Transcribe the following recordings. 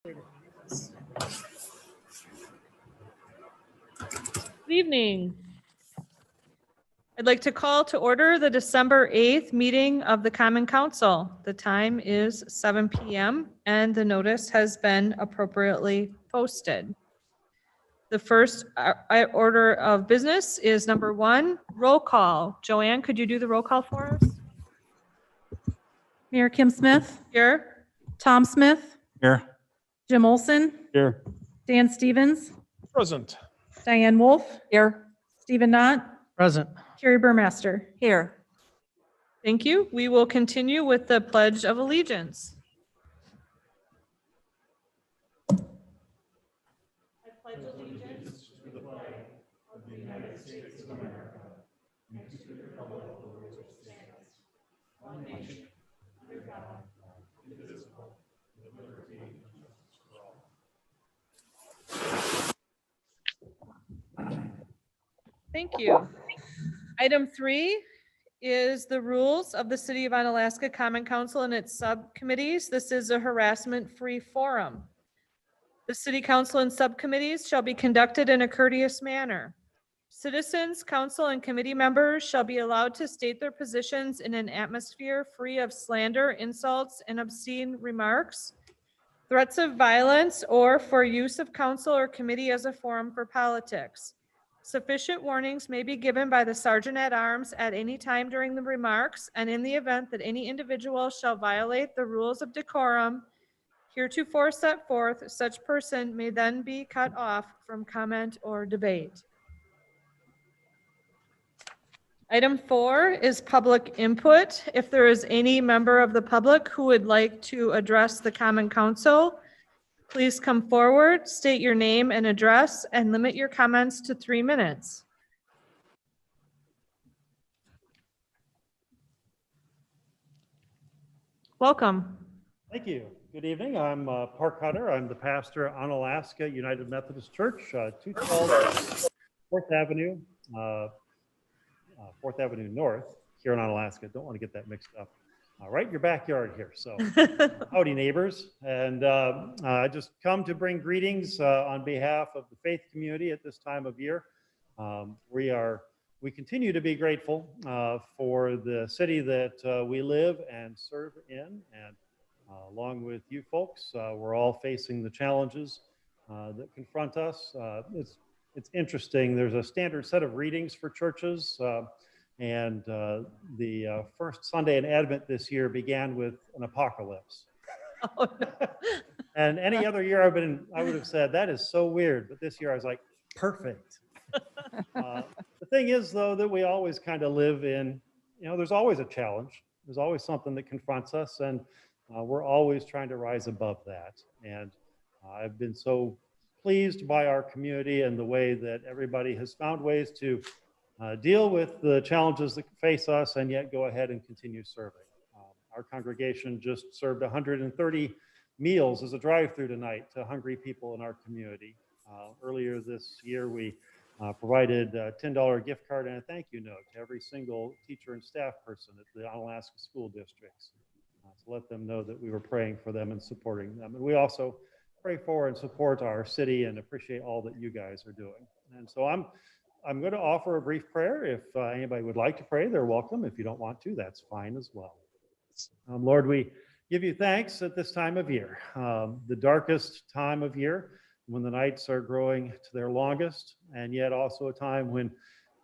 Good evening. I'd like to call to order the December 8th meeting of the Common Council. The time is 7 p.m. and the notice has been appropriately posted. The first order of business is number 1, roll call. Joanne, could you do the roll call for us? Mayor Kim Smith, Here. Tom Smith, Here. Jim Olson, Here. Dan Stevens, Present. Diane Wolf. Here. Stephen Knott, Present. Carrie Burmaster. Here. Thank you. We will continue with the Pledge of Allegiance. I pledge allegiance to the flag of the United States of America and to the republic for which it stands, one nation, under God, indivisible, with liberty and justice for all. Thank you. Item 3 is the rules of the City of Onalaska Common Council and its subcommittees. This is a harassment-free forum. The City Council and subcommittees shall be conducted in a courteous manner. Citizens, council, and committee members shall be allowed to state their positions in an atmosphere free of slander, insults, and obscene remarks, threats of violence, or for use of council or committee as a forum for politics. Sufficient warnings may be given by the Sergeant at Arms at any time during the remarks, and in the event that any individual shall violate the rules of decorum heretofore set forth, such person may then be cut off from comment or debate. Item 4 is public input. If there is any member of the public who would like to address the Common Council, please come forward, state your name and address, and limit your comments to 3 minutes. Welcome. Thank you. Good evening. I'm Park Hutter. I'm the pastor at Onalaska United Methodist Church, 212 4th Avenue, 4th Avenue North here in Onalaska. Don't want to get that mixed up. Right in your backyard here. So howdy neighbors. And I just come to bring greetings on behalf of the faith community at this time of year. We continue to be grateful for the city that we live and serve in. And along with you folks, we're all facing the challenges that confront us. It's interesting. There's a standard set of readings for churches. And the first Sunday in Advent this year began with an apocalypse. Oh, no. And any other year I would have said, that is so weird. But this year I was like, perfect. The thing is, though, that we always kind of live in, there's always a challenge. There's always something that confronts us. And we're always trying to rise above that. And I've been so pleased by our community and the way that everybody has found ways to deal with the challenges that face us and yet go ahead and continue serving. Our congregation just served 130 meals as a drive-through tonight to hungry people in our community. Earlier this year, we provided a $10 gift card and a thank you note to every single teacher and staff person at the Onalaska school districts to let them know that we were praying for them and supporting them. And we also pray for and support our city and appreciate all that you guys are doing. And so I'm going to offer a brief prayer. If anybody would like to pray, they're welcome. If you don't want to, that's fine as well. Lord, we give you thanks at this time of year, the darkest time of year, when the nights are growing to their longest, and yet also a time when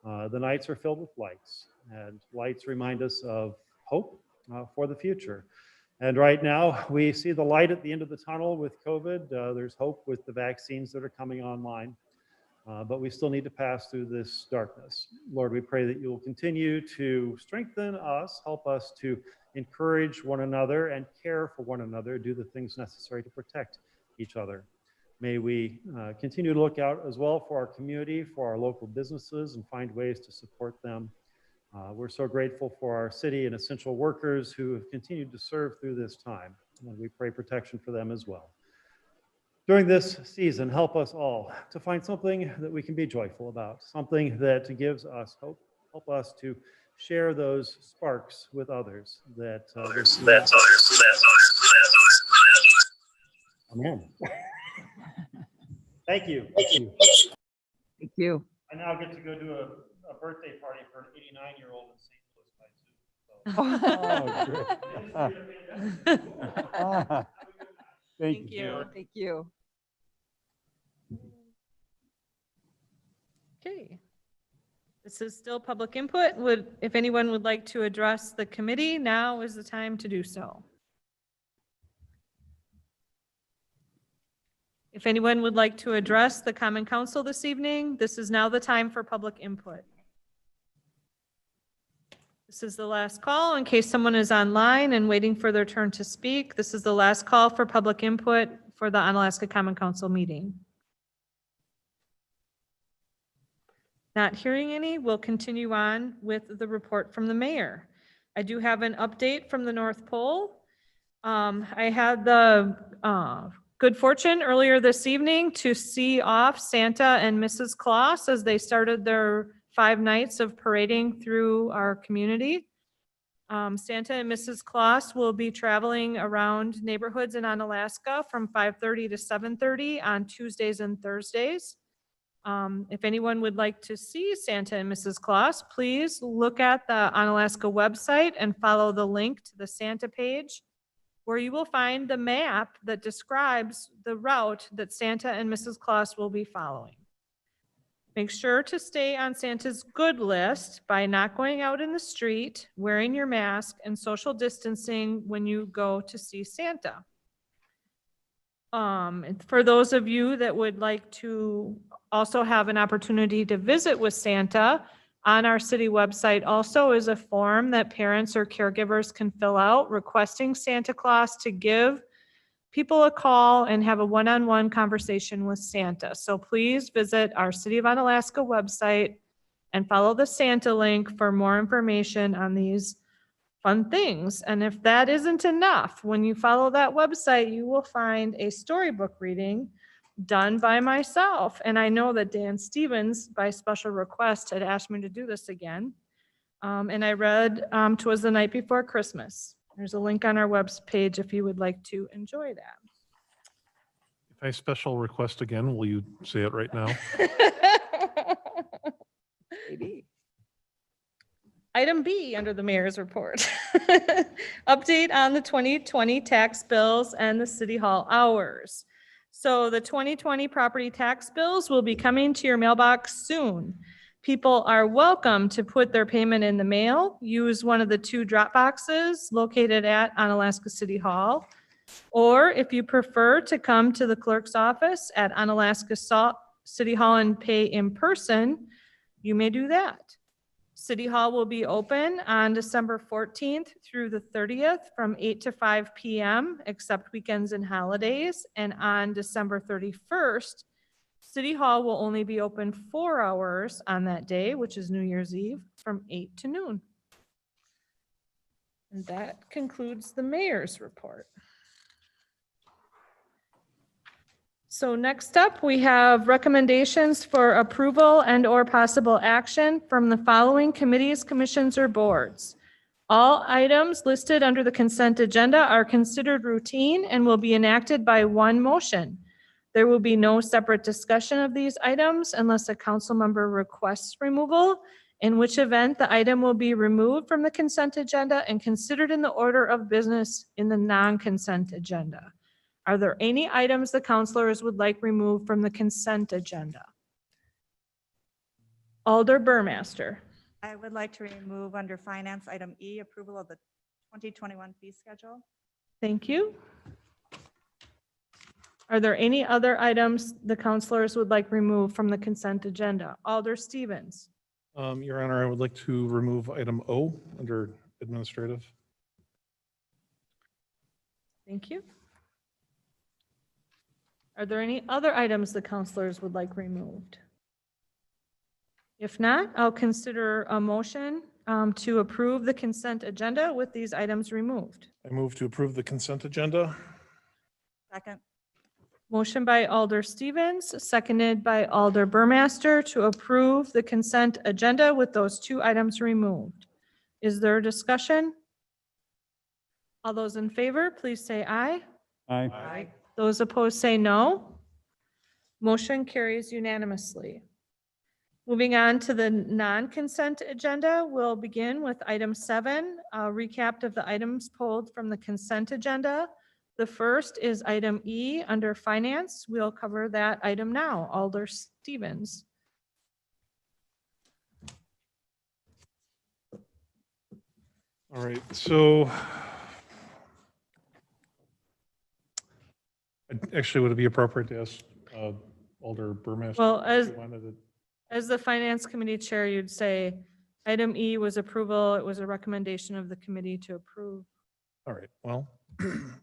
the nights are filled with lights. And lights remind us of hope for the future. And right now, we see the light at the end of the tunnel with COVID. There's hope with the vaccines that are coming online. But we still need to pass through this darkness. Lord, we pray that you will continue to strengthen us, help us to encourage one another and care for one another, do the things necessary to protect each other. May we continue to look out as well for our community, for our local businesses, and find ways to support them. We're so grateful for our city and essential workers who have continued to serve through this time, and we pray protection for them as well. During this season, help us all to find something that we can be joyful about, something that gives us hope. Help us to share those sparks with others that I'm in. Thank you. Thank you. I now get to go do a birthday party for an 89-year-old in St. Louis by Zoom. Oh, great. Thank you. Thank you. Okay. This is still public input. If anyone would like to address the committee, now is the time to do so. If anyone would like to address the Common Council this evening, this is now the time for public input. This is the last call in case someone is online and waiting for their turn to speak. This is the last call for public input for the Onalaska Common Council meeting. Not hearing any, we'll continue on with the report from the mayor. I do have an update from the North Pole. I had the good fortune earlier this evening to see off Santa and Mrs. Claus as they started their 5 nights of parading through our community. Santa and Mrs. Claus will be traveling around neighborhoods in Onalaska from 5:30 to 7:30 on Tuesdays and Thursdays. If anyone would like to see Santa and Mrs. Claus, please look at the Onalaska website and follow the link to the Santa page, where you will find the map that describes the route that Santa and Mrs. Claus will be following. Make sure to stay on Santa's good list by not going out in the street, wearing your mask, and social distancing when you go to see Santa. And for those of you that would like to also have an opportunity to visit with Santa, on our city website also is a form that parents or caregivers can fill out requesting Santa Claus to give people a call and have a one-on-one conversation with Santa. So please visit our City of Onalaska website and follow the Santa link for more information on these fun things. And if that isn't enough, when you follow that website, you will find a storybook reading done by myself. And I know that Dan Stevens, by special request, had asked me to do this again. And I read "'Twas the Night Before Christmas." There's a link on our web's page if you would like to enjoy that. If I special request again, will you say it right now? Maybe. Item B under the mayor's report. Update on the 2020 tax bills and the city hall hours. So the 2020 property tax bills will be coming to your mailbox soon. People are welcome to put their payment in the mail, use one of the 2 drop boxes located at Onalaska City Hall, or if you prefer to come to the clerk's office at Onalaska City Hall and pay in person, you may do that. City Hall will be open on December 14th through the 30th from 8 to 5 p.m., except weekends and holidays. And on December 31st, City Hall will only be open 4 hours on that day, which is New Year's Eve, from 8 to noon. And that concludes the mayor's report. So next up, we have recommendations for approval and/or possible action from the following committees, commissions, or boards. All items listed under the consent agenda are considered routine and will be enacted by one motion. There will be no separate discussion of these items unless a council member requests removal, in which event the item will be removed from the consent agenda and considered in the order of business in the non-consent agenda. Are there any items the councilors would like removed from the consent agenda? Alder Burmaster. I would like to remove under finance item E, approval of the 2021 fee schedule. Thank you. Are there any other items the councilors would like removed from the consent agenda? Alder Stevens. Your Honor, I would like to remove item O under administrative. Thank you. Are there any other items the councilors would like removed? If not, I'll consider a motion to approve the consent agenda with these items removed. I move to approve the consent agenda. Second. Motion by Alder Stevens, seconded by Alder Burmaster to approve the consent agenda with those 2 items removed. Is there discussion? All those in favor, please say aye. Aye. Those opposed say no. Motion carries unanimously. Moving on to the non-consent agenda, we'll begin with item 7, a recap of the items pulled from the consent agenda. The first is item E under finance. We'll cover that item now. Alder Stevens. All right, so actually, would it be appropriate to ask Alder Burmaster? Well, if he wanted to- as the finance committee chair, you'd say item E was approval. It was a recommendation of the committee to approve. All right, well,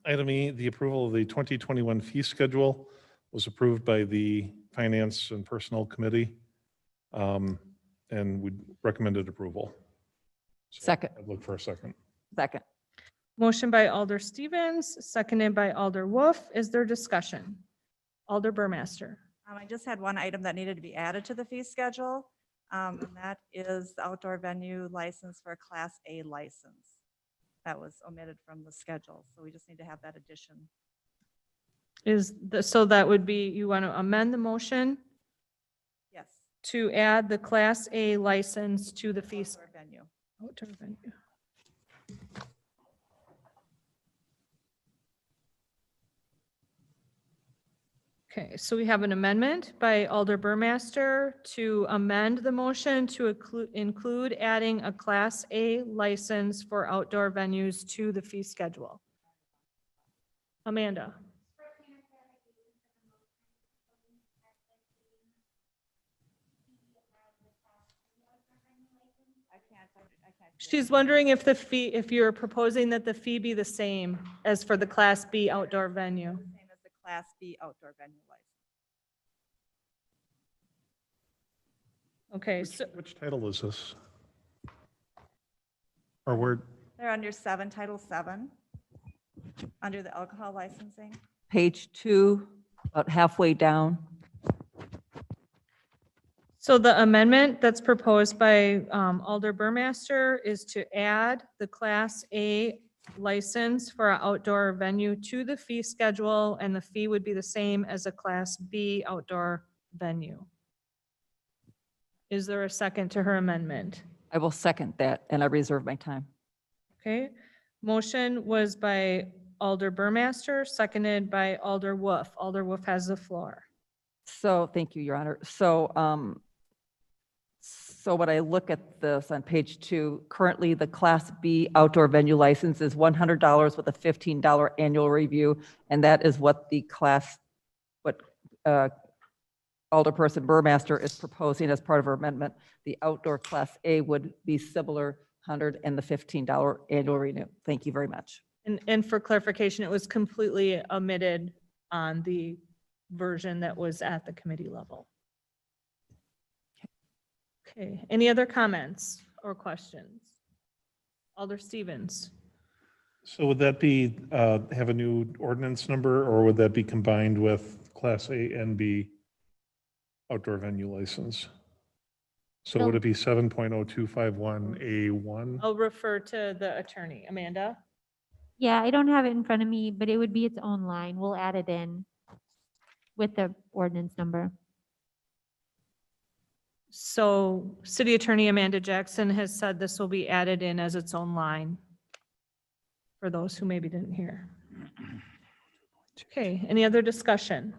item E, the approval of the 2021 fee schedule was approved by the Finance and Personnel Committee, and we recommended approval. So Second. I'd look for a second. Second. Motion by Alder Stevens, seconded by Alder Wolf. Is there discussion? Alder Burmaster. I just had one item that needed to be added to the fee schedule, and that is the outdoor venue license for a Class A license. That was omitted from the schedule, so we just need to have that addition. So that would be, you want to amend the motion Yes. to add the Class A license to the fee. Outdoor venue. Outdoor venue. Okay, so we have an amendment by Alder Burmaster to amend the motion to include adding a Class A license for outdoor venues to the fee schedule. Amanda. She's wondering if the fee, if you're proposing that the fee be the same as for the Class B outdoor venue. Same as the Class B outdoor venue license. Okay, so, Which title is this? Or where, They're under Title 7, under the alcohol licensing. Page 2, about halfway down. so the amendment that's proposed by Alder Burmaster is to add the Class A license for an outdoor venue to the fee schedule, and the fee would be the same as a Class B outdoor venue. Is there a second to her amendment? I will second that, and I reserve my time. Okay, motion was by Alder Burmaster, seconded by Alder Wolf. Alder Wolf has the floor. So, thank you, Your Honor. So, so when I look at this on page 2, currently the Class B outdoor venue license is $100 with a $15 annual review, and that is what the Alderperson Burmaster is proposing as part of her amendment. The outdoor Class A would be similar, $100 and the $15 annual renew. Thank you very much. And for clarification, it was completely omitted on the version that was at the committee level. Okay, any other comments or questions? Alder Stevens. so would that be, have a new ordinance number, or would that be combined with Class A and B outdoor venue license? So would it be 7.0251A1? I'll refer to the attorney. Amanda? Yeah, I don't have it in front of me, but it would be its own line. We'll add it in with the ordinance number. So City Attorney Amanda Jackson has said this will be added in as its own line for those who maybe didn't hear. Okay, any other discussion?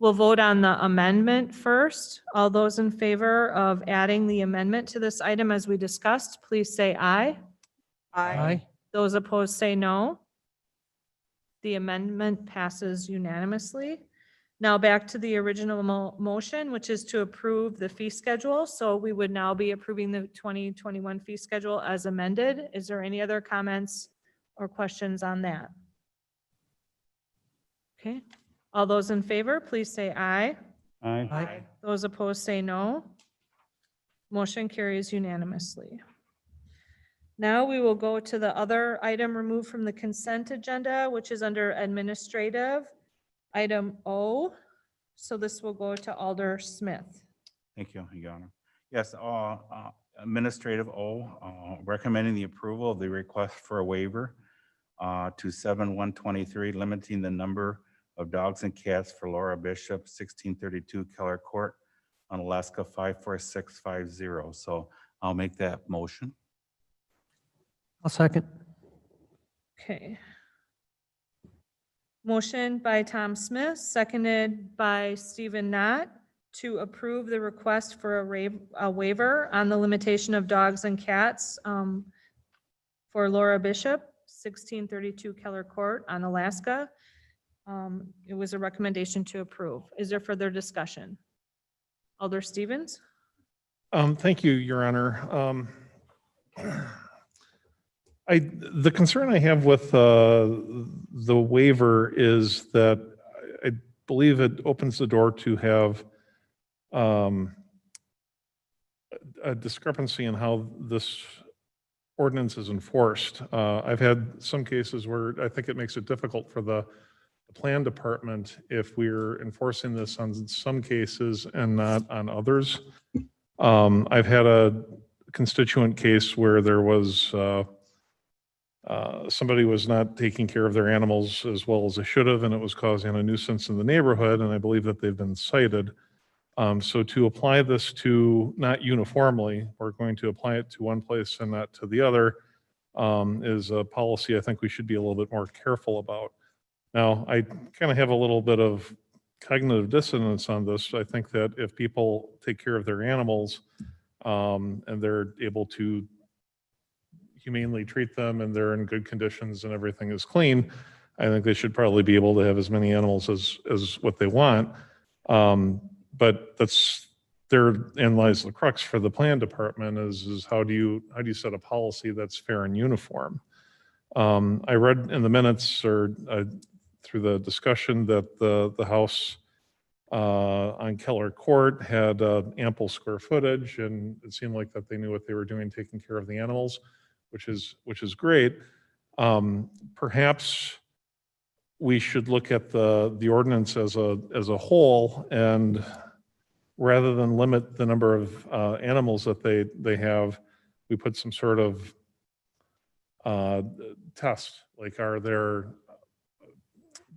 We'll vote on the amendment first. All those in favor of adding the amendment to this item as we discussed, please say aye. Aye. Those opposed say no. The amendment passes unanimously. Now back to the original motion, which is to approve the fee schedule. So we would now be approving the 2021 fee schedule as amended. Is there any other comments or questions on that? Okay, all those in favor, please say aye. Aye. Those opposed say no. Motion carries unanimously. Now we will go to the other item removed from the consent agenda, which is under administrative, item O. So this will go to Alder Smith. Thank you, Your Honor. Yes, Administrative O, recommending the approval of the request for a waiver to 7/123, limiting the number of dogs and cats for Laura Bishop, 1632 Keller Court, Unalaska 54650. So I'll make that motion. I'll second. Okay. Motion by Tom Smith, seconded by Stephen Knott to approve the request for a waiver on the limitation of dogs and cats for Laura Bishop, 1632 Keller Court on Alaska. It was a recommendation to approve. Is there further discussion? Alder Stevens? Thank you, Your Honor. The concern I have with the waiver is that I believe it opens the door to have a discrepancy in how this ordinance is enforced. I've had some cases where I think it makes it difficult for the plan department if we're enforcing this on some cases and not on others. I've had a constituent case where there was somebody was not taking care of their animals as well as they should have, and it was causing a nuisance in the neighborhood, and I believe that they've been cited. So to apply this to, not uniformly, we're going to apply it to one place and not to the other, is a policy I think we should be a little bit more careful about. Now, I kind of have a little bit of cognitive dissonance on this. I think that if people take care of their animals and they're able to humanely treat them and they're in good conditions and everything is clean, I think they should probably be able to have as many animals as what they want. But that's, therein lies the crux for the plan department is how do you set a policy that's fair and uniform? I read in the minutes or through the discussion that the house on Keller Court had ample square footage, and it seemed like that they knew what they were doing, taking care of the animals, which is great. Perhaps we should look at the ordinance as a whole, and rather than limit the number of animals that they have, we put some sort of test, like are there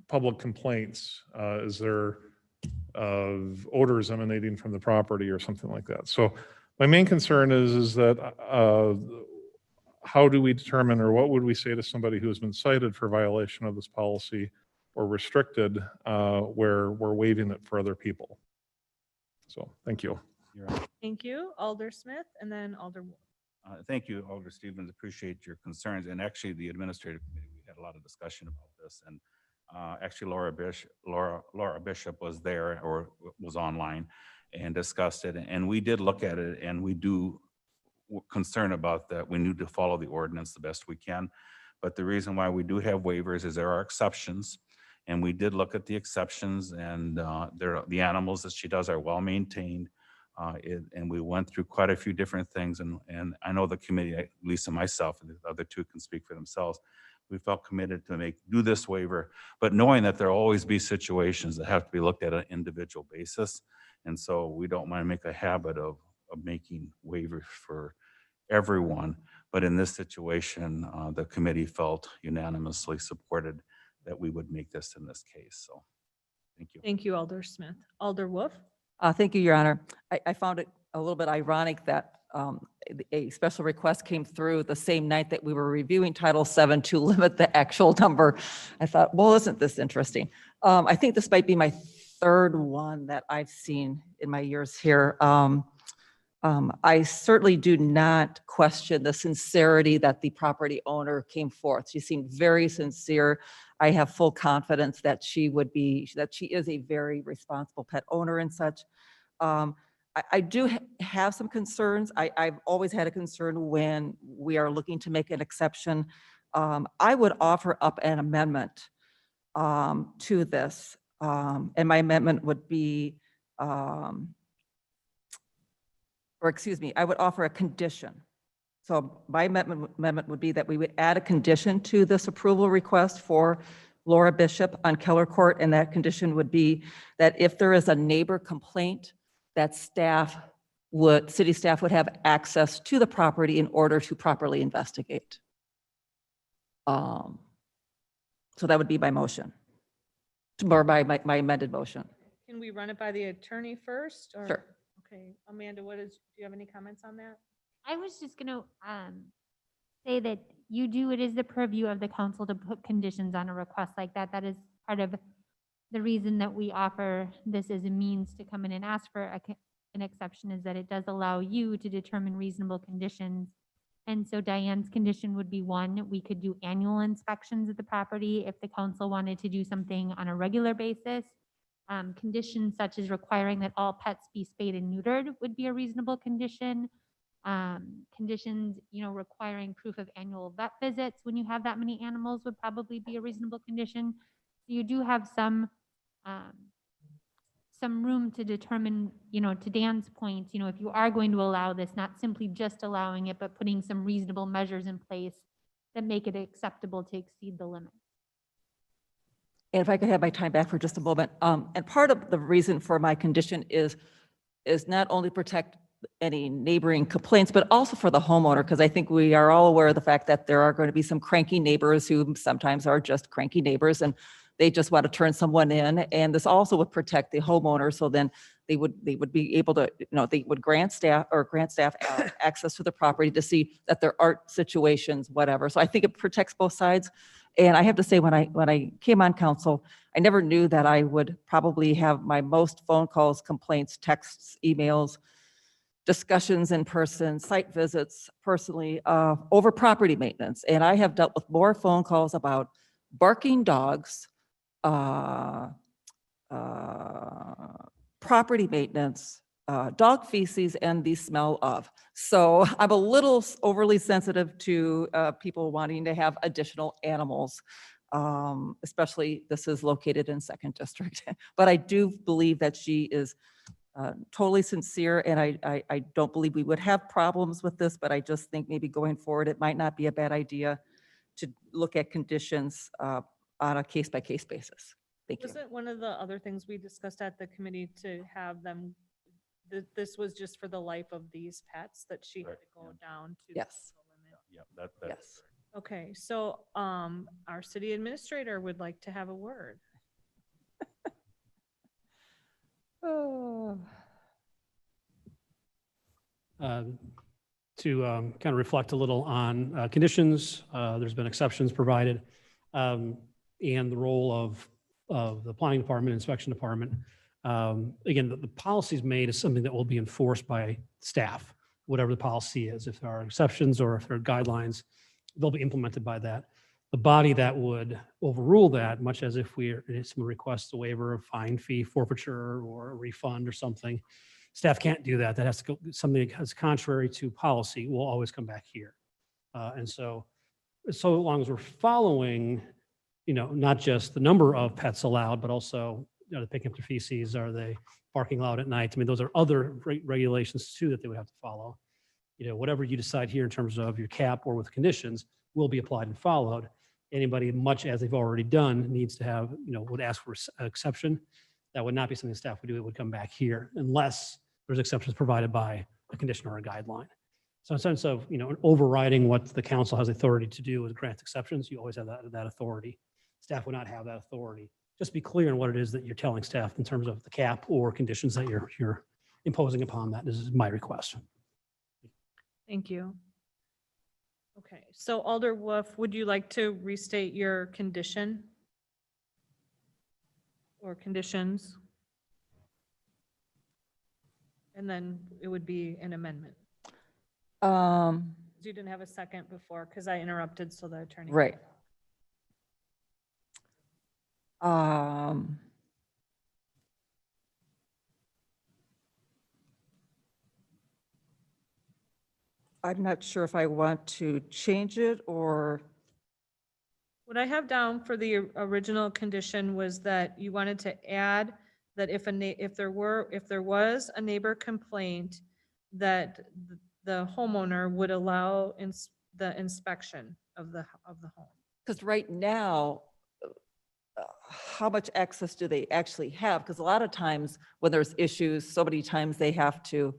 public complaints? Is there odors emanating from the property or something like that? So my main concern is that how do we determine, or what would we say to somebody who has been cited for violation of this policy or restricted where we're waiving it for other people? So thank you. Thank you. Alder Smith and then Alder Wolf. Thank you, Alder Stevens. Appreciate your concerns. And actually, the administrative committee, we had a lot of discussion about this. And actually, Laura Bishop was there or was online and discussed it. And we did look at it, and we do concern about that. We need to follow the ordinance the best we can. But the reason why we do have waivers is there are exceptions. And we did look at the exceptions, and the animals that she does are well maintained. And we went through quite a few different things. And I know the committee, Lisa, myself, and the other two can speak for themselves. We felt committed to do this waiver, but knowing that there'll always be situations that have to be looked at on an individual basis. And so we don't want to make a habit of making waivers for everyone. But in this situation, the committee felt unanimously supported that we would make this in this case. So thank you. Thank you, Alder Smith. Alder Wolf? Thank you, Your Honor. I found it a little bit ironic that a special request came through the same night that we were reviewing Title VII to limit the actual number. I thought, well, isn't this interesting? I think this might be my third one that I've seen in my years here. I certainly do not question the sincerity that the property owner came forth. She seemed very sincere. I have full confidence that she is a very responsible pet owner and such. I do have some concerns. I've always had a concern when we are looking to make an exception. I would offer up an amendment to this. And my amendment would be, I would offer a condition. So my amendment would be that we would add a condition to this approval request for Laura Bishop on Keller Court, and that condition would be that if there is a neighbor complaint, that city staff would have access to the property in order to properly investigate. So that would be my motion. Or my amended motion. Can we run it by the attorney first? Or- Sure. Okay, Amanda, do you have any comments on that? I was just gonna say that it is the purview of the council to put conditions on a request like that. That is part of the reason that we offer this as a means to come in and ask for an exception, is that it does allow you to determine reasonable conditions. And so Diane's condition would be one, we could do annual inspections of the property if the council wanted to do something on a regular basis. Conditions such as requiring that all pets be spayed and neutered would be a reasonable condition. Conditions, requiring proof of annual vet visits when you have that many animals would probably be a reasonable condition. So you do have some room to determine, to Dan's point, if you are going to allow this, not simply just allowing it, but putting some reasonable measures in place that make it acceptable to exceed the limit. And if I could have my time back for just a moment. And part of the reason for my condition is not only protect any neighboring complaints, but also for the homeowner, because I think we are all aware of the fact that there are going to be some cranky neighbors who sometimes are just cranky neighbors and they just want to turn someone in. And this also would protect the homeowner. So then they would be able to, they would grant staff access to the property to see that there aren't situations, whatever. So I think it protects both sides. And I have to say, when I came on council, I never knew that I would probably have my most phone calls, complaints, texts, emails, discussions in person, site visits personally, over property maintenance. And I have dealt with more phone calls about barking dogs, property maintenance, dog feces, and the smell of. So I'm a little overly sensitive to people wanting to have additional animals, especially this is located in 2nd District. But I do believe that she is totally sincere, and I don't believe we would have problems with this, but I just think maybe going forward, it might not be a bad idea to look at conditions on a case-by-case basis. Thank you. Wasn't one of the other things we discussed at the committee to have them, this was just for the life of these pets, that she had Right, to go down to? Yes. the limit? Yeah, that's Yes. Okay, so our city administrator would like to have a word. Oh. To kind of reflect a little on conditions, there's been exceptions provided, and the role of the planning department, inspection department. Again, the policies made is something that will be enforced by staff, whatever the policy is. If there are exceptions or if there are guidelines, they'll be implemented by that. The body that would overrule that, much as if someone requests a waiver of fine, fee, forfeiture, or a refund or something, staff can't do that. That has to go, something that's contrary to policy will always come back here. And so long as we're following, not just the number of pets allowed, but also, are they picking up their feces? Are they barking loud at night? I mean, those are other regulations too that they would have to follow. Whatever you decide here in terms of your cap or with conditions will be applied and followed. Anybody, much as they've already done, needs to have, would ask for an exception. That would not be something staff would do. It would come back here unless there's exceptions provided by a condition or a guideline. So in sense of, overriding what the council has authority to do is grant exceptions. You always have that authority. Staff would not have that authority. Just be clear on what it is that you're telling staff in terms of the cap or conditions that you're imposing upon that. This is my request. Thank you. Okay, so Alder Wolf, would you like to restate your condition? Or conditions? And then it would be an amendment. You didn't have a second before because I interrupted, so the attorney. Right. I'm not sure if I want to change it or, What I have down for the original condition was that you wanted to add that if there was a neighbor complaint, that the homeowner would allow the inspection of the home. because right now, how much access do they actually have? Because a lot of times when there's issues, so many times they have to,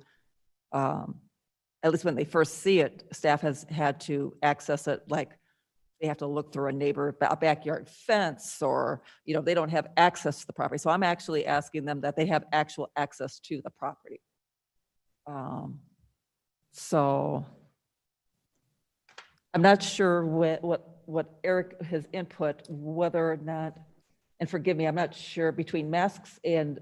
at least when they first see it, staff has had to access it like they have to look through a backyard fence, or, they don't have access to the property. So I'm actually asking them that they have actual access to the property. So I'm not sure what Eric, his input, whether or not, and forgive me, I'm not sure between masks and,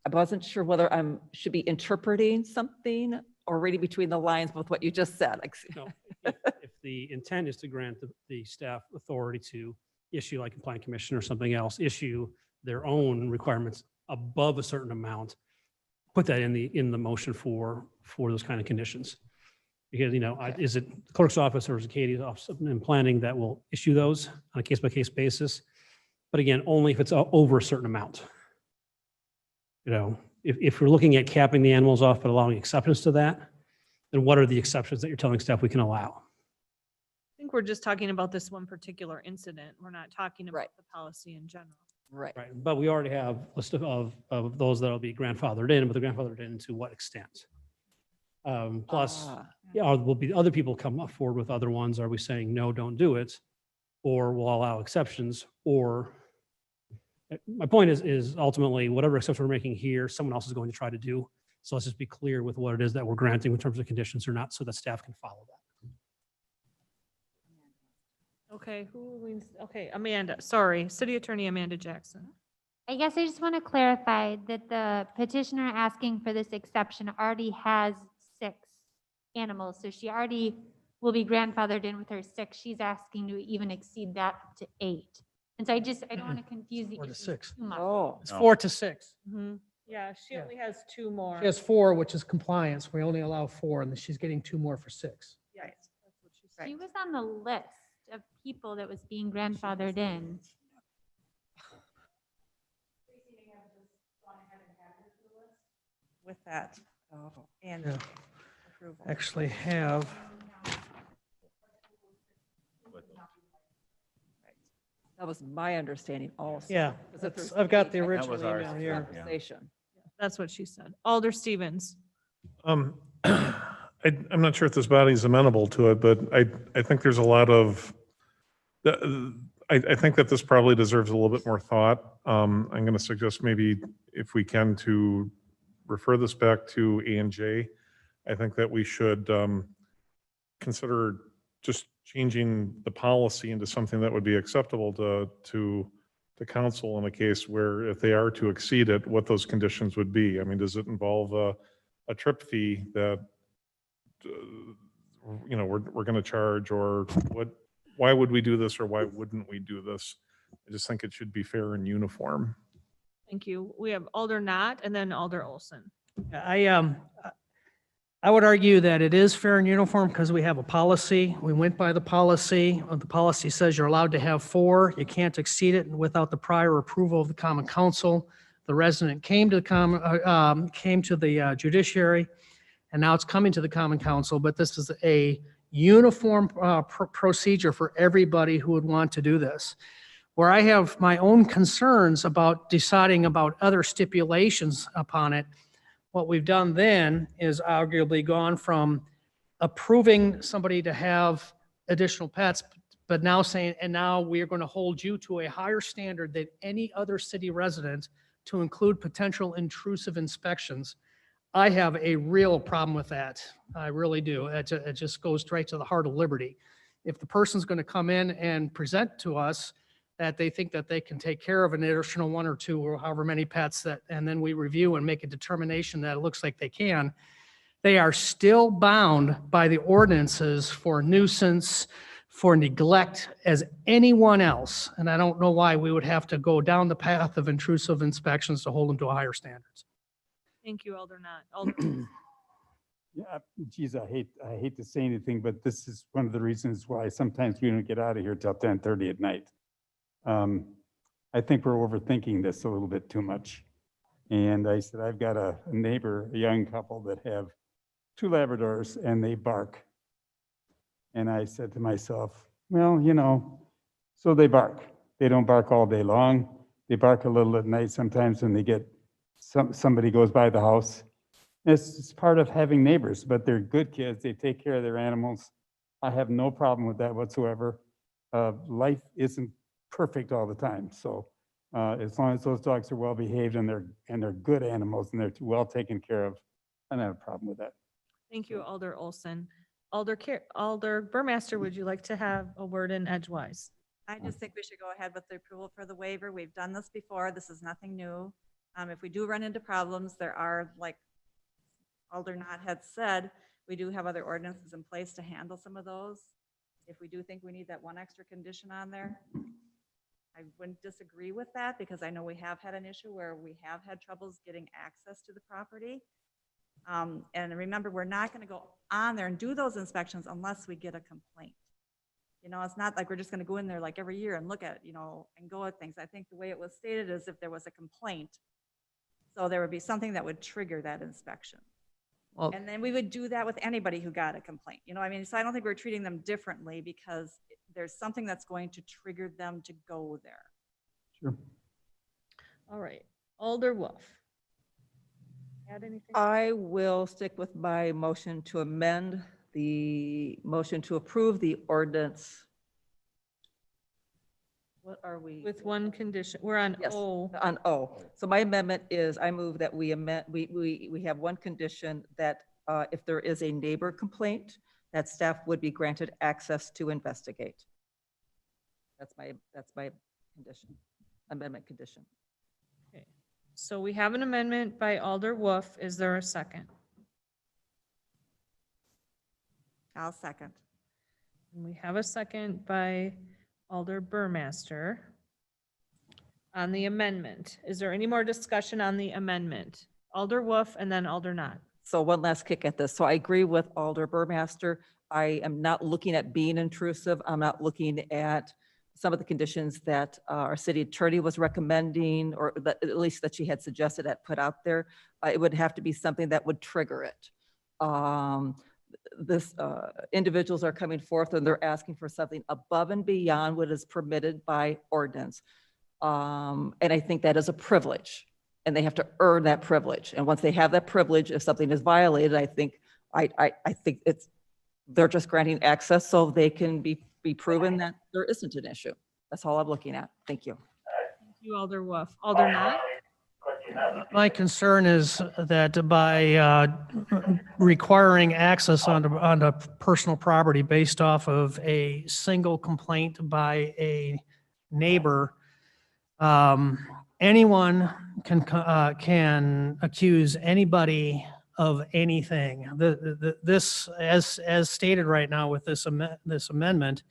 I wasn't sure whether should be interpreting something or reading between the lines with what you just said. Like, No, if the intent is to grant the staff authority to issue, like a plan commission or something else, issue their own requirements above a certain amount, put that in the motion for those kind of conditions. Because, is it the clerk's office or is it Katie's office in planning that will issue those on a case-by-case basis? But again, only if it's over a certain amount. If we're looking at capping the animals off but allowing exceptions to that, then what are the exceptions that you're telling staff we can allow? I think we're just talking about this one particular incident. We're not talking about Right. the policy in general. right. Right, but we already have a list of those that'll be grandfathered in, but the grandfathered in to what extent? Plus, yeah, will be other people come up forward with other ones? Are we saying, no, don't do it? Or we'll allow exceptions? Or my point is ultimately whatever exception we're making here, someone else is going to try to do. So let's just be clear with what it is that we're granting in terms of conditions or not, so that staff can follow that. Okay, okay, Amanda, sorry, City Attorney Amanda Jackson. I guess I just want to clarify that the petitioner asking for this exception already has 6 animals. So she already will be grandfathered in with her 6. She's asking to even exceed that up to 8. And so I don't want to confuse the 4 to issues 6. too much. Oh, It's No. 4 to 6. Yeah, she Yeah. only has 2 more. She has 4, which is compliance. We only allow 4, and then she's getting 2 more for 6. Yes, that's what she said. She was on the list of people that was being grandfathered in. With that and Yeah. approval. Actually have, that was my understanding also. yeah, Was that that's- there's I've got the 8 original was ours, email too. here. Yeah. conversation. That's what she said. Alder Stevens. I'm not sure if this body's amenable to it, but I think there's a lot of, I think that this probably deserves a little bit more thought. I'm going to suggest maybe if we can to refer this back to A&J. I think that we should consider just changing the policy into something that would be acceptable to the council in a case where if they are to exceed it, what those conditions would be. I mean, does it involve a trip fee that, we're going to charge, or why would we do this, or why wouldn't we do this? I just think it should be fair and uniform. Thank you. We have Alder Knott and then Alder Olson. I would argue that it is fair and uniform because we have a policy. We went by the policy. The policy says you're allowed to have 4. You can't exceed it without the prior approval of the common council. The resident came to the judiciary, and now it's coming to the common council, but this is a uniform procedure for everybody who would want to do this. Where I have my own concerns about deciding about other stipulations upon it, what we've done then is arguably gone from approving somebody to have additional pets, but now saying, and now we are going to hold you to a higher standard than any other city resident to include potential intrusive inspections. I have a real problem with that. I really do. It just goes straight to the heart of liberty. If the person's going to come in and present to us that they think that they can take care of an additional 1 or 2 or however many pets that, and then we review and make a determination that it looks like they can, they are still bound by the ordinances for nuisance, for neglect as anyone else. And I don't know why we would have to go down the path of intrusive inspections to hold them to a higher standards. Thank you, Alder Knott. Alder Yeah, geez, I hate to say anything, but this is one of the reasons why sometimes we don't get out of here till 10:30 at night. I think we're overthinking this a little bit too much. And I said, I've got a neighbor, a young couple that have 2 Labradors and they bark. And I said to myself, well, so they bark. They don't bark all day long. They bark a little at night sometimes when they get, somebody goes by the house. It's part of having neighbors, but they're good kids. They take care of their animals. I have no problem with that whatsoever. life isn't perfect all the time. So as long as those dogs are well behaved and they're good animals and they're well taken care of, I don't have a problem with that. Thank you, Alder Olson. Alder Burmaster, would you like to have a word in edgewise? I just think we should go ahead with the approval for the waiver. We've done this before. This is nothing new. If we do run into problems, there are, like Alder Knott had said, we do have other ordinances in place to handle some of those. If we do think we need that one extra condition on there, I wouldn't disagree with that because I know we have had an issue where we have had troubles getting access to the property. And remember, we're not going to go on there and do those inspections unless we get a complaint. You know, it's not like we're just going to go in there like every year and look at, and go at things. I think the way it was stated is if there was a complaint, so there would be something that would trigger that inspection. Well, And then we would do that with anybody who got a complaint. You know, I mean, so I don't think we're treating them differently because there's something that's going to trigger them to go there. Sure. all right. Alder Wolf. Add anything? I will stick with my motion to amend the motion to approve the ordinance. What are we? With one condition, we're on Yes, O. on O. So my amendment is, I move that we amend, we have one condition that if there is a neighbor complaint, that staff would be granted access to investigate. That's my condition, amendment condition. Okay. So we have an amendment by Alder Wolf. Is there a second? I'll second. And we have a second by Alder Burmaster on the amendment. Is there any more discussion on the amendment? Alder Wolf and then Alder Knott. So one last kick at this. So I agree with Alder Burmaster. I am not looking at being intrusive. I'm not looking at some of the conditions that our city attorney was recommending, or that, at least that she had suggested, that put out there. It would have to be something that would trigger it. Individuals are coming forth and they're asking for something above and beyond what is permitted by ordinance. And I think that is a privilege, and they have to earn that privilege. And once they have that privilege, if something is violated, I think they're just granting access so they can be proven that there isn't an issue. That's all I'm looking at. Thank you. Thank you, Alder Wolf. Alder Knott? My concern is that by requiring access onto personal property based off of a single complaint by a neighbor, anyone can accuse anybody of anything. This, as stated right now with this amendment,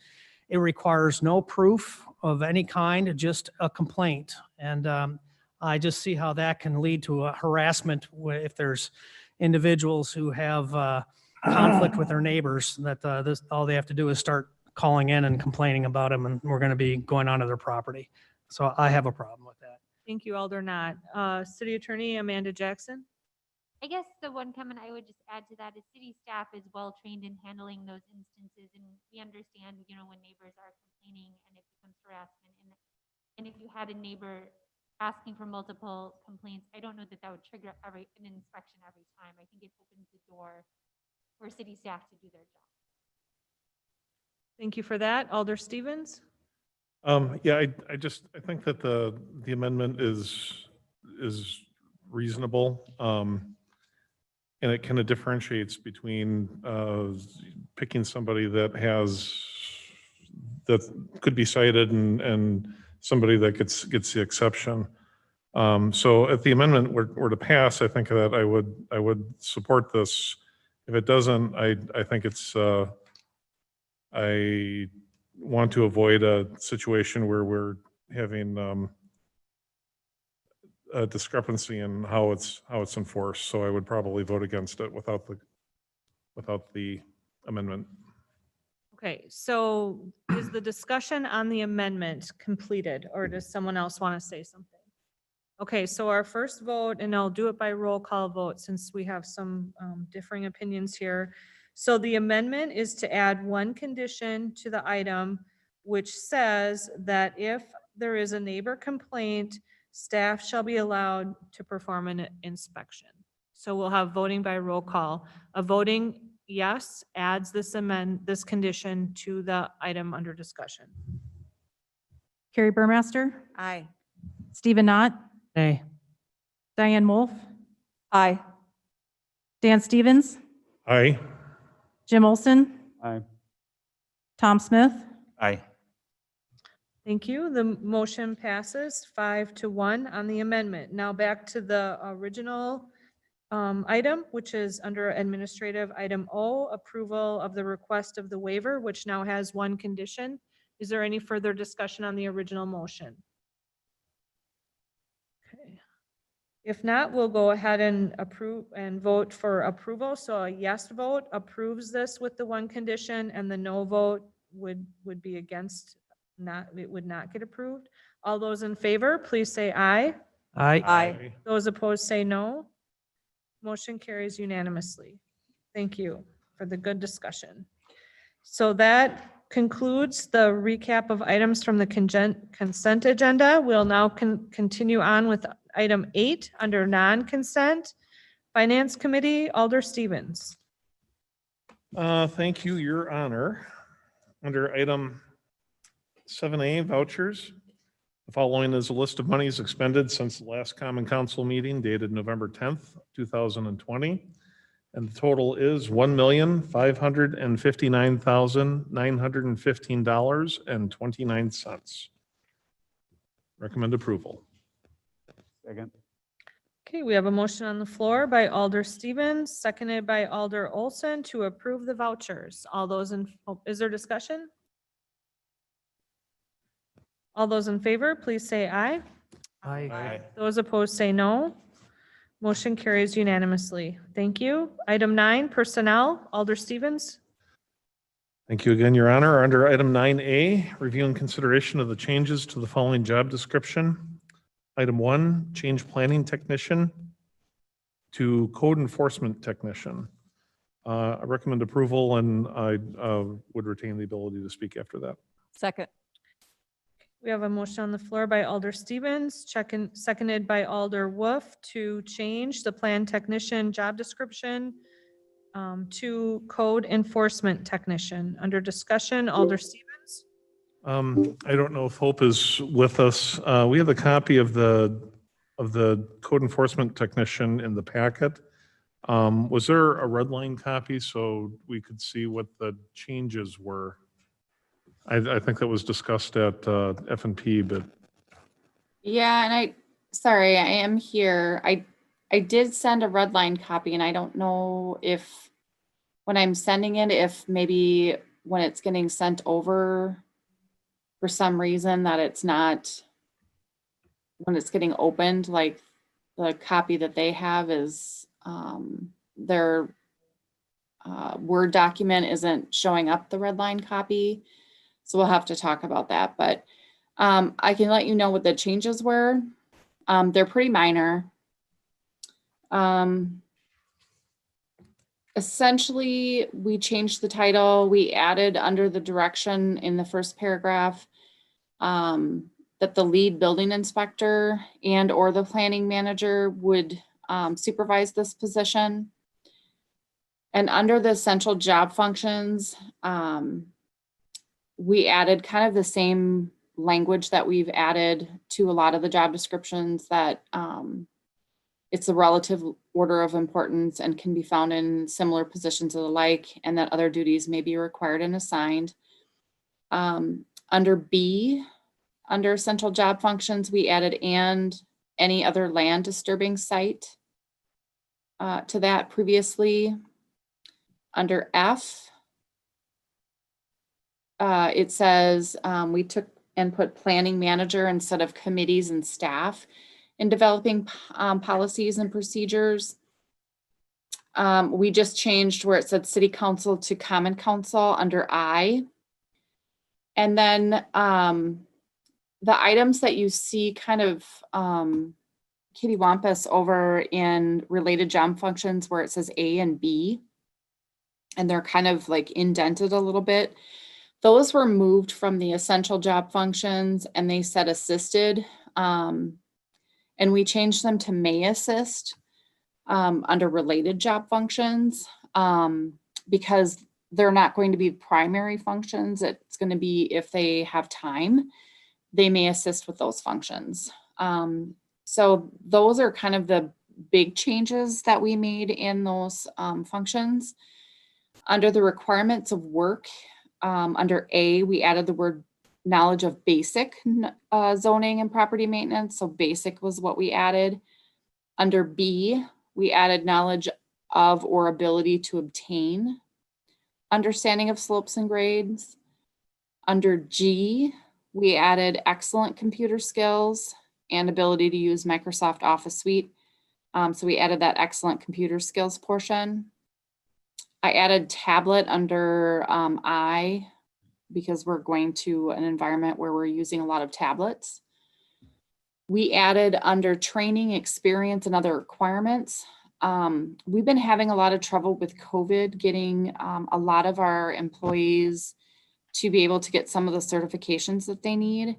it requires no proof of any kind, just a complaint. And I just see how that can lead to a harassment if there's individuals who have conflict with their neighbors, that all they have to do is start calling in and complaining about them, and we're going to be going onto their property. So I have a problem with that. Thank you, Alder Knott. City Attorney Amanda Jackson? I guess the one comment I would just add to that is city staff is well trained in handling those instances, and we understand, when neighbors are complaining and it becomes harassment. And if you had a neighbor asking for multiple complaints, I don't know that would trigger an inspection every time. I think it opens the door for city staff to do their job. Thank you for that. Alder Stevens? Yeah, I think that the amendment is reasonable. And it kind of differentiates between picking somebody that could be cited and somebody that gets the exception. So if the amendment were to pass, I think that I would support this. If it doesn't, I think it's, I want to avoid a situation where we're having a discrepancy in how it's enforced. So I would probably vote against it without the amendment. Okay, so is the discussion on the amendment completed, or does someone else want to say something? Okay, so our first vote, and I'll do it by roll call vote since we have some differing opinions here. So the amendment is to add one condition to the item, which says that if there is a neighbor complaint, staff shall be allowed to perform an inspection. So we'll have voting by roll call. A voting yes adds this condition to the item under discussion. Carrie Burmaster, Aye. Stephen Knott, Nay. Diane Wolf, Aye. Dan Stevens, Aye. Jim Olson, Aye. Tom Smith, Aye. Thank you. The motion passes 5-1 on the amendment. Now back to the original item, which is under administrative item O, approval of the request of the waiver, which now has one condition. Is there any further discussion on the original motion? Okay. If not, we'll go ahead and approve and vote for approval. So a yes vote approves this with the one condition, and the no vote would be against, it would not get approved. All those in favor, please say aye. Aye. Aye. Those opposed say no. Motion carries unanimously. Thank you for the good discussion. So that concludes the recap of items from the consent agenda. We'll now continue on with item 8 under non-consent. Finance Committee, Alder Stevens. Thank you, Your Honor. Under item 7A, vouchers. The following is a list of monies expended since the last Common Council meeting dated November 10th, 2020. And the total is $1,559,915.29. Recommend approval. Second. Okay, we have a motion on the floor by Alder Stevens, seconded by Alder Olson to approve the vouchers. All those is there discussion? All those in favor, please say aye. Aye. Those opposed say no. Motion carries unanimously. Thank you. Item 9, personnel, Alder Stevens. Thank you again, Your Honor. Under item 9A, review and consideration of the changes to the following job description. Item 1, change planning technician to code enforcement technician. I recommend approval, and I would retain the ability to speak after that. Second. We have a motion on the floor by Alder Stevens, seconded by Alder Wolf to change the plan technician job description to code enforcement technician. Under discussion, Alder Stevens. I don't know if Hope is with us. We have a copy of the code enforcement technician in the packet. Was there a red line copy so we could see what the changes were? I think that was discussed at F&P, but Yeah, and sorry, I am here. I did send a red line copy, and I don't know if, when I'm sending it, if maybe when it's getting sent over, for some reason that it's not, when it's getting opened, like the copy that they have is, their Word document isn't showing up the red line copy. So we'll have to talk about that, but I can let you know what the changes were. They're pretty minor. Essentially, we changed the title. We added under the direction in the first paragraph that the lead building inspector and or the planning manager would supervise this position. And under the essential job functions, we added kind of the same language that we've added to a lot of the job descriptions, that it's a relative order of importance and can be found in similar positions of the like, and that other duties may be required and assigned. Under B, under essential job functions, we added and any other land disturbing site to that previously. Under F, it says we took and put planning manager instead of committees and staff in developing policies and procedures. We just changed where it said city council to common council under I. And then the items that you see kind of kitty wampus over in related job functions where it says A and B, and they're kind of like indented a little bit. Those were moved from the essential job functions and they said assisted. And we changed them to may assist under related job functions. because they're not going to be primary functions. It's going to be if they have time, they may assist with those functions. So those are kind of the big changes that we made in those functions. Under the requirements of work, under A, we added the word knowledge of basic zoning and property maintenance. So basic was what we added. Under B, we added knowledge of or ability to obtain understanding of slopes and grades. Under G, we added excellent computer skills and ability to use Microsoft Office Suite. So we added that excellent computer skills portion. I added tablet under I, because we're going to an environment where we're using a lot of tablets. We added under training, experience, and other requirements. We've been having a lot of trouble with COVID getting a lot of our employees to be able to get some of the certifications that they need.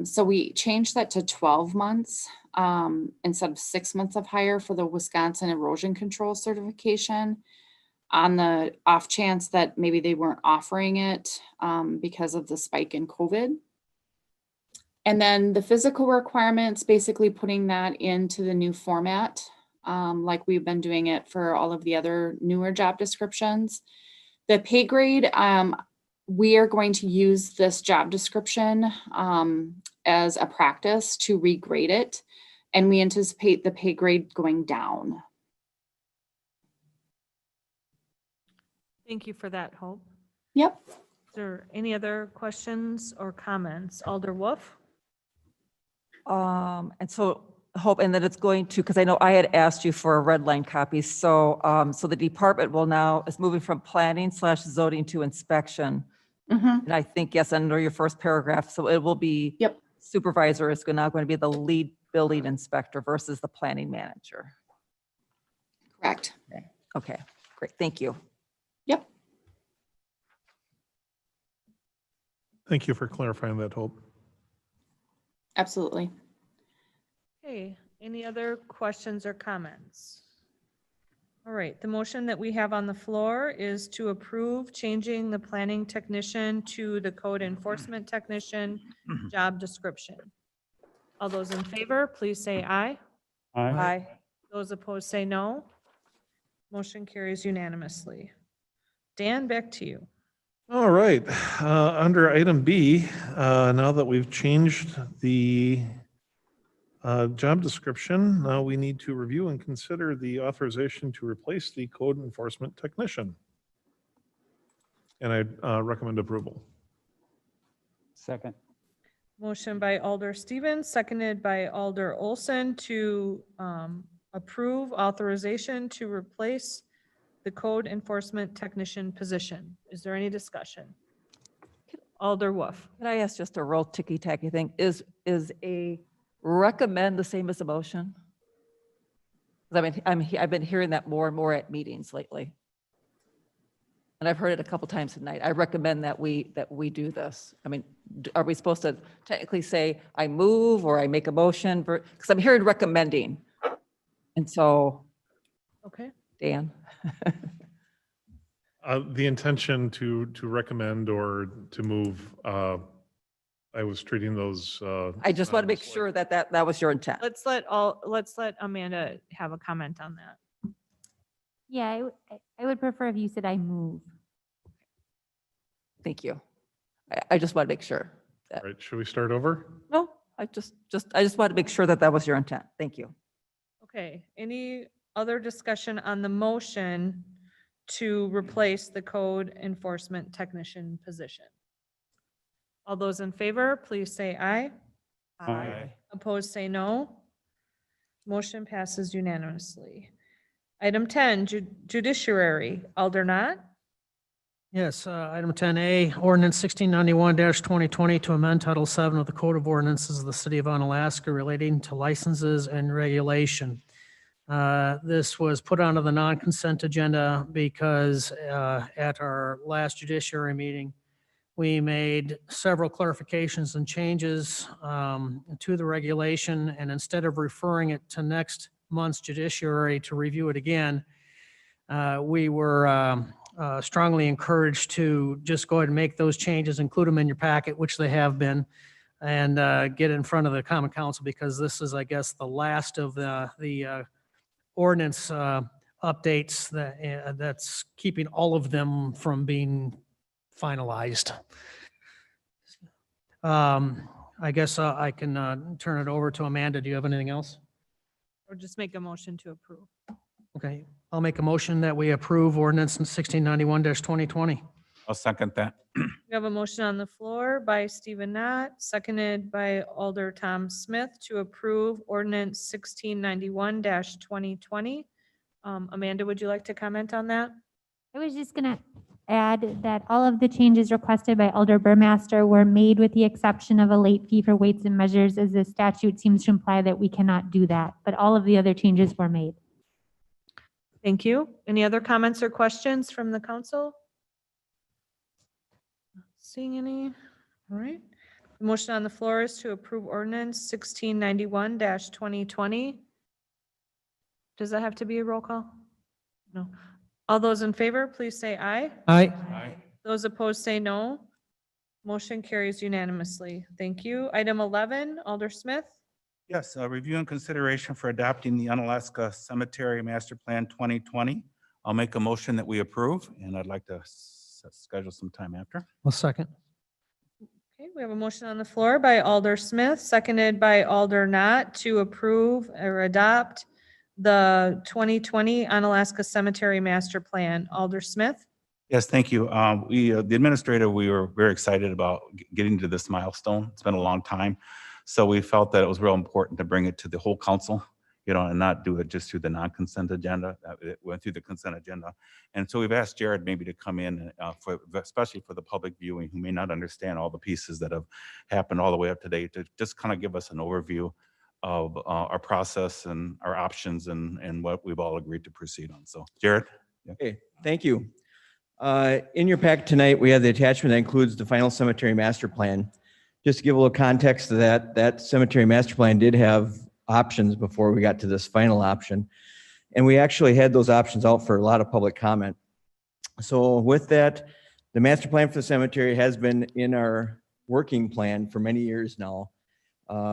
So we changed that to 12 months instead of 6 months of hire for the Wisconsin erosion control certification, on the off chance that maybe they weren't offering it because of the spike in COVID. And then the physical requirements, basically putting that into the new format, like we've been doing it for all of the other newer job descriptions. The pay grade, we are going to use this job description as a practice to regrade it, and we anticipate the pay grade going down. Thank you for that, Hope. Yep. Is there any other questions or comments? Alder Wolf? And so Hope, and that it's going to, because I know I had asked you for a red line copy. So, so the department will now, is moving from planning / zoning to inspection. Mhm. And I think, yes, under your first paragraph, so it will be. Yep. Supervisor is now going to be the lead building inspector versus the planning manager. Correct. Okay, great, thank you. Yep. Thank you for clarifying that, Hope. Absolutely. Okay, any other questions or comments? All right, the motion that we have on the floor is to approve changing the planning technician to the code enforcement technician job description. All those in favor, please say aye. Aye. Those opposed say no. Motion carries unanimously. Dan, back to you. All right, under item B, now that we've changed the job description, now we need to review and consider the authorization to replace the code enforcement technician. And I recommend approval. Second. Motion by Alder Stevens, seconded by Alder Olson to approve authorization to replace the code enforcement technician position. Is there any discussion? Alder Wolf. Can I ask just a real ticky-tacky thing? Is a recommend the same as a motion? 'Cause I've been hearing that more and more at meetings lately. And I've heard it a couple times tonight. I recommend that we do this. I mean, are we supposed to technically say, I move or I make a motion? Because I'm hearing recommending. And so, Okay. Dan? The intention to recommend or to move, I was treating those. I just want to make synonymous, sure that was your intent. Let's let Amanda have a comment on that. Yeah, I would prefer if you said I move. Thank you. I just want to make sure. All right, should we start over? No, I just want to make sure that was your intent. Thank you. Okay, any other discussion on the motion to replace the code enforcement technician position? All those in favor, please say aye. Aye. Opposed, say no. Motion passes unanimously. Item 10, judiciary. Alder Knott. Yes, item 10A, ordinance 1691-2020 to amend Title 7 of the Code of Ordinances of the City of Onalaska relating to licenses and regulation. This was put onto the non-consent agenda because at our last judiciary meeting, we made several clarifications and changes to the regulation, and instead of referring it to next month's judiciary to review it again, we were strongly encouraged to just go ahead and make those changes, include them in your packet, which they have been, and get in front of the common council, because this is, I guess, the last of the ordinance updates that's keeping all of them from being finalized. I guess I can turn it over to Amanda. Do you have anything else? Or just make a motion to approve. Okay, I'll make a motion that we approve ordinance 1691-2020. I'll second that. We have a motion on the floor by Stephen Knott, seconded by Alder Tom Smith to approve ordinance 1691-2020. Amanda, would you like to comment on that? I was just gonna add that all of the changes requested by Elder Burmaster were made with the exception of a late fee for weights and measures, as the statute seems to imply that we cannot do that, but all of the other changes were made. Thank you. Any other comments or questions from the council? Not seeing any. All right. The motion on the floor is to approve ordinance 1691-2020. Does that have to be a roll call? No. All those in favor, please say aye. Aye. Those opposed say no. Motion carries unanimously. Thank you. Item 11, Alder Smith. Yes, review and consideration for adopting the Unalaska Cemetery Master Plan 2020. I'll make a motion that we approve, and I'd like to schedule some time after. I'll second. Okay, we have a motion on the floor by Alder Smith, seconded by Alder Knott to approve or adopt the 2020 Unalaska Cemetery Master Plan. Alder Smith? Yes, thank you. The administrator, we were very excited about getting to this milestone. It's been a long time. So we felt that it was real important to bring it to the whole council, and not do it just through the non-consent agenda. It went through the consent agenda. And so we've asked Jared maybe to come in, especially for the public viewing who may not understand all the pieces that have happened all the way up to date, to just kind of give us an overview of our process and our options and what we've all agreed to proceed on. So Jared? Okay, thank you. In your pack tonight, we have the attachment that includes the final cemetery master plan. Just to give a little context to that cemetery master plan did have options before we got to this final option. And we actually had those options out for a lot of public comment. So with that, the master plan for the cemetery has been in our working plan for many years now.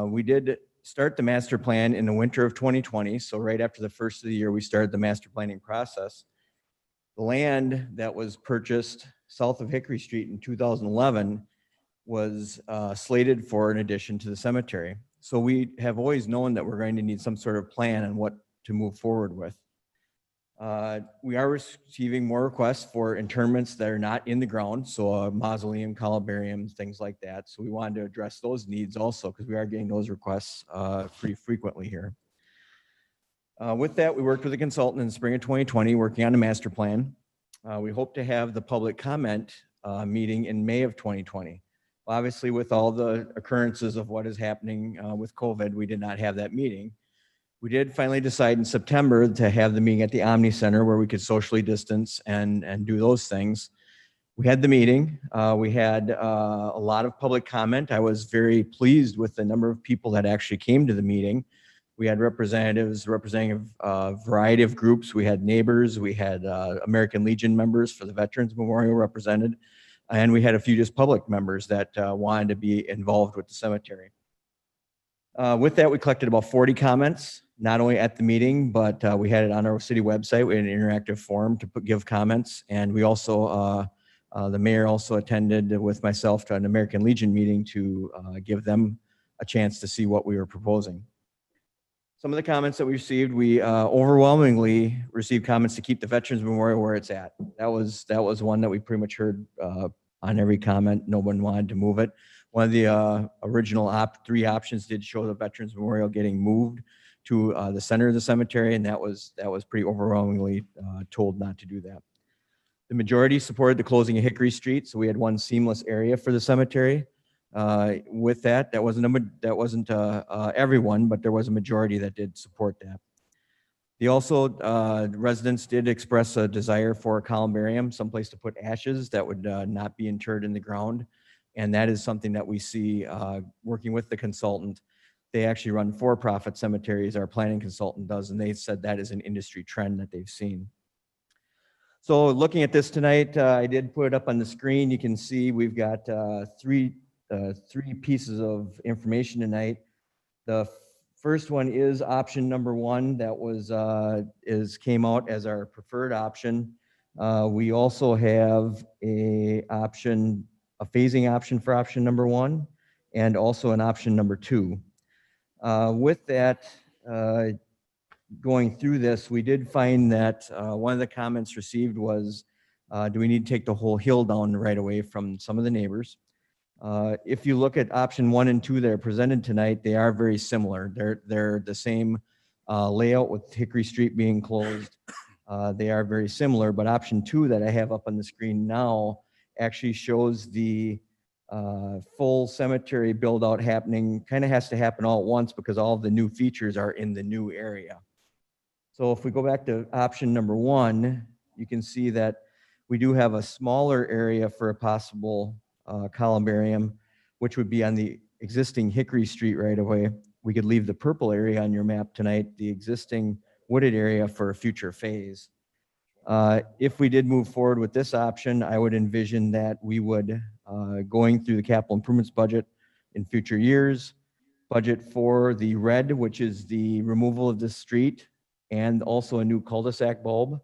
We did start the master plan in the winter of 2020. So right after the first of the year, we started the master planning process. The land that was purchased south of Hickory Street in 2011 was slated for an addition to the cemetery. So we have always known that we're going to need some sort of plan on what to move forward with. We are receiving more requests for interments that are not in the ground, so a mausoleum, columbarium, things like that. So we wanted to address those needs also, because we are getting those requests pretty frequently here. With that, we worked with a consultant in the spring of 2020, working on a master plan. We hope to have the public comment meeting in May of 2020. Obviously, with all the occurrences of what is happening with COVID, we did not have that meeting. We did finally decide in September to have the meeting at the Omni Center where we could socially distance and do those things. We had the meeting. We had a lot of public comment. I was very pleased with the number of people that actually came to the meeting. We had representatives representing a variety of groups. We had neighbors. We had American Legion members for the Veterans Memorial represented. And we had a few just public members that wanted to be involved with the cemetery. With that, we collected about 40 comments, not only at the meeting, but we had it on our city website. We had an interactive forum to give comments. And we also, the mayor also attended with myself to an American Legion meeting to give them a chance to see what we were proposing. Some of the comments that we received, we overwhelmingly received comments to keep the Veterans Memorial where it's at. That was one that we pretty much heard on every comment. No one wanted to move it. One of the original three options did show the Veterans Memorial getting moved to the center of the cemetery, and that was pretty overwhelmingly told not to do that. The majority supported the closing of Hickory Street, so we had one seamless area for the cemetery. With that wasn't everyone, but there was a majority that did support that. Residents did express a desire for a columbarium, someplace to put ashes that would not be interred in the ground. And that is something that we see working with the consultant. They actually run for-profit cemeteries, our planning consultant does, and they said that is an industry trend that they've seen. So looking at this tonight, I did put it up on the screen. You can see we've got three pieces of information tonight. The first one is option number one that came out as our preferred option. We also have a phasing option for option number one, and also an option number two. With that, going through this, we did find that one of the comments received was, do we need to take the whole hill down right away from some of the neighbors? If you look at option one and two that are presented tonight, they are very similar. They're the same layout with Hickory Street being closed. They are very similar, but option two that I have up on the screen now actually shows the full cemetery build out happening, kind of has to happen all at once because all the new features are in the new area. So if we go back to option number one, you can see that we do have a smaller area for a possible columbarium, which would be on the existing Hickory Street right away. We could leave the purple area on your map tonight, the existing wooded area, for a future phase. If we did move forward with this option, I would envision that we would, going through the capital improvements budget in future years, budget for the red, which is the removal of the street, and also a new cul-de-sac bulb,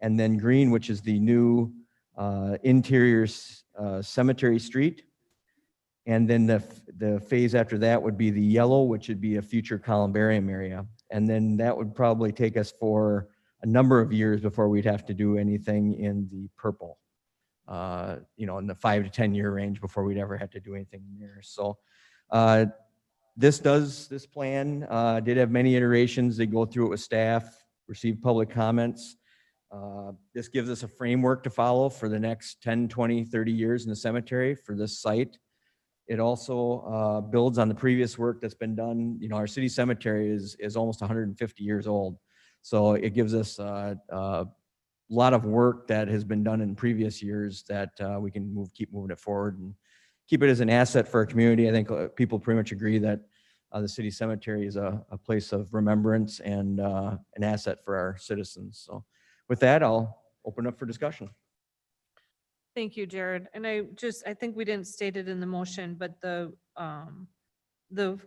and then green, which is the new interior cemetery street. And then the phase after that would be the yellow, which would be a future columbarium area. And then that would probably take us for a number of years before we'd have to do anything in the purple, in the 5 to 10 year range before we'd ever have to do anything there. So this plan did have many iterations. They go through it with staff, receive public comments. This gives us a framework to follow for the next 10, 20, 30 years in the cemetery for this site. It also builds on the previous work that's been done. Our city cemetery is almost 150 years old. So it gives us a lot of work that has been done in previous years that we can keep moving it forward and keep it as an asset for our community. I think people pretty much agree that the city cemetery is a place of remembrance and an asset for our citizens. So with that, I'll open up for discussion. Thank you, Jared. And I think we didn't state it in the motion, but the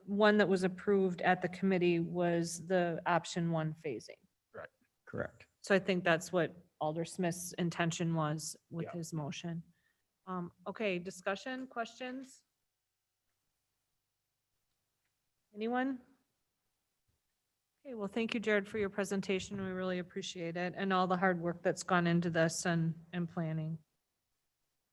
one that was approved at the committee was the option one phasing. Correct. So I think that's what Alder Smith's intention was with Yeah. his motion. Okay, discussion, questions? Anyone? Okay, well, thank you, Jared, for your presentation. We really appreciate it and all the hard work that's gone into this and planning.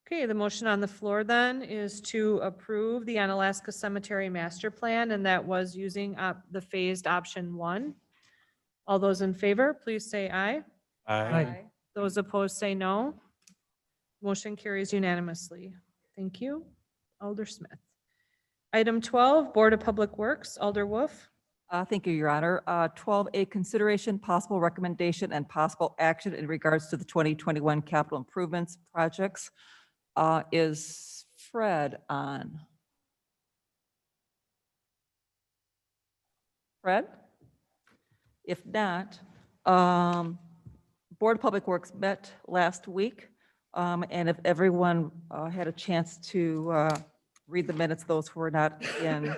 Okay, the motion on the floor then is to approve the Onalaska Cemetery Master Plan, and that was using the phased option one. All those in favor, please say aye. Aye. Those opposed say no. Motion carries unanimously. Thank you. Alder Smith. Item 12, Board of Public Works, Alder Wolf. Thank you, Your Honor. 12A, consideration, possible recommendation, and possible action in regards to the 2021 capital improvements projects. Is Fred on? Fred? If not, Board of Public Works met last week, and if everyone had a chance to read the minutes, those who were not in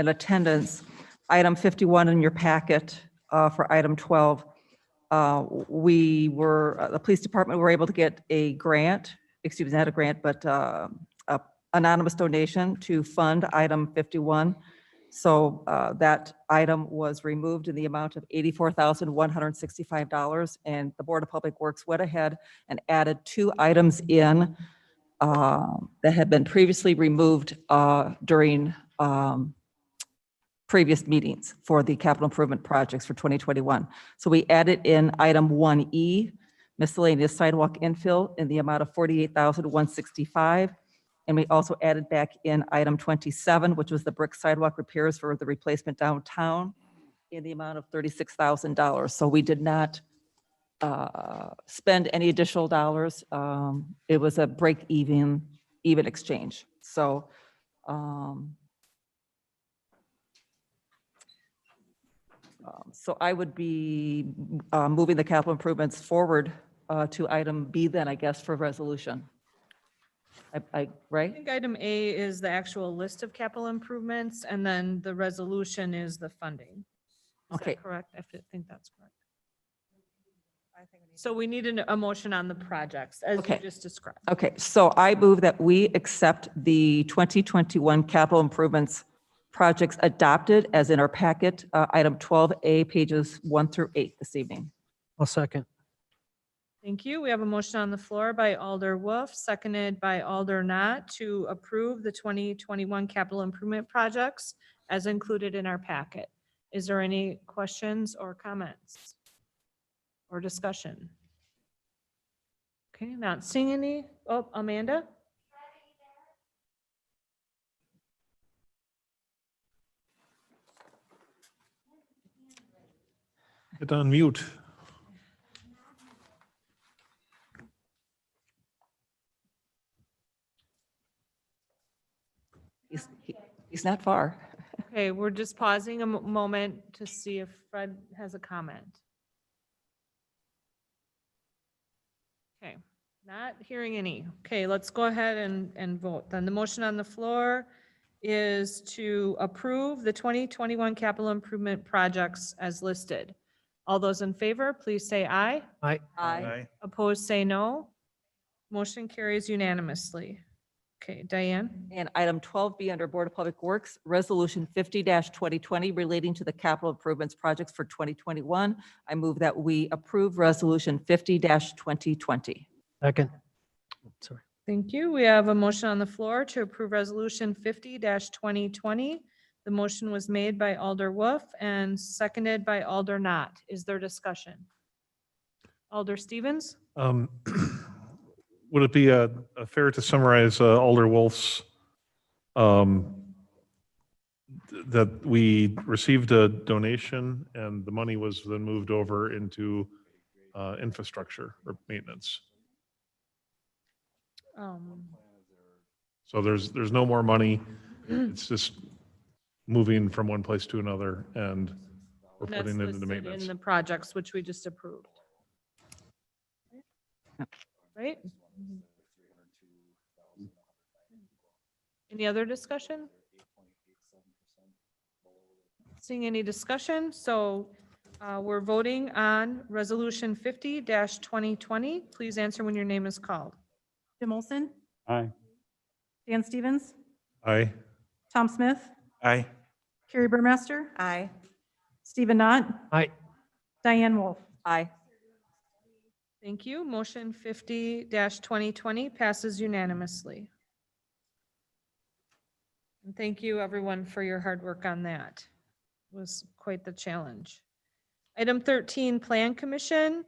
attendance, item 51 in your packet for item 12, the police department were able to get a grant, excuse me, not a grant, but a anonymous donation to fund item 51. So that item was removed in the amount of $84,165, and the Board of Public Works went ahead and added 2 items in that had been previously removed during previous meetings for the capital improvement projects for 2021. So we added in item 1E, miscellaneous sidewalk infill, in the amount of $48,165. And we also added back in item 27, which was the brick sidewalk repairs for the replacement downtown, in the amount of $36,000. So we did not spend any additional dollars. It was a break-even exchange. So so I would be moving the capital improvements forward to item B then, I guess, for resolution. I Right? think item A is the actual list of capital improvements, and then the resolution is the funding. Is Okay. that correct? I think that's correct. I think we need So we need a motion on the projects, as you Okay. just described. Okay, so I move that we accept the 2021 capital improvements projects adopted as in our packet, item 12A, pages 1 through 8 this evening. I'll second. Thank you. We have a motion on the floor by Alder Wolf, seconded by Alder Knott to approve the 2021 capital improvement projects as included in our packet. Is there any questions or comments or discussion? Okay, not seeing any. Oh, Amanda? Hit on mute. He's not far. Okay, we're just pausing a moment to see if Fred has a comment. Okay, not hearing any. Okay, let's go ahead and vote. Then the motion on the floor is to approve the 2021 capital improvement projects as listed. All those in favor, please say aye. Aye. Aye. Opposed, say no. Motion carries unanimously. Okay, Diane? And item 12B under Board of Public Works, Resolution 50-2020 relating to the capital improvements projects for 2021. I move that we approve Resolution 50-2020. Second. Sorry. Thank you. We have a motion on the floor to approve Resolution 50-2020. The motion was made by Alder Wolf and seconded by Alder Knott. Is there discussion? Alder Stevens? Would it be fair to summarize Alder Wolf's, that we received a donation and the money was then moved over into infrastructure or maintenance? So there's no more money. It's just moving from one place to another, and we're That's putting it into listed maintenance. in the projects which we just approved. Right? Any other discussion? Seeing any discussion, so we're voting on Resolution 50-2020. Please answer when your name is called. Jim Olson, Aye. Dan Stevens, Aye. Tom Smith, Aye. Carrie Burmaster, Aye. Stephen Knott, Aye. Diane Wolf. Aye. Thank you. Motion 50-2020 passes unanimously. And thank you, everyone, for your hard work on that. It was quite the challenge. Item 13, Plan Commission.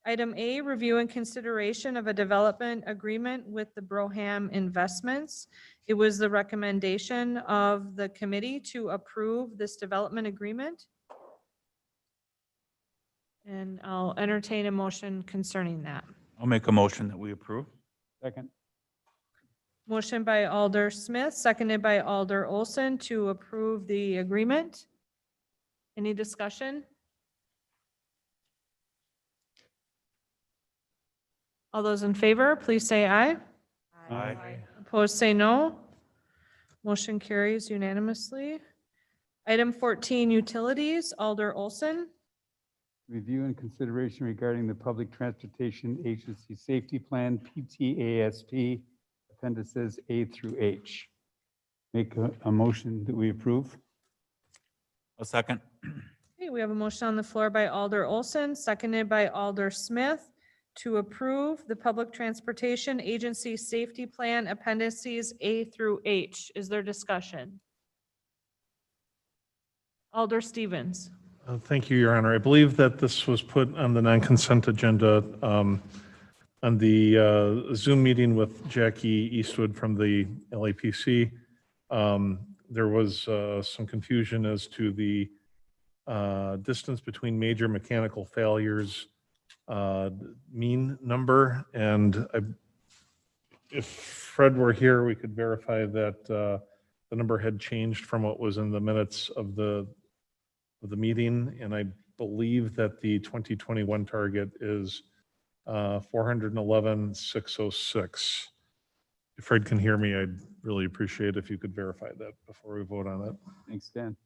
Item A, review and consideration of a development agreement with the Broham Investments. It was the recommendation of the committee to approve this development agreement. And I'll entertain a motion concerning that. I'll make a motion that we approve. Second. Motion by Alder Smith, seconded by Alder Olson to approve the agreement. Any discussion? All those in favor, please say aye. Aye. Opposed, say no. Motion carries unanimously. Item 14, Utilities, Alder Olson. Review and consideration regarding the Public Transportation Agency Safety Plan, PTASP, appendices A through H. Make a motion that we approve. A second. Okay, we have a motion on the floor by Alder Olson, seconded by Alder Smith to approve the Public Transportation Agency Safety Plan appendices A through H. Is there discussion? Alder Stevens. Thank you, Your Honor. I believe that this was put on the non-consent agenda on the Zoom meeting with Jackie Eastwood from the LAPC. There was some confusion as to the distance between major mechanical failures mean number. And if Fred were here, we could verify that the number had changed from what was in the minutes of the meeting. And I believe that the 2021 target is $411,606. If Fred can hear me, I'd really appreciate if you could verify that before we vote on it. Thanks, Dan.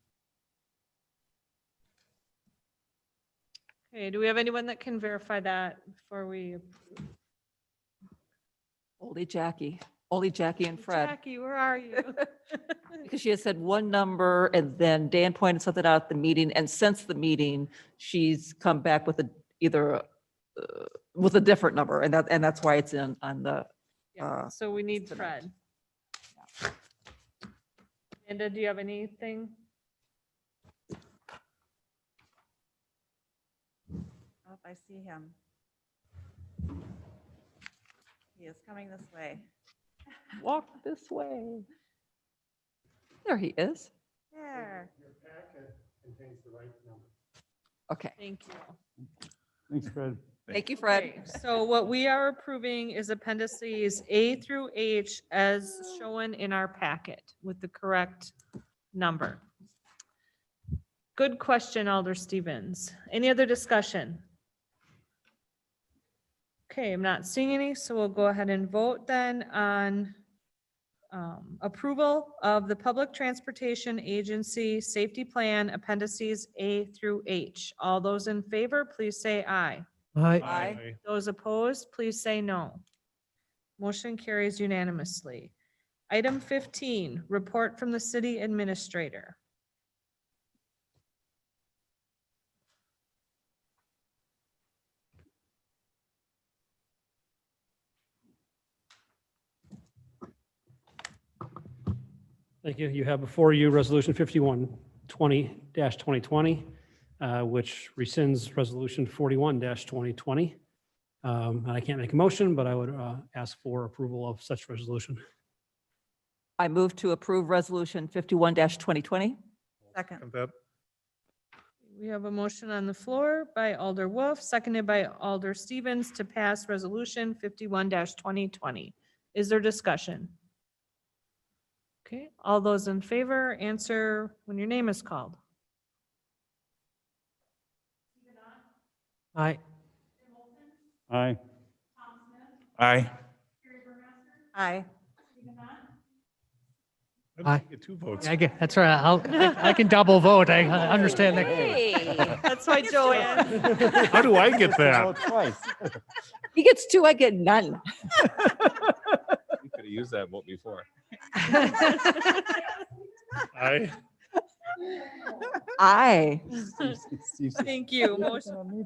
Okay, do we have anyone that can verify that before we? Only Jackie and Fred. Jackie, where are you? Because she had said one number and then Dan pointed something out at the meeting. And since the meeting, she's come back with with a different number. And that's why it's on the, Yeah, so we need tonight. Fred. Amanda, do you have anything? Oh, I see him. He is coming this way. walk this way. There he is. There. Okay. Thank you. Thanks, Fred. Thank you, Fred. Okay, so what we are approving is appendices A through H as shown in our packet with the correct number. Good question, Alder Stevens. Any other discussion? Okay, I'm not seeing any, so we'll go ahead and vote then on approval of the Public Transportation Agency Safety Plan Appendices A through H. All those in favor, please say aye. Aye. Those opposed, please say no. Motion carries unanimously. Item 15, report from the city administrator. Thank you. You have before you Resolution 5120-2020, which rescinds Resolution 41-2020. And I can't make a motion, but I would ask for approval of such resolution. I move to approve Resolution 51-2020. Second. And that, We have a motion on the floor by Alder Wolf, seconded by Alder Stevens to pass Resolution 51-2020. Is there discussion? Okay, all those in favor, answer when your name is called. Aye. Aye. Aye. Aye. I didn't get two votes. That's right. I can double vote. I understand that. Hey, That's why Joanne. How do I get Oh, that? twice. he gets two, I get none. You could have used that vote before. I, Aye. Thank you.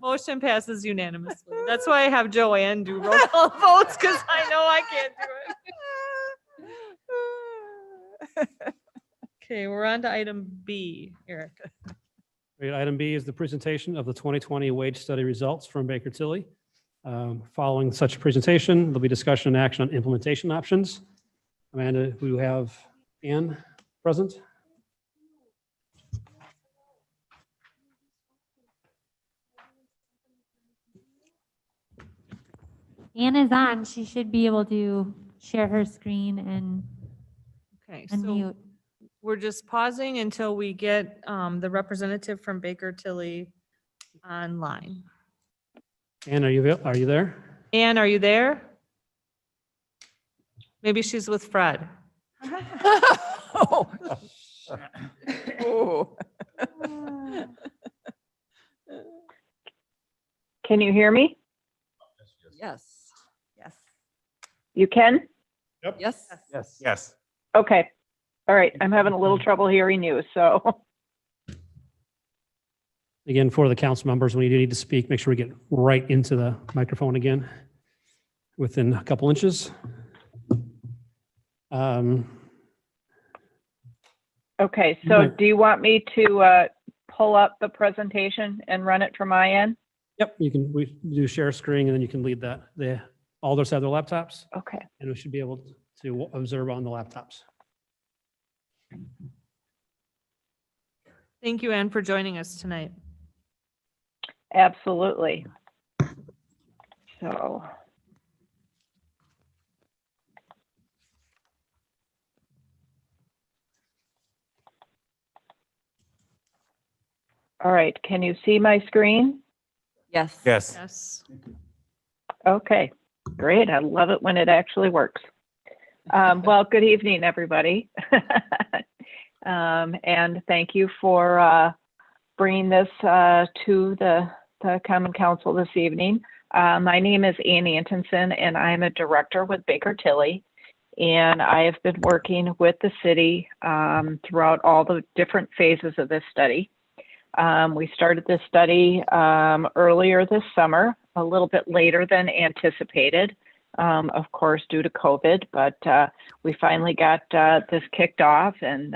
Motion passes unanimously. That's why I have Joanne do roll call votes, because I know I can't do it. Okay, we're on to item B, Erica. Great. Item B is the presentation of the 2020 wage study results from Baker Tilly. Following such presentation, there'll be discussion and action on implementation options. Amanda, we have Ann present. Ann is on. She should be able to share her screen and Okay, so unmute. we're just pausing until we get the representative from Baker Tilly online. Ann, are you there? Ann, are you there? Maybe she's with Fred. Oh. Oh. Can you hear me? Yes. Yes. You can? Yes. Yes. Yes. Okay. All right. I'm having a little trouble hearing you, so. Again, for the council members, when you do need to speak, make sure we get right into the microphone again within a couple inches. Okay, so Right. do you want me to pull up the presentation and run it from my end? Yep, we do share screen and then you can lead that. All those have their laptops Okay. and we should be able to observe on the laptops. Thank you, Ann, for joining us tonight. Absolutely. So. All right, can you see my screen? Yes. Yes. Yes. Okay, great. I love it when it actually works. Well, good evening, everybody. And thank you for bringing this to the Common Council this evening. My name is Ann Antonsen, and I'm a director with Baker Tilly. And I have been working with the city throughout all the different phases of this study. We started this study earlier this summer, a little bit later than anticipated, of course, due to COVID, but we finally got this kicked off and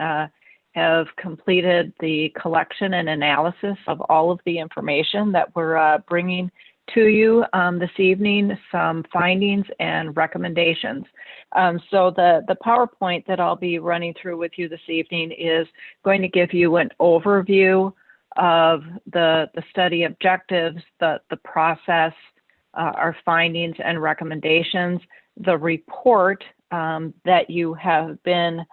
have completed the collection and analysis of all of the information that we're bringing to you this evening, some findings and recommendations. So the PowerPoint that I'll be running through with you this evening is going to give you an overview of the study objectives, the process, our findings and recommendations. The report that you have been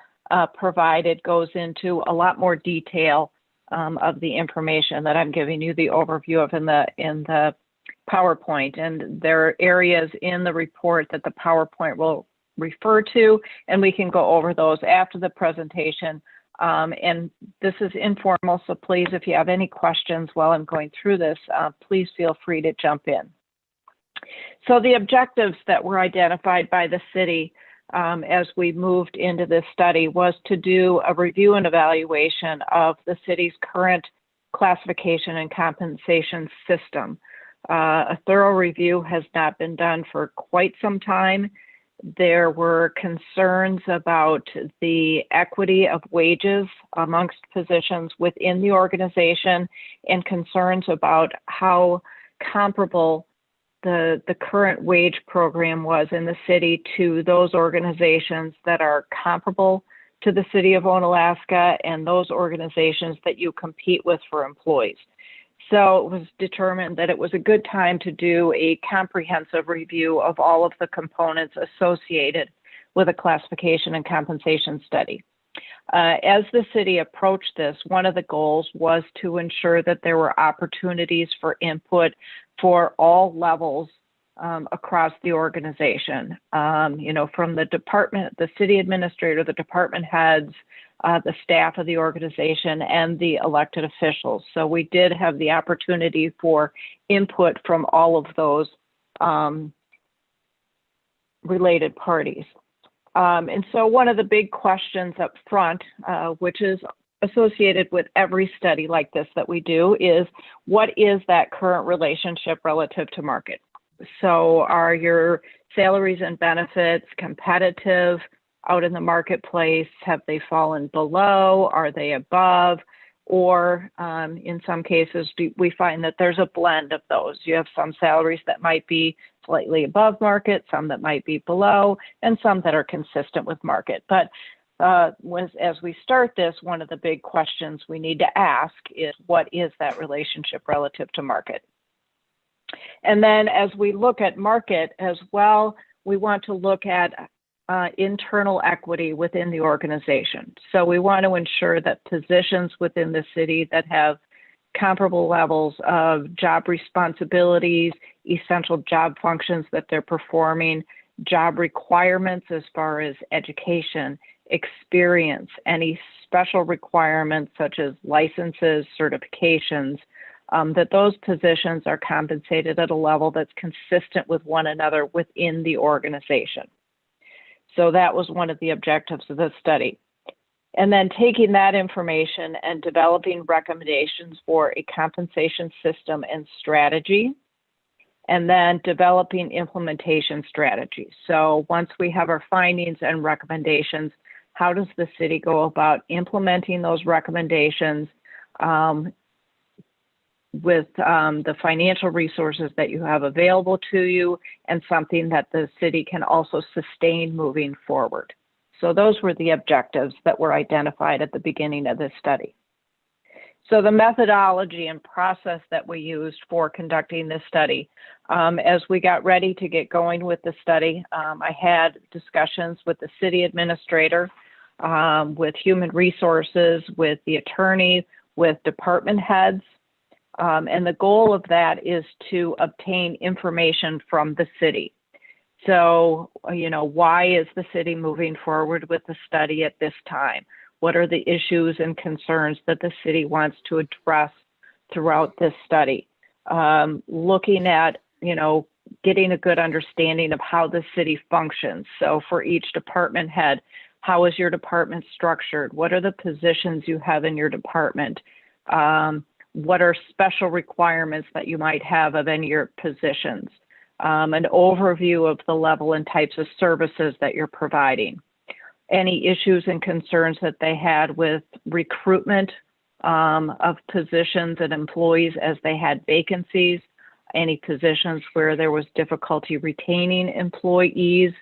provided goes into a lot more detail of the information that I'm giving you the overview of in the PowerPoint. And there are areas in the report that the PowerPoint will refer to, and we can go over those after the presentation. And this is informal, so please, if you have any questions while I'm going through this, please feel free to jump in. So the objectives that were identified by the city as we moved into this study was to do a review and evaluation of the city's current classification and compensation system. A thorough review has not been done for quite some time. There were concerns about the equity of wages amongst positions within the organization and concerns about how comparable the current wage program was in the city to those organizations that are comparable to the city of Onalaska and those organizations that you compete with for employees. So it was determined that it was a good time to do a comprehensive review of all of the components associated with a classification and compensation study. As the city approached this, one of the goals was to ensure that there were opportunities for input for all levels across the organization, from the department, the city administrator, the department heads, the staff of the organization, and the elected officials. So we did have the opportunity for input from all of those related parties. And so one of the big questions up front, which is associated with every study like this that we do, is what is that current relationship relative to market? So are your salaries and benefits competitive out in the marketplace? Have they fallen below? Are they above? Or in some cases, we find that there's a blend of those. You have some salaries that might be slightly above market, some that might be below, and some that are consistent with market. But as we start this, one of the big questions we need to ask is, what is that relationship relative to market? And then as we look at market as well, we want to look at internal equity within the organization. So we want to ensure that positions within the city that have comparable levels of job responsibilities, essential job functions that they're performing, job requirements as far as education, experience, any special requirements such as licenses, certifications, that those positions are compensated at a level that's consistent with one another within the organization. So that was one of the objectives of this study. And then taking that information and developing recommendations for a compensation system and strategy, and then developing implementation strategies. So once we have our findings and recommendations, how does the city go about implementing those recommendations with the financial resources that you have available to you, and something that the city can also sustain moving forward? So those were the objectives that were identified at the beginning of this study. So the methodology and process that we used for conducting this study, as we got ready to get going with the study, I had discussions with the city administrator, with human resources, with the attorney, with department heads, And the goal of that is to obtain information from the city. So, why is the city moving forward with the study at this time? What are the issues and concerns that the city wants to address throughout this study? Looking at, getting a good understanding of how the city functions. So for each department head, how is your department structured? What are the positions you have in your department? What are special requirements that you might have of any of your positions? An overview of the level and types of services that you're providing. Any issues and concerns that they had with recruitment of positions and employees as they had vacancies, any positions where there was difficulty retaining employees,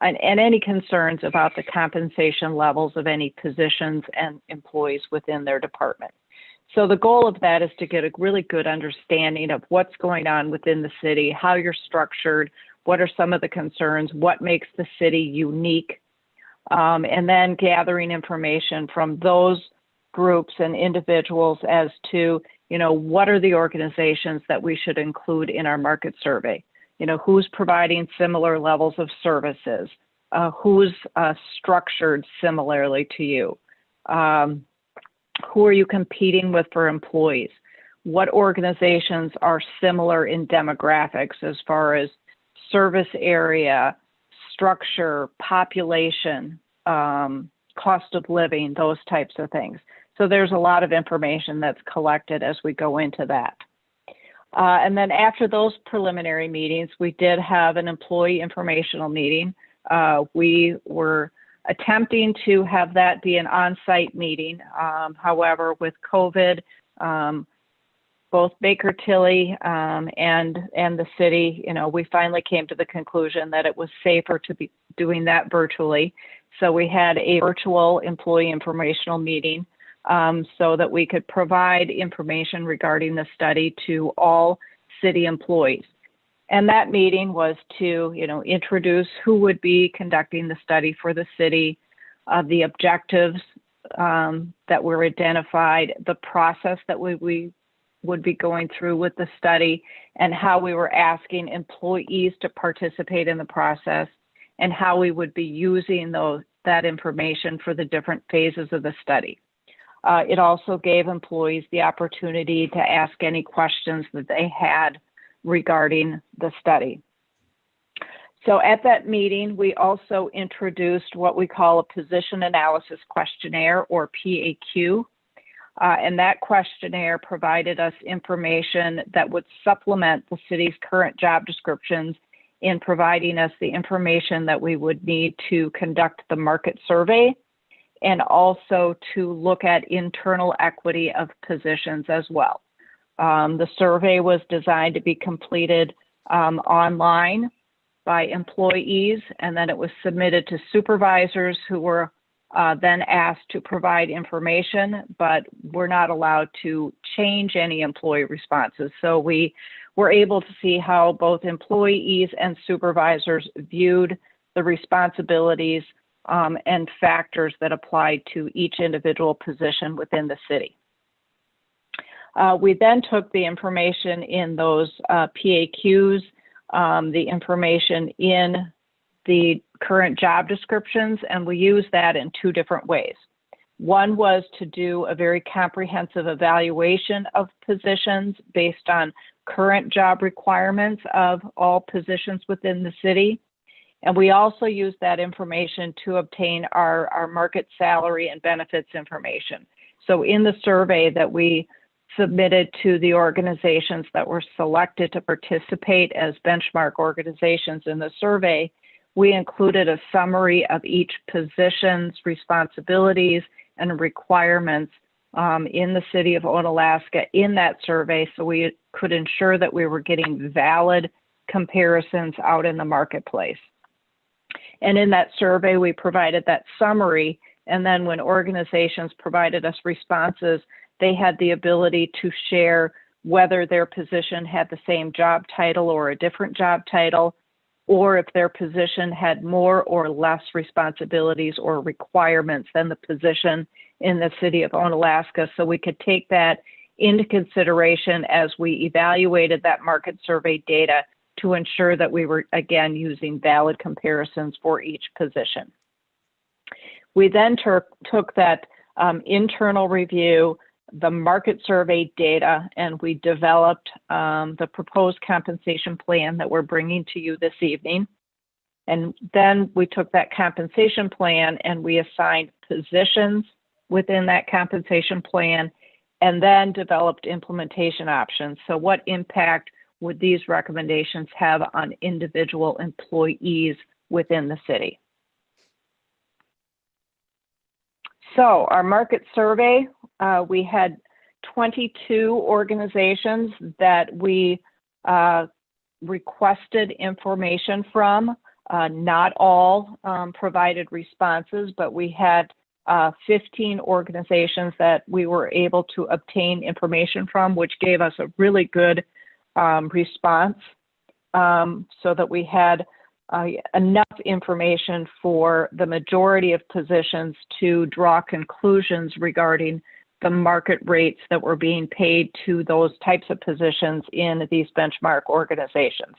and any concerns about the compensation levels of any positions and employees within their department. So the goal of that is to get a really good understanding of what's going on within the city, how you're structured, what are some of the concerns, what makes the city unique, and then gathering information from those groups and individuals as to, what are the organizations that we should include in our market survey? Who's providing similar levels of services? Who's structured similarly to you? Who are you competing with for employees? What organizations are similar in demographics as far as service area, structure, population, cost of living, those types of things. So there's a lot of information that's collected as we go into that. And then after those preliminary meetings, we did have an employee informational meeting. We were attempting to have that be an on-site meeting. However, with COVID, both Baker Tilly and the city, we finally came to the conclusion that it was safer to be doing that virtually. So we had a virtual employee informational meeting so that we could provide information regarding the study to all city employees. And that meeting was to, introduce who would be conducting the study for the city, the objectives that were identified, the process that we would be going through with the study, and how we were asking employees to participate in the process, and how we would be using that information for the different phases of the study. It also gave employees the opportunity to ask any questions that they had regarding the study. So at that meeting, we also introduced what we call a position analysis questionnaire, or PAQ. And that questionnaire provided us information that would supplement the city's current job descriptions in providing us the information that we would need to conduct the market survey, and also to look at internal equity of positions as well. The survey was designed to be completed online by employees, and then it was submitted to supervisors who were then asked to provide information, but were not allowed to change any employee responses. So we were able to see how both employees and supervisors viewed the responsibilities and factors that applied to each individual position within the city. We then took the information in those PAQs, the information in the current job descriptions, and we used that in two different ways. One was to do a very comprehensive evaluation of positions based on current job requirements of all positions within the city. And we also used that information to obtain our market salary and benefits information. So in the survey that we submitted to the organizations that were selected to participate as benchmark organizations in the survey, we included a summary of each position's responsibilities and requirements in the city of Onalaska in that survey, so we could ensure that we were getting valid comparisons out in the marketplace. And in that survey, we provided that summary, and then when organizations provided us responses, they had the ability to share whether their position had the same job title or a different job title, or if their position had more or less responsibilities or requirements than the position in the city of Onalaska. So we could take that into consideration as we evaluated that market survey data to ensure that we were, again, using valid comparisons for each position. We then took that internal review, the market survey data, and we developed the proposed compensation plan that we're bringing to you this evening. And then we took that compensation plan and we assigned positions within that compensation plan and then developed implementation options. So what impact would these recommendations have on individual employees within the city? So our market survey, we had 22 organizations that we requested information from. Not all provided responses, but we had 15 organizations that we were able to obtain information from, which gave us a really good response, so that we had enough information for the majority of positions to draw conclusions regarding the market rates that were being paid to those types of positions in these benchmark organizations.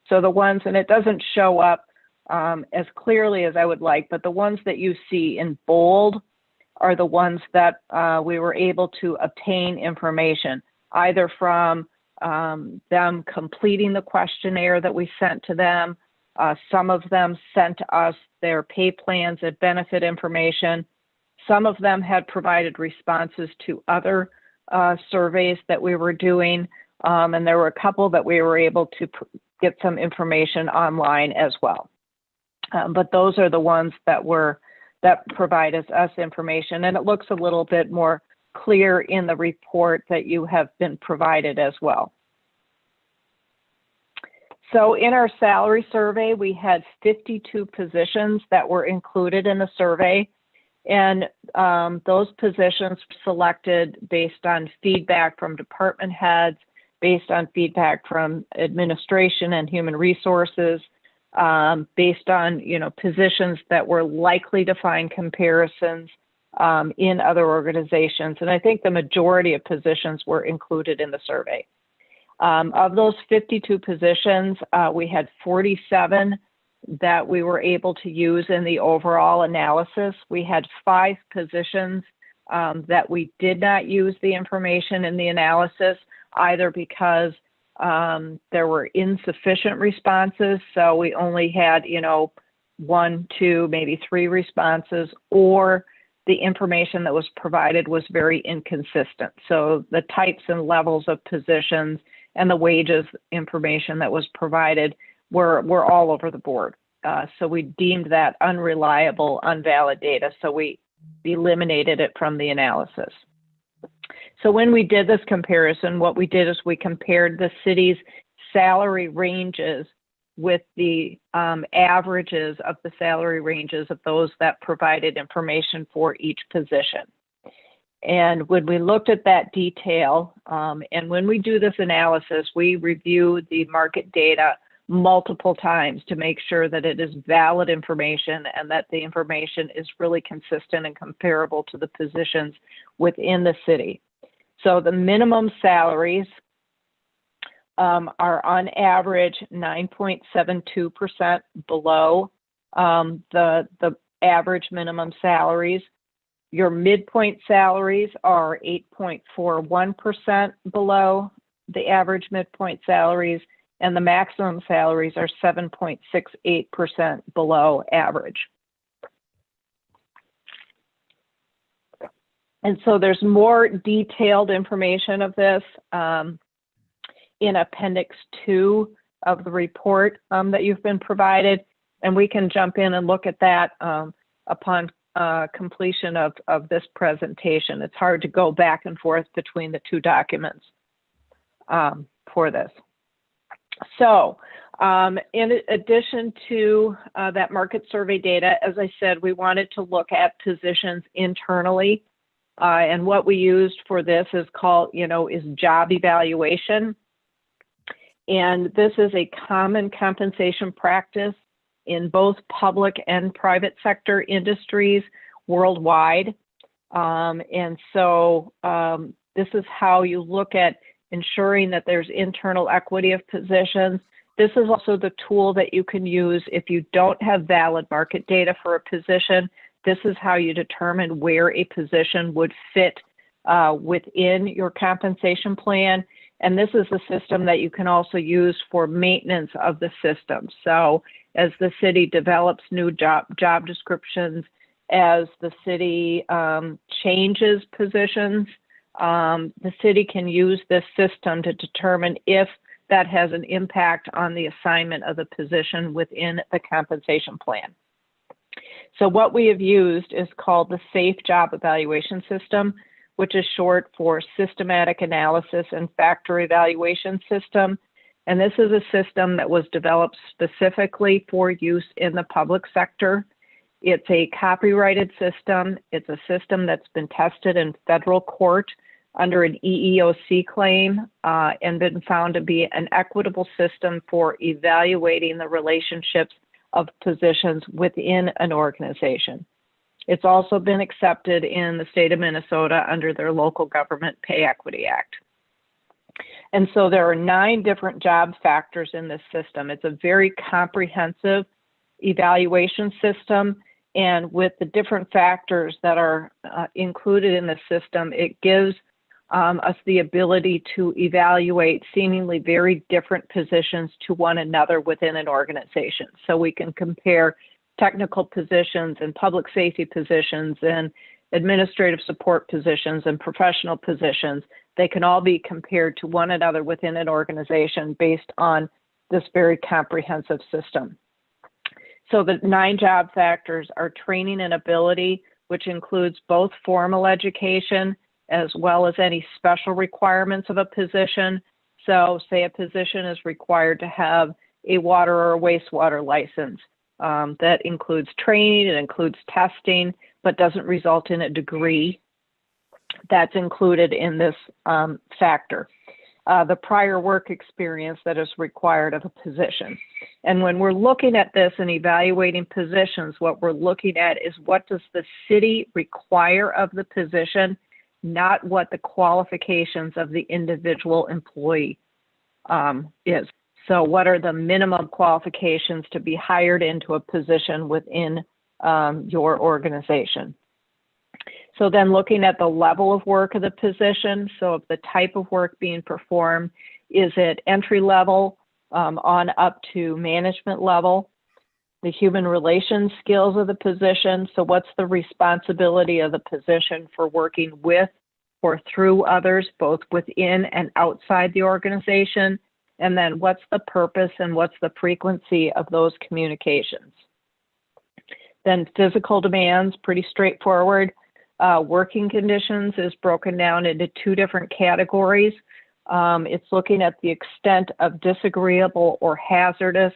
So the ones, and it doesn't show up as clearly as I would like, but the ones that you see in bold are the ones that we were able to obtain information, either from them completing the questionnaire that we sent to them. Some of them sent us their pay plans and benefit information. Some of them had provided responses to other surveys that we were doing. And there were a couple that we were able to get some information online as well. But those are the ones that provided us information, and it looks a little bit more clear in the report that you have been provided as well. So in our salary survey, we had 52 positions that were included in the survey, and those positions selected based on feedback from department heads, based on feedback from administration and human resources, based on, positions that were likely to find comparisons in other organizations. And I think the majority of positions were included in the survey. Of those 52 positions, we had 47 that we were able to use in the overall analysis. We had 5 positions that we did not use the information in the analysis, either because there were insufficient responses, so we only had, 1, 2, maybe 3 responses, or the information that was provided was very inconsistent. So the types and levels of positions and the wages information that was provided were all over the board. So we deemed that unreliable, unvalid data, so we eliminated it from the analysis. So when we did this comparison, what we did is we compared the city's salary ranges with the averages of the salary ranges of those that provided information for each position. And when we looked at that detail, and when we do this analysis, we review the market data multiple times to make sure that it is valid information and that the information is really consistent and comparable to the positions within the city. So the minimum salaries are on average 9.72% below the average minimum salaries. Your midpoint salaries are 8.41% below the average midpoint salaries, and the maximum salaries are 7.68% below average. And so there's more detailed information of this in Appendix 2 of the report that you've been provided, and we can jump in and look at that upon completion of this presentation. It's hard to go back and forth between the two documents for this. So in addition to that market survey data, as I said, we wanted to look at positions internally. And what we used for this is called, is job evaluation. And this is a common compensation practice in both public and private sector industries worldwide. And so This is how you look at ensuring that there's internal equity of positions. This is also the tool that you can use if you don't have valid market data for a position. This is how you determine where a position would fit within your compensation plan. And this is a system that you can also use for maintenance of the system. So as the city develops new job descriptions, as the city changes positions, the city can use this system to determine if that has an impact on the assignment of the position within the compensation plan. So what we have used is called the SAFE Job Evaluation System, which is short for Systematic Analysis and Factor Evaluation System. And this is a system that was developed specifically for use in the public sector. It's a copyrighted system. It's a system that's been tested in federal court under an EEOC claim and been found to be an equitable system for evaluating the relationships of positions within an organization. It's also been accepted in the state of Minnesota under their Local Government Pay Equity Act. And so there are 9 different job factors in this system. It's a very comprehensive evaluation system. And with the different factors that are included in the system, it gives us the ability to evaluate seemingly very different positions to one another within an organization. So we can compare technical positions and public safety positions and administrative support positions and professional positions. They can all be compared to one another within an organization based on this very comprehensive system. So the 9 job factors are training and ability, which includes both formal education as well as any special requirements of a position. So say a position is required to have a water or a wastewater license. That includes training, it includes testing, but doesn't result in a degree. That's included in this factor. The prior work experience that is required of a position. And when we're looking at this and evaluating positions, what we're looking at is what does the city require of the position, not what the qualifications of the individual employee is. So what are the minimum qualifications to be hired into a position within your organization? So then looking at the level of work of the position, so of the type of work being performed, is it entry level on up to management level? The human relations skills of the position, so what's the responsibility of the position for working with or through others, both within and outside the organization? And then what's the purpose and what's the frequency of those communications? Then physical demands, pretty straightforward. Working conditions is broken down into 2 different categories. It's looking at the extent of disagreeable or hazardous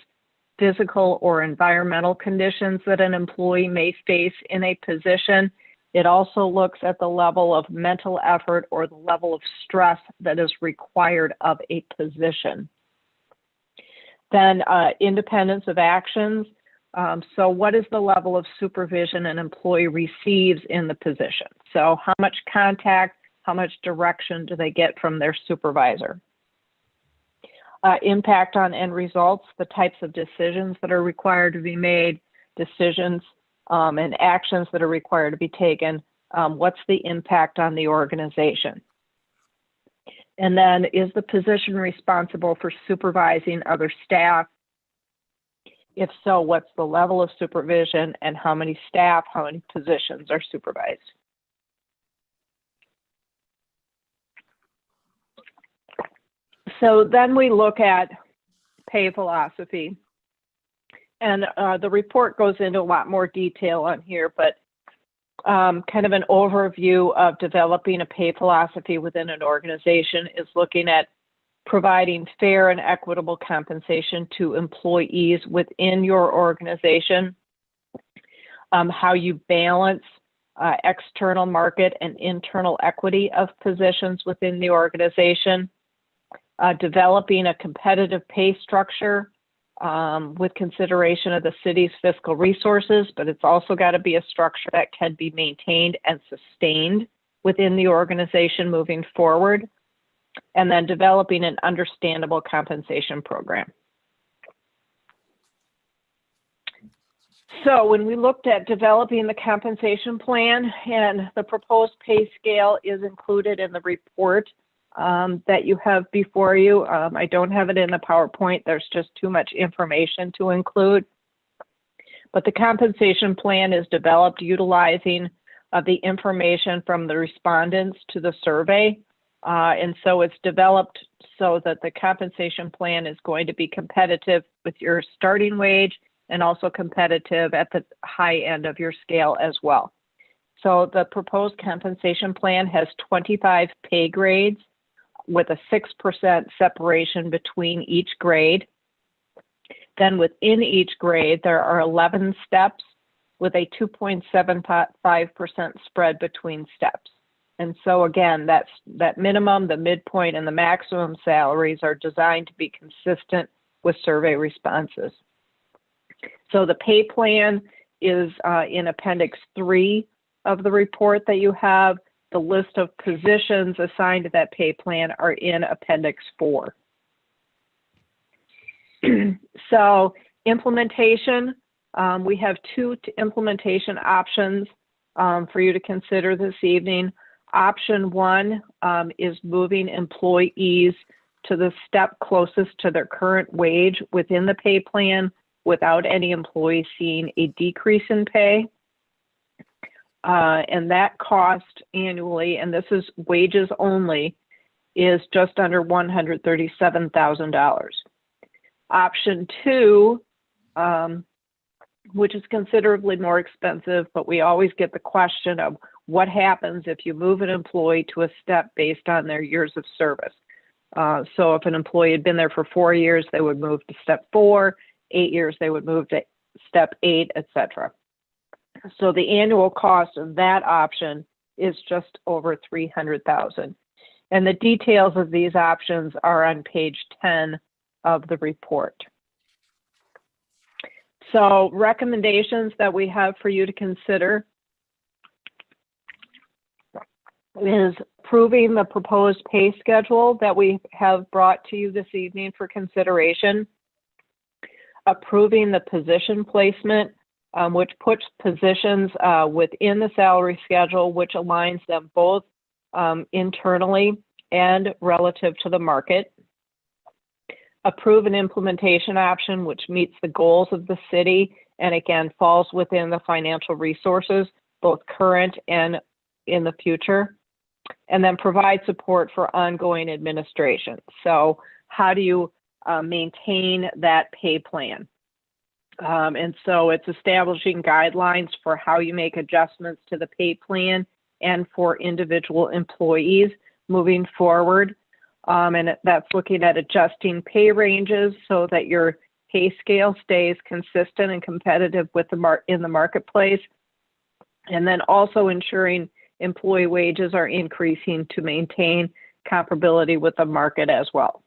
physical or environmental conditions that an employee may face in a position. It also looks at the level of mental effort or the level of stress that is required of a position. Then independence of actions. So what is the level of supervision an employee receives in the position? So how much contact, how much direction do they get from their supervisor? Impact on end results, the types of decisions that are required to be made, decisions and actions that are required to be taken. What's the impact on the organization? And then is the position responsible for supervising other staff? If so, what's the level of supervision and how many staff, how many positions are supervised? So then we look at pay philosophy. And the report goes into a lot more detail on here, but kind of an overview of developing a pay philosophy within an organization is looking at providing fair and equitable compensation to employees within your organization, how you balance external market and internal equity of positions within the organization, developing a competitive pay structure with consideration of the city's fiscal resources, but it's also got to be a structure that can be maintained and sustained within the organization moving forward, and then developing an understandable compensation program. So when we looked at developing the compensation plan, and the proposed pay scale is included in the report that you have before you. I don't have it in the PowerPoint. There's just too much information to include. But the compensation plan is developed utilizing the information from the respondents to the survey. And so it's developed so that the compensation plan is going to be competitive with your starting wage and also competitive at the high end of your scale as well. So the proposed compensation plan has 25 pay grades with a 6% separation between each grade. Then within each grade, there are 11 steps with a 2.75% spread between steps. And so again, that minimum, the midpoint, and the maximum salaries are designed to be consistent with survey responses. So the pay plan is in Appendix 3 of the report that you have. The list of positions assigned to that pay plan are in Appendix 4. So implementation, we have two implementation options for you to consider this evening. Option 1 is moving employees to the step closest to their current wage within the pay plan without any employee seeing a decrease in pay. And that cost annually, and this is wages only, is just under $137,000. Option 2, which is considerably more expensive, but we always get the question of what happens if you move an employee to a step based on their years of service. So if an employee had been there for 4 years, they would move to step 4, 8 years, they would move to step 8, etc. So the annual cost of that option is just over $300,000. And the details of these options are on page 10 of the report. So recommendations that we have for you to consider is approving the proposed pay schedule that we have brought to you this evening for consideration, approving the position placement, which puts positions within the salary schedule, which aligns them both internally and relative to the market. Approve an implementation option which meets the goals of the city and again falls within the financial resources, both current and in the future. And then provide support for ongoing administration. So how do you maintain that pay plan? And so it's establishing guidelines for how you make adjustments to the pay plan and for individual employees moving forward. And that's looking at adjusting pay ranges so that your pay scale stays consistent and competitive with in the marketplace. And then also ensuring employee wages are increasing to maintain comparability with the market as well.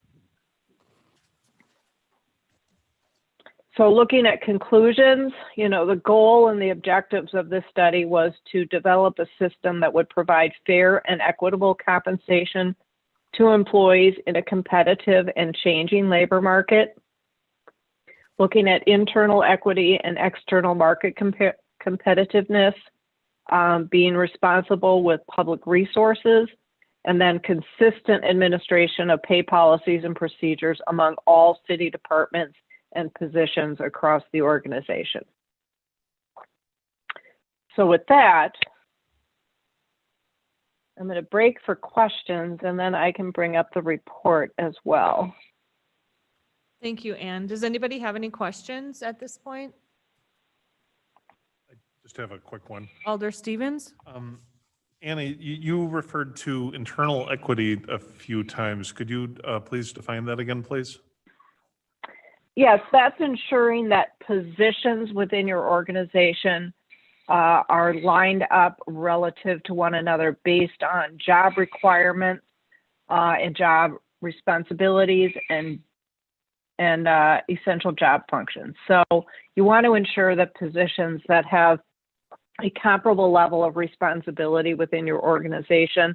So looking at conclusions, the goal and the objectives of this study was to develop a system that would provide fair and equitable compensation to employees in a competitive and changing labor market. Looking at internal equity and external market competitiveness, being responsible with public resources, and then consistent administration of pay policies and procedures among all city departments and positions across the organization. So with that, I'm going to break for questions and then I can bring up the report as well. Thank you, Ann. Does anybody have any questions at this point? I just have a quick one. Alder Stevens? Annie, you referred to internal equity a few times. Could you please define that again, please? Yes, that's ensuring that positions within your organization are lined up relative to one another based on job requirements and job responsibilities and essential job functions. So you want to ensure that positions that have a comparable level of responsibility within your organization,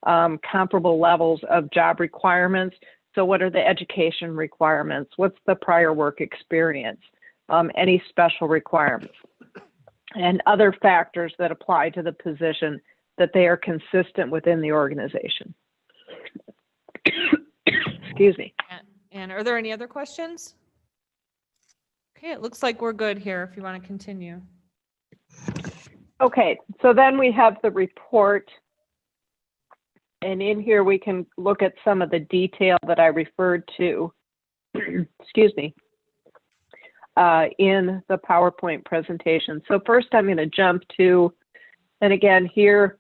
comparable levels of job requirements. So what are the education requirements? What's the prior work experience? Any special requirements? And other factors that apply to the position, that they are consistent within the organization. Excuse me. And are there any other questions? Okay, it looks like we're good here if you want to continue. Okay, so then we have the report. And in here, we can look at some of the detail that I referred to, excuse me, in the PowerPoint presentation. So first I'm going to jump to, and again, here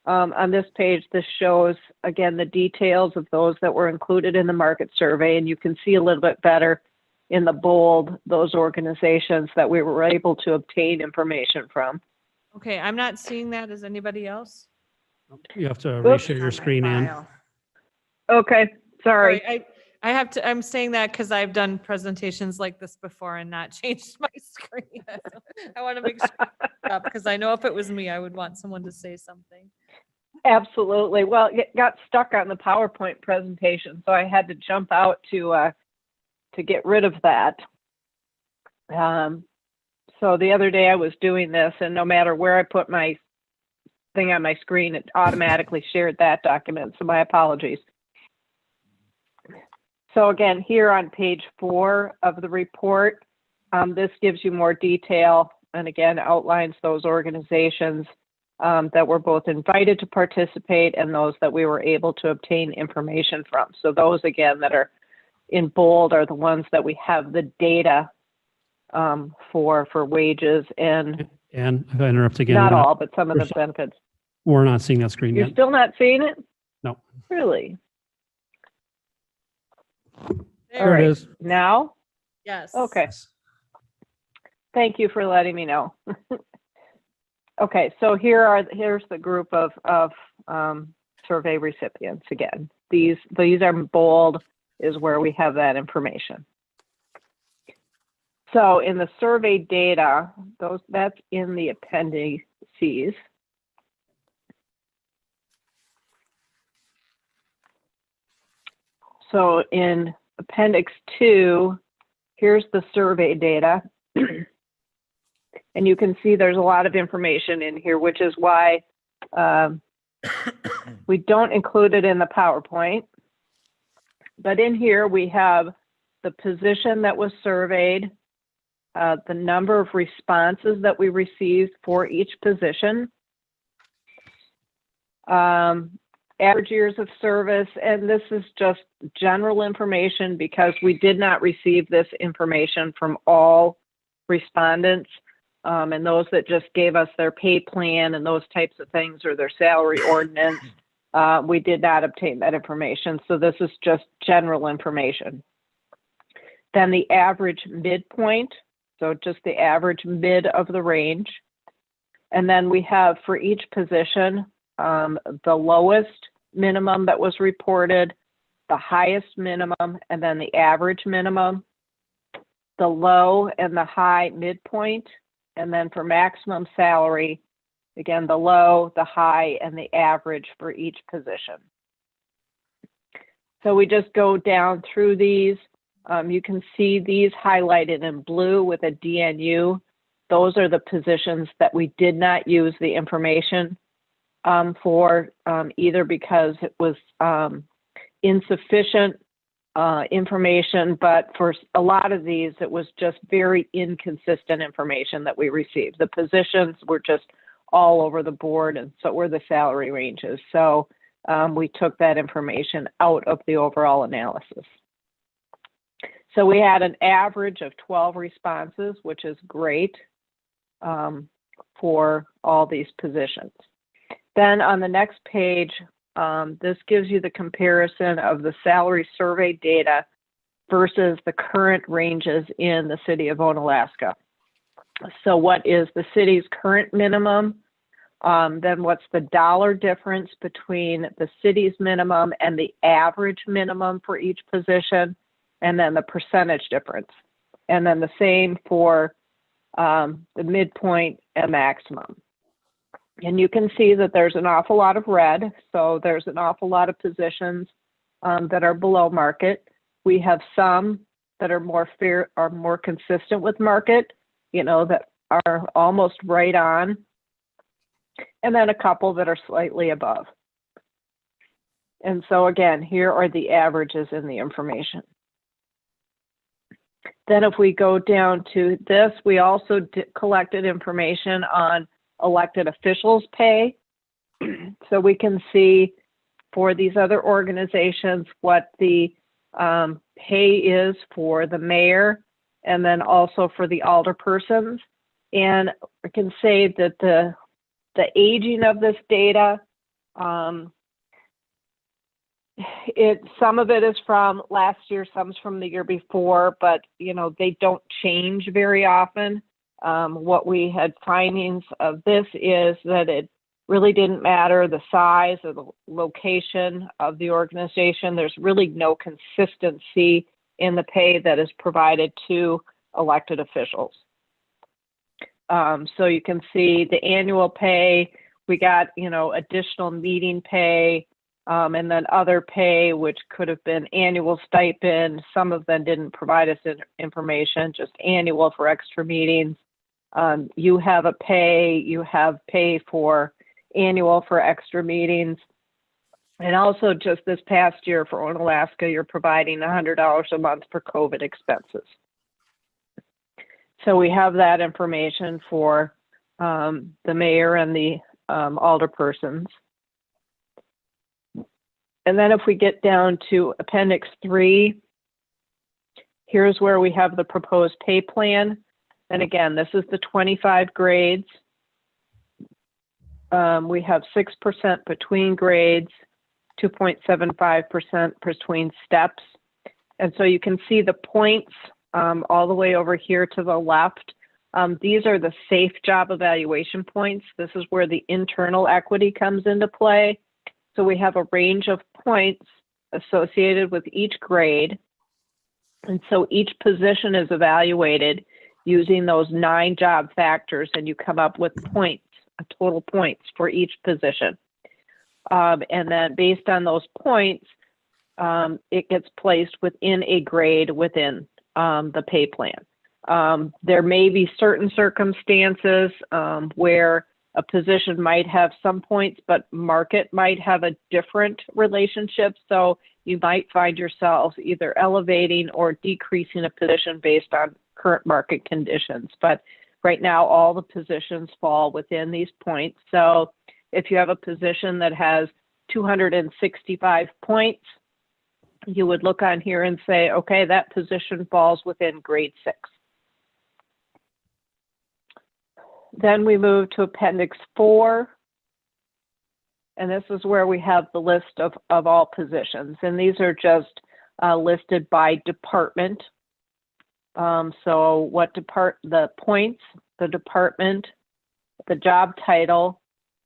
on this page, this shows, again, the details of those that were included in the market survey. And you can see a little bit better in the bold, those organizations that we were able to obtain information from. Okay, I'm not seeing that. Is anybody else? You have to Oops. reshare your screen, Ann. Okay, sorry. I have to, I'm saying that because I've done presentations like this before and not changed my screen. I want to make sure up because I know if it was me, I would want someone to say something. Absolutely. Well, it got stuck on the PowerPoint presentation, so I had to jump out to get rid of that. So the other day I was doing this, and no matter where I put my thing on my screen, it automatically shared that document. So my apologies. So again, here on page 4 of the report, this gives you more detail and again outlines those organizations that were both invited to participate and those that we were able to obtain information from. So those again that are in bold are the ones that we have the data for wages and If I interrupt again. not we're all, but some of the benefits. We're not seeing that screen You're yet. still not seeing it? No. Really? There it is. Now? Yes. Okay. Thank you for letting me know. Okay, so here's the group of survey recipients again. These are bold, is where we have that information. So in the survey data, that's in the appendices. So in Appendix 2, here's the survey data. And you can see there's a lot of information in here, which is why we don't include it in the PowerPoint. But in here, we have the position that was surveyed, the number of responses that we received for each position, average years of service, and this is just general information because we did not receive this information from all respondents, and those that just gave us their pay plan and those types of things or their salary ordinance, we did not obtain that information. So this is just general information. Then the average midpoint, so just the average mid of the range. And then we have for each position, the lowest minimum that was reported, the highest minimum, and then the average minimum, the low and the high midpoint, and then for maximum salary, again, the low, the high, and the average for each position. So we just go down through these. You can see these highlighted in blue with a DNU. Those are the positions that we did not use the information for, either because it was insufficient information, but for a lot of these, it was just very inconsistent information that we received. The positions were just all over the board, and so were the salary ranges. So we took that information out of the overall analysis. So we had an average of 12 responses, which is great for all these positions. Then on the next page, this gives you the comparison of the salary survey data versus the current ranges in the city of Onalaska. So what is the city's current minimum? Then what's the dollar difference between the city's minimum and the average minimum for each position? And then the percentage difference. And then the same for the midpoint and maximum. And you can see that there's an awful lot of red. So there's an awful lot of positions that are below market. We have some that are more fair, are more consistent with market, that are almost right on. And then a couple that are slightly above. And so again, here are the averages in the information. Then if we go down to this, we also collected information on elected officials' pay. So we can see for these other organizations what the pay is for the mayor and then also for the alderpersons. And we can say that the aging of this data, some of it is from last year, some's from the year before, but they don't change very often. What we had findings of this is that it really didn't matter the size or the location of the organization. There's really no consistency in the pay that is provided to elected officials. So you can see the annual pay, we got, additional meeting pay, and then other pay, which could have been annual stipend. Some of them didn't provide us information, just annual for extra meetings. You have pay for annual for extra meetings. And also just this past year for Onalaska, you're providing $100 a month for COVID expenses. So we have that information for the mayor and the alderpersons. And then if we get down to Appendix 3, here's where we have the proposed pay plan. And again, this is the 25 grades. We have 6% between grades, 2.75% between steps. And so you can see the points all the way over here to the left. These are the safe job evaluation points. This is where the internal equity comes into play. So we have a range of points associated with each grade. And so each position is evaluated using those 9 job factors, and you come up with points, total points for each position. And then based on those points, it gets placed within a grade within the pay plan. There may be certain circumstances where a position might have some points, but market might have a different relationship. So you might find yourself either elevating or decreasing a position based on current market conditions. But right now, all the positions fall within these points. So if you have a position that has 265 points, you would look on here and say, okay, that position falls within grade 6. Then we move to Appendix 4. And this is where we have the list of all positions. And these are just listed by department. So the points, the department, the job title,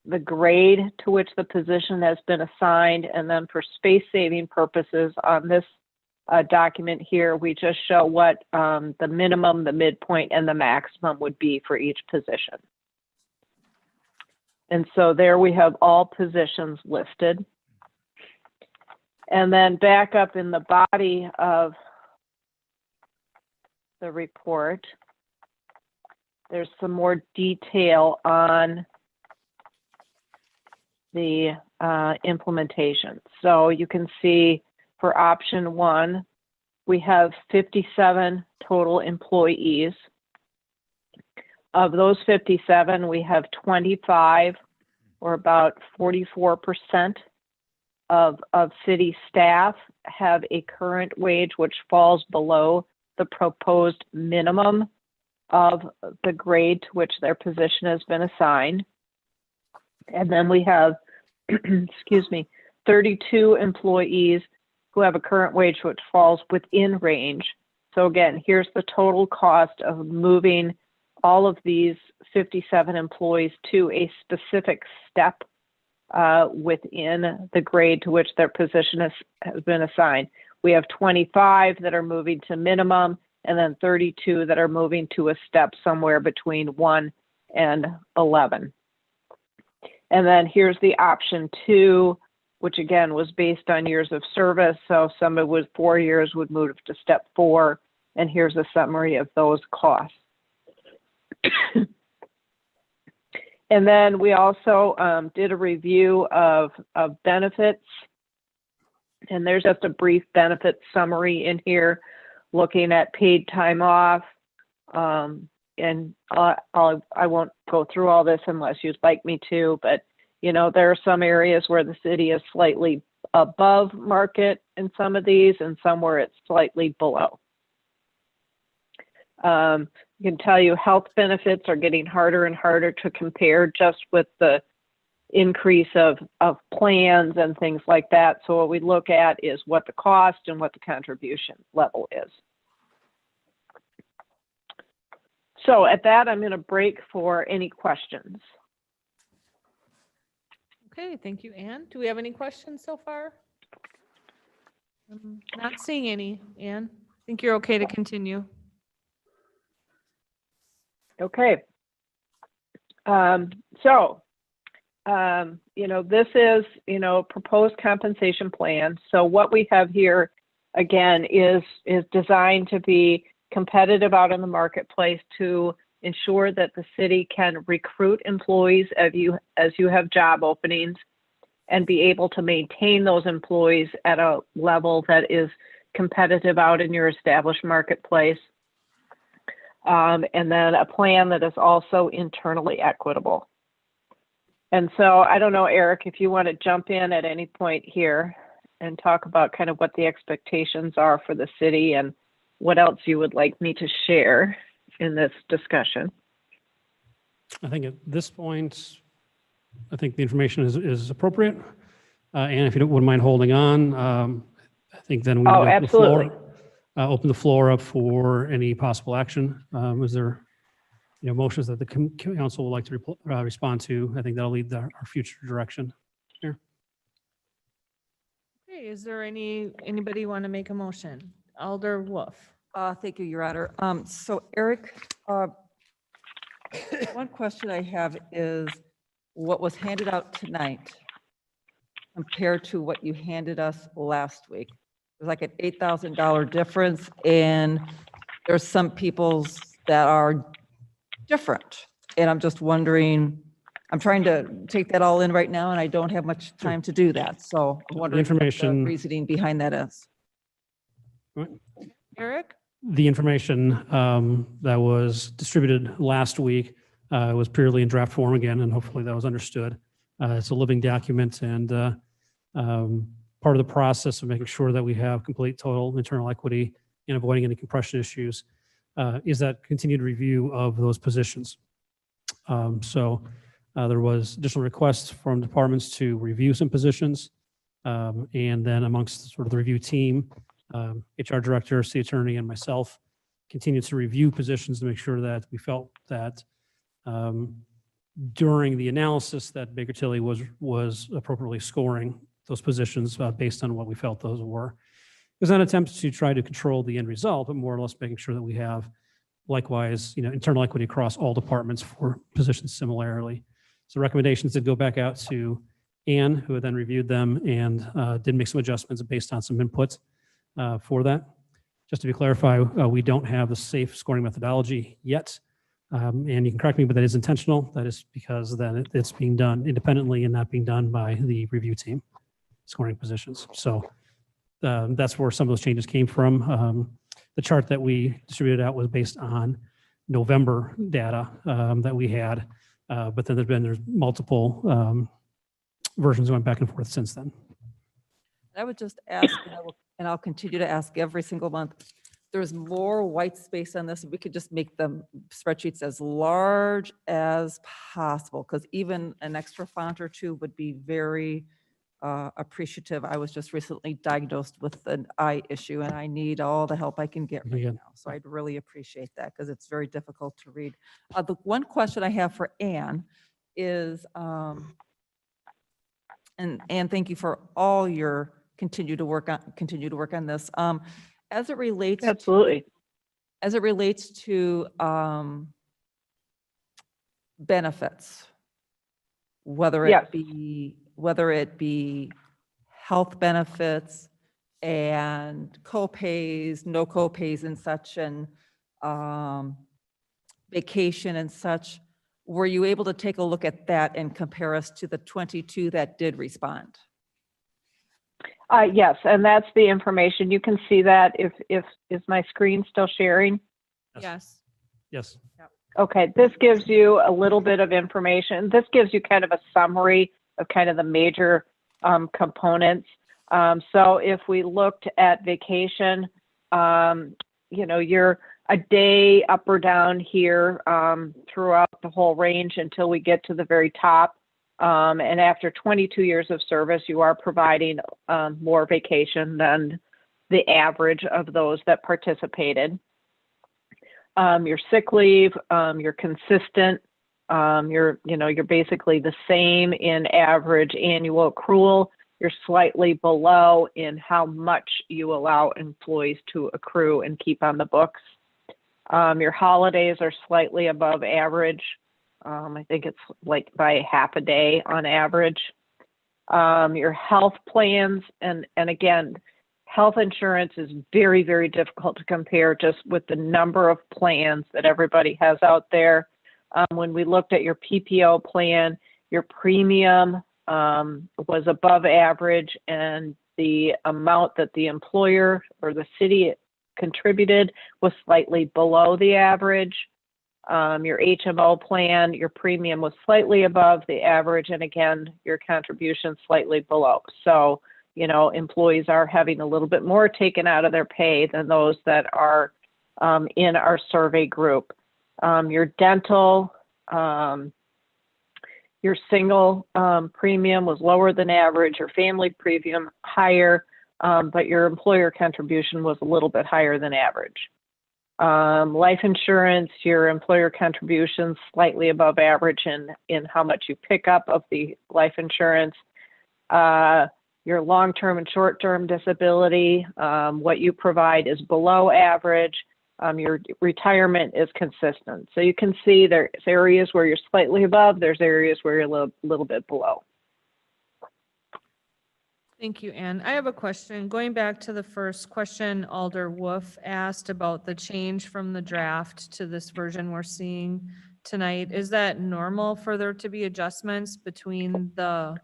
the grade to which the position has been assigned, and then for space saving purposes on this document here, we just show what the minimum, the midpoint, and the maximum would be for each position. And so there we have all positions listed. And then back up in the body of the report, there's some more detail on the implementation. So you can see for option 1, we have 57 total employees. Of those 57, we have 25, or about 44% of city staff have a current wage which falls below the proposed minimum of the grade to which their position has been assigned. And then we have, 32 employees who have a current wage which falls within range. So again, here's the total cost of moving all of these 57 employees to a specific step within the grade to which their position has been assigned. We have 25 that are moving to minimum, and then 32 that are moving to a step somewhere between 1 and 11. And then here's the option 2, which again was based on years of service. So someone with 4 years would move to step 4. And here's a summary of those costs. And then we also did a review of benefits. And there's just a brief benefit summary in here, looking at paid time off. And I won't go through all this unless you'd like me to, but you know, there are some areas where the city is slightly above market in some of these and some where it's slightly below. I can tell you health benefits are getting harder and harder to compare just with the increase of plans and things like that. So what we look at is what the cost and what the contribution level is. So at that, I'm going to break for any questions. Okay, thank you, Ann. Do we have any questions so far? I'm not seeing any, Ann. I think you're okay to continue. Okay. You know, this is, you know, proposed compensation plan. So what we have here, again, is designed to be competitive out in the marketplace to ensure that the city can recruit employees as you have job openings and be able to maintain those employees at a level that is competitive out in your established marketplace. And then a plan that is also internally equitable. And so I don't know, Eric, if you want to jump in at any point here and talk about kind of what the expectations are for the city and what else you would like me to share in this discussion. I think at this point, I think the information is appropriate. And if you wouldn't mind holding on, I think then we would open the floor up for any possible action. Is there, you know, motions that the council would like to respond to? I think that'll lead our future direction here. Okay, is there anybody want to make a motion? Alder Wolf. Thank you, Your Honor. So Eric, one question I have is what was handed out tonight compared to what you handed us last week? There's like an $8,000 difference, and there's some people's that are different. And I'm just wondering, I'm trying to take that all in right now, and I don't have much time to do that. So I'm wondering what the reasoning behind that is. Eric? The information that was distributed last week was purely in draft form again, and hopefully that was understood. It's a living document, and part of the process of making sure that we have complete total internal equity and avoiding any compression issues is that continued review of those positions. So there was additional requests from departments to review some positions, and then amongst sort of the review team, HR director, city attorney, and myself continued to review positions to make sure that we felt that during the analysis that Baker Tilly was appropriately scoring those positions based on what we felt those were. It was an attempt to try to control the end result, but more or less making sure that we have likewise, you know, internal equity across all departments for positions similarly. So recommendations did go back out to Ann, who had then reviewed them and did make some adjustments based on some input for that. Just to be clarified, we don't have the safe scoring methodology yet. And you can correct me, but that is intentional. That is because then it's being done independently and not being done by the review team scoring positions. So that's where some of those changes came from. The chart that we distributed out was based on November data that we had, but then there's multiple versions going back and forth since then. I would just ask, and I'll continue to ask every single month, there's more white space on this. We could just make the spreadsheets as large as possible, because even an extra font or two would be very appreciative. I was just recently diagnosed with an eye issue, and I need all the help I can get right now. So I'd really appreciate that, because it's very difficult to read. The one question I have for Ann is, and Ann, thank you for all your continue to work on this. As it relates, absolutely, as it relates to benefits, whether Yes. whether it be health benefits and co-pays, no co-pays and such, and vacation and such. Were you able to take a look at that and compare us to the 22 that did respond? Yes, and that's the information. You can see that is my screen still sharing? Yes. Yes. Okay, this gives you a little bit of information. This gives you kind of a summary of kind of the major components. So if we looked at vacation, you're a day up or down here throughout the whole range until we get to the very top. And after 22 years of service, you are providing more vacation than the average of those that participated. Your sick leave, you're consistent. You're basically the same in average annual accrual. You're slightly below in how much you allow employees to accrue and keep on the books. Your holidays are slightly above average. I think it's like by half a day on average. Your health plans, and again, health insurance is very, very difficult to compare just with the number of plans that everybody has out there. When we looked at your PPO plan, your premium was above average, and the amount that the employer or the city contributed was slightly below the average. Your HMO plan, your premium was slightly above the average, and again, your contribution slightly below. So, employees are having a little bit more taken out of their pay than those that are in our survey group. Your dental, your single premium was lower than average, your family premium higher, but your employer contribution was a little bit higher than average. Life insurance, your employer contribution slightly above average in how much you pick up of the life insurance. Your long-term and short-term disability, what you provide is below average. Your retirement is consistent. So you can see there's areas where you're slightly above, there's areas where you're a little bit below. Thank you, Ann. I have a question. Going back to the first question Alder Wolf asked about the change from the draft to this version we're seeing tonight. Is that normal for there to be adjustments between the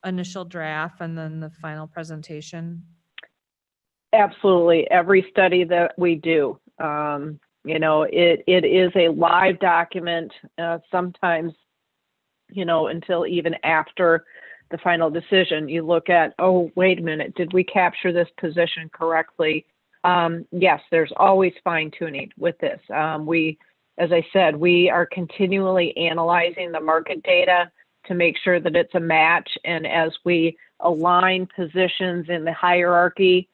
initial draft and then the final presentation? Absolutely. Every study that we do, it is a live document, sometimes, until even after the final decision, you look at, oh, wait a minute, did we capture this position correctly? Yes, there's always fine tuning with this. As I said, we are continually analyzing the market data to make sure that it's a match. And as we align positions in the hierarchy,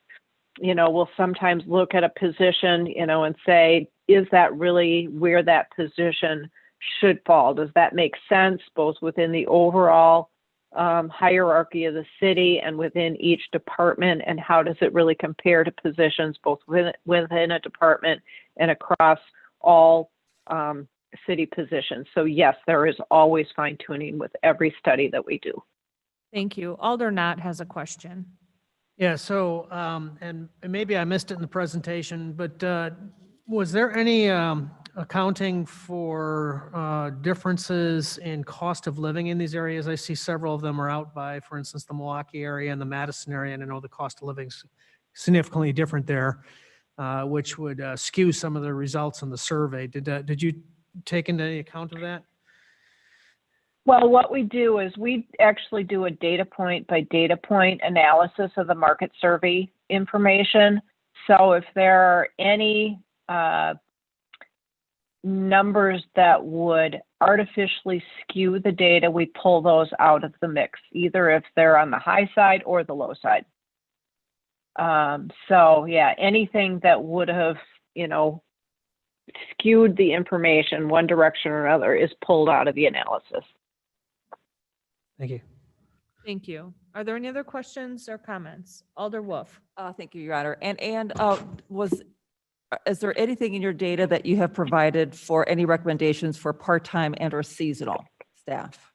we'll sometimes look at a position, and say, is that really where that position should fall? Does that make sense both within the overall hierarchy of the city and within each department? And how does it really compare to positions both within a department and across all city positions? So yes, there is always fine tuning with every study that we do. Thank you. Alder Knott has a question. Yeah, so, and maybe I missed it in the presentation, but was there any accounting for differences in cost of living in these areas? I see several of them are out by, for instance, the Milwaukee area and the Madison area, and I know the cost of living is significantly different there, which would skew some of the results in the survey. Did you take into any account of that? Well, what we do is we actually do a data point by data point analysis of the market survey information. So if there are any numbers that would artificially skew the data, we pull those out of the mix, either if they're on the high side or the low side. So yeah, anything that would have, skewed the information one direction or another is pulled out of the analysis. Thank you. Thank you. Are there any other questions or comments? Alder Wolf. Thank you, Your Honor. And is there anything in your data that you have provided for any recommendations for part-time and or seasonal staff?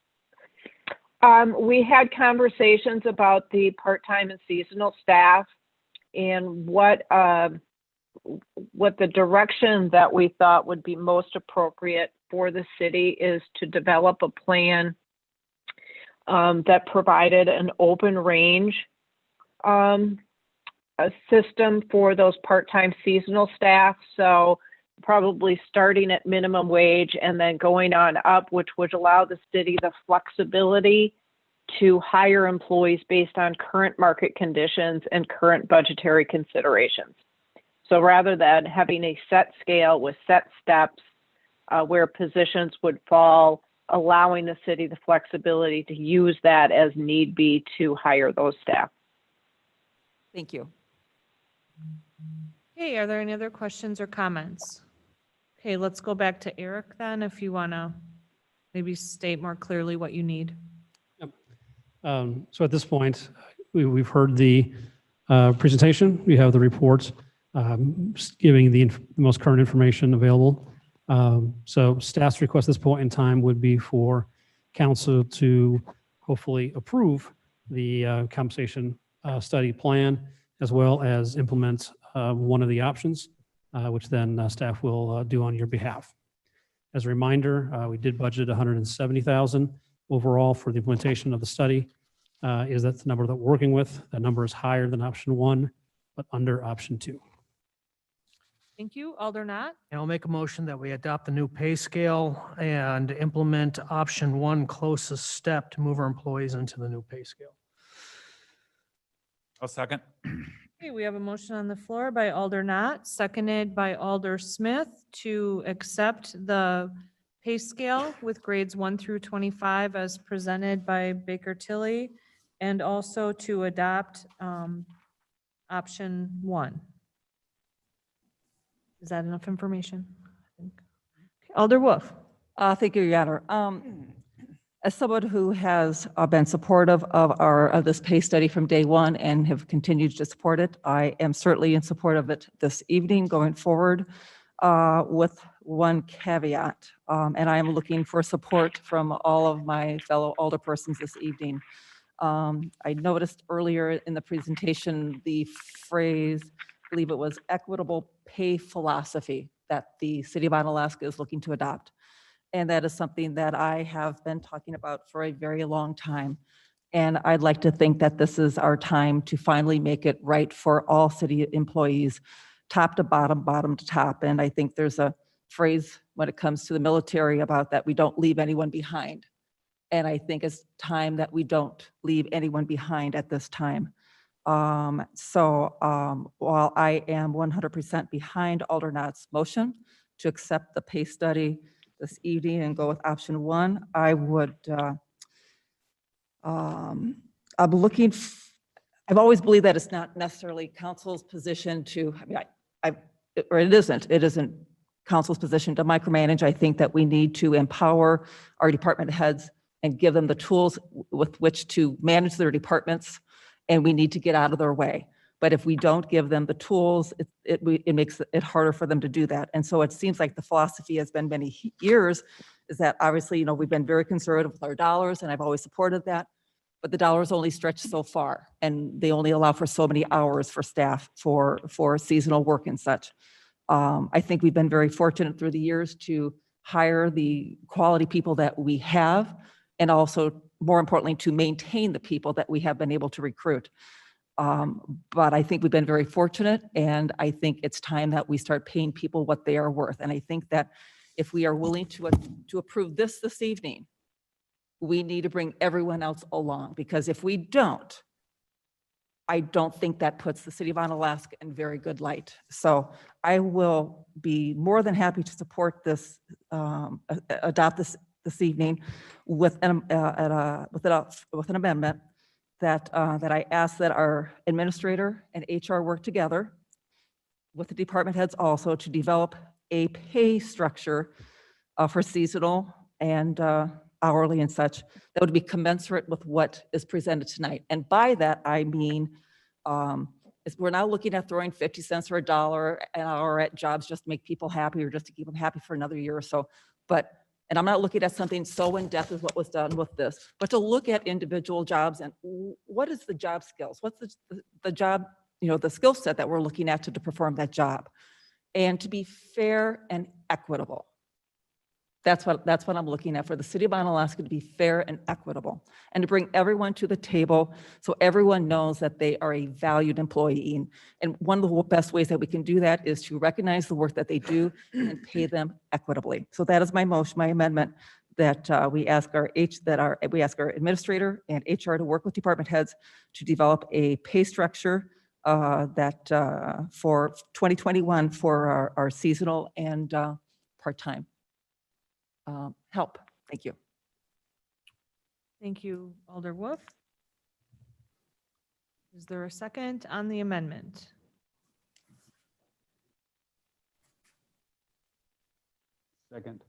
We had conversations about the part-time and seasonal staff and what the direction that we thought would be most appropriate for the city is to develop a plan that provided an open range a system for those part-time seasonal staff. So probably starting at minimum wage and then going on up, which would allow the city the flexibility to hire employees based on current market conditions and current budgetary considerations. So rather than having a set scale with set steps where positions would fall, allowing the city the flexibility to use that as need be to hire those staff. Thank you. Okay, are there any other questions or comments? Okay, let's go back to Eric then, if you want to maybe state more clearly what you need. So at this point, we've heard the presentation. We have the reports giving the most current information available. So staff's request at this point in time would be for council to hopefully approve the compensation study plan, as well as implement one of the options, which then staff will do on your behalf. As a reminder, we did budget $170,000 overall for the implementation of the study. Is that the number that we're working with? That number is higher than option 1, but under option 2. Thank you. Alder Knott. And I'll make a motion that we adopt the new pay scale and implement option 1 closest step to move our employees into the new pay scale. I'll second. Okay, we have a motion on the floor by Alder Knott, seconded by Alder Smith to accept the pay scale with grades 1 through 25 as presented by Baker Tilly, and also to adopt option 1. Is that enough information? I think. Okay, Alder Wolf. Thank you, Your Honor. As someone who has been supportive of this pay study from day one and have continued to support it, I am certainly in support of it this evening going forward with one caveat. And I am looking for support from all of my fellow alderpersons this evening. I noticed earlier in the presentation the phrase, I believe it was equitable pay philosophy that the city of Onalaska is looking to adopt. And that is something that I have been talking about for a very long time. And I'd like to think that this is our time to finally make it right for all city employees, top to bottom, bottom to top. And I think there's a phrase when it comes to the military about that we don't leave anyone behind. And I think it's time that we don't leave anyone behind at this time. While I am 100% behind Alder Knott's motion to accept the pay study this evening and go with option 1, I would, I'm looking, I've always believed that it's not necessarily council's position to, it isn't council's position to micromanage. I think that we need to empower our department heads and give them the tools with which to manage their departments, and we need to get out of their way. But if we don't give them the tools, it makes it harder for them to do that. And so it seems like the philosophy has been many years is that obviously, we've been very conservative with our dollars, and I've always supported that, but the dollars only stretch so far, and they only allow for so many hours for staff for seasonal work and such. I think we've been very fortunate through the years to hire the quality people that we have, and also, more importantly, to maintain the people that we have been able to recruit. But I think we've been very fortunate, and I think it's time that we start paying people what they are worth. And I think that if we are willing to approve this evening, we need to bring everyone else along, because if we don't, I don't think that puts the city of Onalaska in very good light. So I will be more than happy to support this, adopt this evening with an amendment that I ask that our administrator and HR work together with the department heads also to develop a pay structure for seasonal and hourly and such that would be commensurate with what is presented tonight. And by that, I mean, we're not looking at throwing 50 cents or $1 an hour at jobs just to make people happy or just to keep them happy for another year or so. But And I'm not looking at something so in-depth as what was done with this, but to look at individual jobs and what is the job skills? What's the job, the skill set that we're looking at to perform that job? And to be fair and equitable. That's what I'm looking at for the city of Onalaska, to be fair and equitable and to bring everyone to the table so everyone knows that they are a valued employee. And one of the best ways that we can do that is to recognize the work that they do and pay them equitably. So that is my motion, my amendment, that we ask our administrator and HR to work with department heads to develop a pay structure that for 2021 for our seasonal and part-time help. Thank you. Thank you, Alder Wolf. Is there a second on the amendment? Second.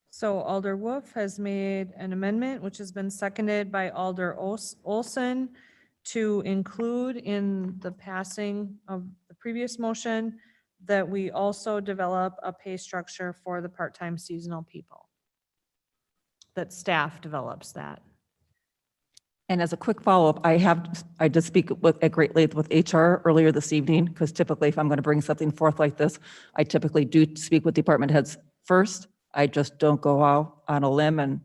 So Alder Wolf has made an amendment, which has been seconded by Alder Olson, to include in the passing of the previous motion that we also develop a pay structure for the part-time seasonal people. That staff develops that. And as a quick follow-up, I did speak at great length with HR earlier this evening, because typically if I'm going to bring something forth like this, I typically do speak with department heads first. I just don't go out on a limb and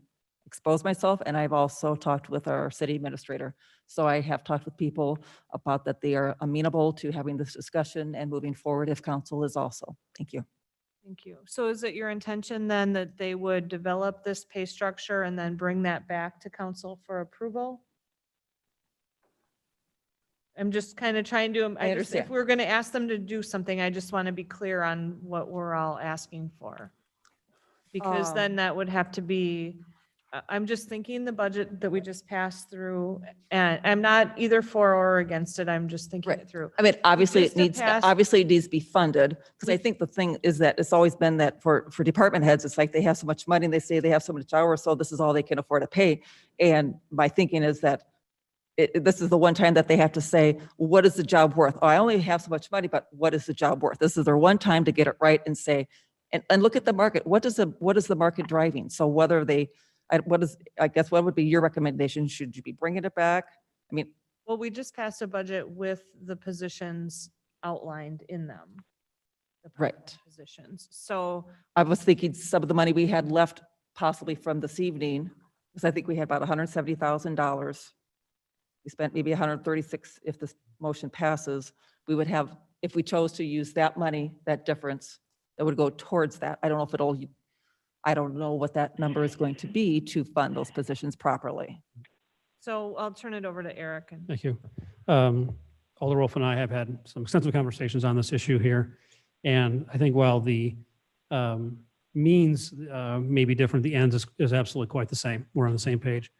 expose myself. And I've also talked with our city administrator. So I have talked with people about that they are amenable to having this discussion and moving forward if council is also. Thank you. Thank you. So is it your intention then that they would develop this pay structure and then bring that back to council for approval? I'm just kind of trying to, if understand. we're going to ask them to do something, I just want to be clear on what we're all asking for. Because then that would have to be, I'm just thinking the budget that we just passed through, and I'm not either for or against it. I'm just thinking it through. I mean, obviously Just it to needs, pass- obviously it needs to be funded, because I think the thing is that it's always been that for department heads, it's like they have so much money and they say they have so much hours, so this is all they can afford to pay. And my thinking is that this is the one time that they have to say, what is the job worth? Oh, I only have so much money, but what is the job worth? This is their one time to get it right and say, and look at the market. What is the market driving? So whether I guess what would be your recommendation? Should you be bringing it back? I mean, Well, we just passed a budget with the positions outlined in them. The Right. part-time Positions. So I was thinking some of the money we had left possibly from this evening, because I think we had about $170,000. We spent maybe 136 if this motion passes. We would have, if we chose to use that money, that difference, that would go towards that. I don't know what that number is going to be to fund those positions properly. So I'll turn it over to Eric. And Thank you. Alder Wolf and I have had some extensive conversations on this issue here. And I think while the means may be different, the ends is absolutely quite the same. We're on the same page.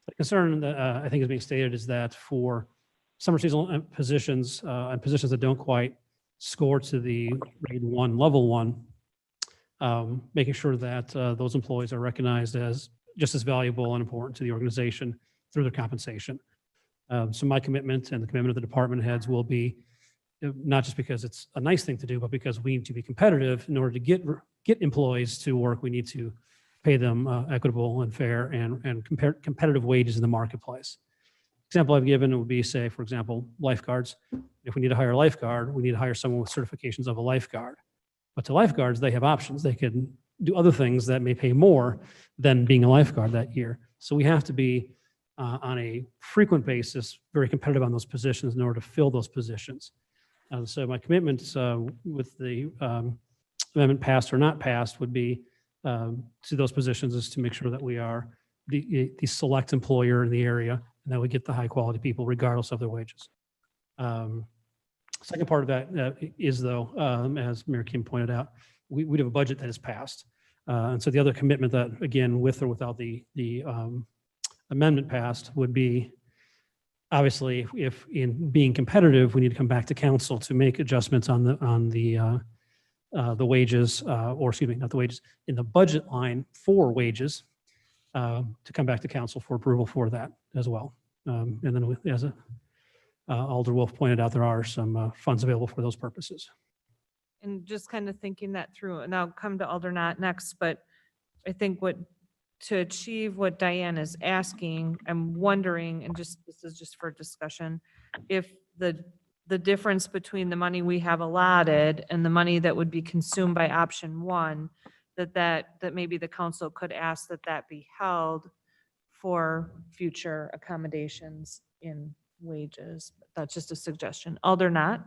The concern that I think is being stated is that for summer seasonal positions and positions that don't quite score to the grade 1, level 1, making sure that those employees are recognized as just as valuable and important to the organization through their compensation. So my commitment and the commitment of the department heads will be not just because it's a nice thing to do, but because we need to be competitive. In order to get employees to work, we need to pay them equitable and fair and competitive wages in the marketplace. Example I've given would be, say, for example, lifeguards. If we need to hire a lifeguard, we need to hire someone with certifications of a lifeguard. But to lifeguards, they have options. They can do other things that may pay more than being a lifeguard that year. So we have to be on a frequent basis very competitive on those positions in order to fill those positions. So my commitment with the amendment passed or not passed would be to those positions is to make sure that we are the select employer in the area and that we get the high quality people regardless of their wages. Second part of that is though, as Mayor Kim pointed out, we have a budget that is passed. And so the other commitment that again, with or without the amendment passed would be obviously if in being competitive, we need to come back to council to make adjustments on the wages, or excuse me, not the wages, in the budget line for wages, to come back to council for approval for that as well. And then as Alder Wolf pointed out, there are some funds available for those purposes. just kind of thinking that through, and I'll come to Alder Knott next, but I think to achieve what Diane is asking, I'm wondering, and this is just for discussion, if the difference between the money we have allotted and the money that would be consumed by option one, that maybe the council could ask that be held for future accommodations in wages. That's just a suggestion. Alder not?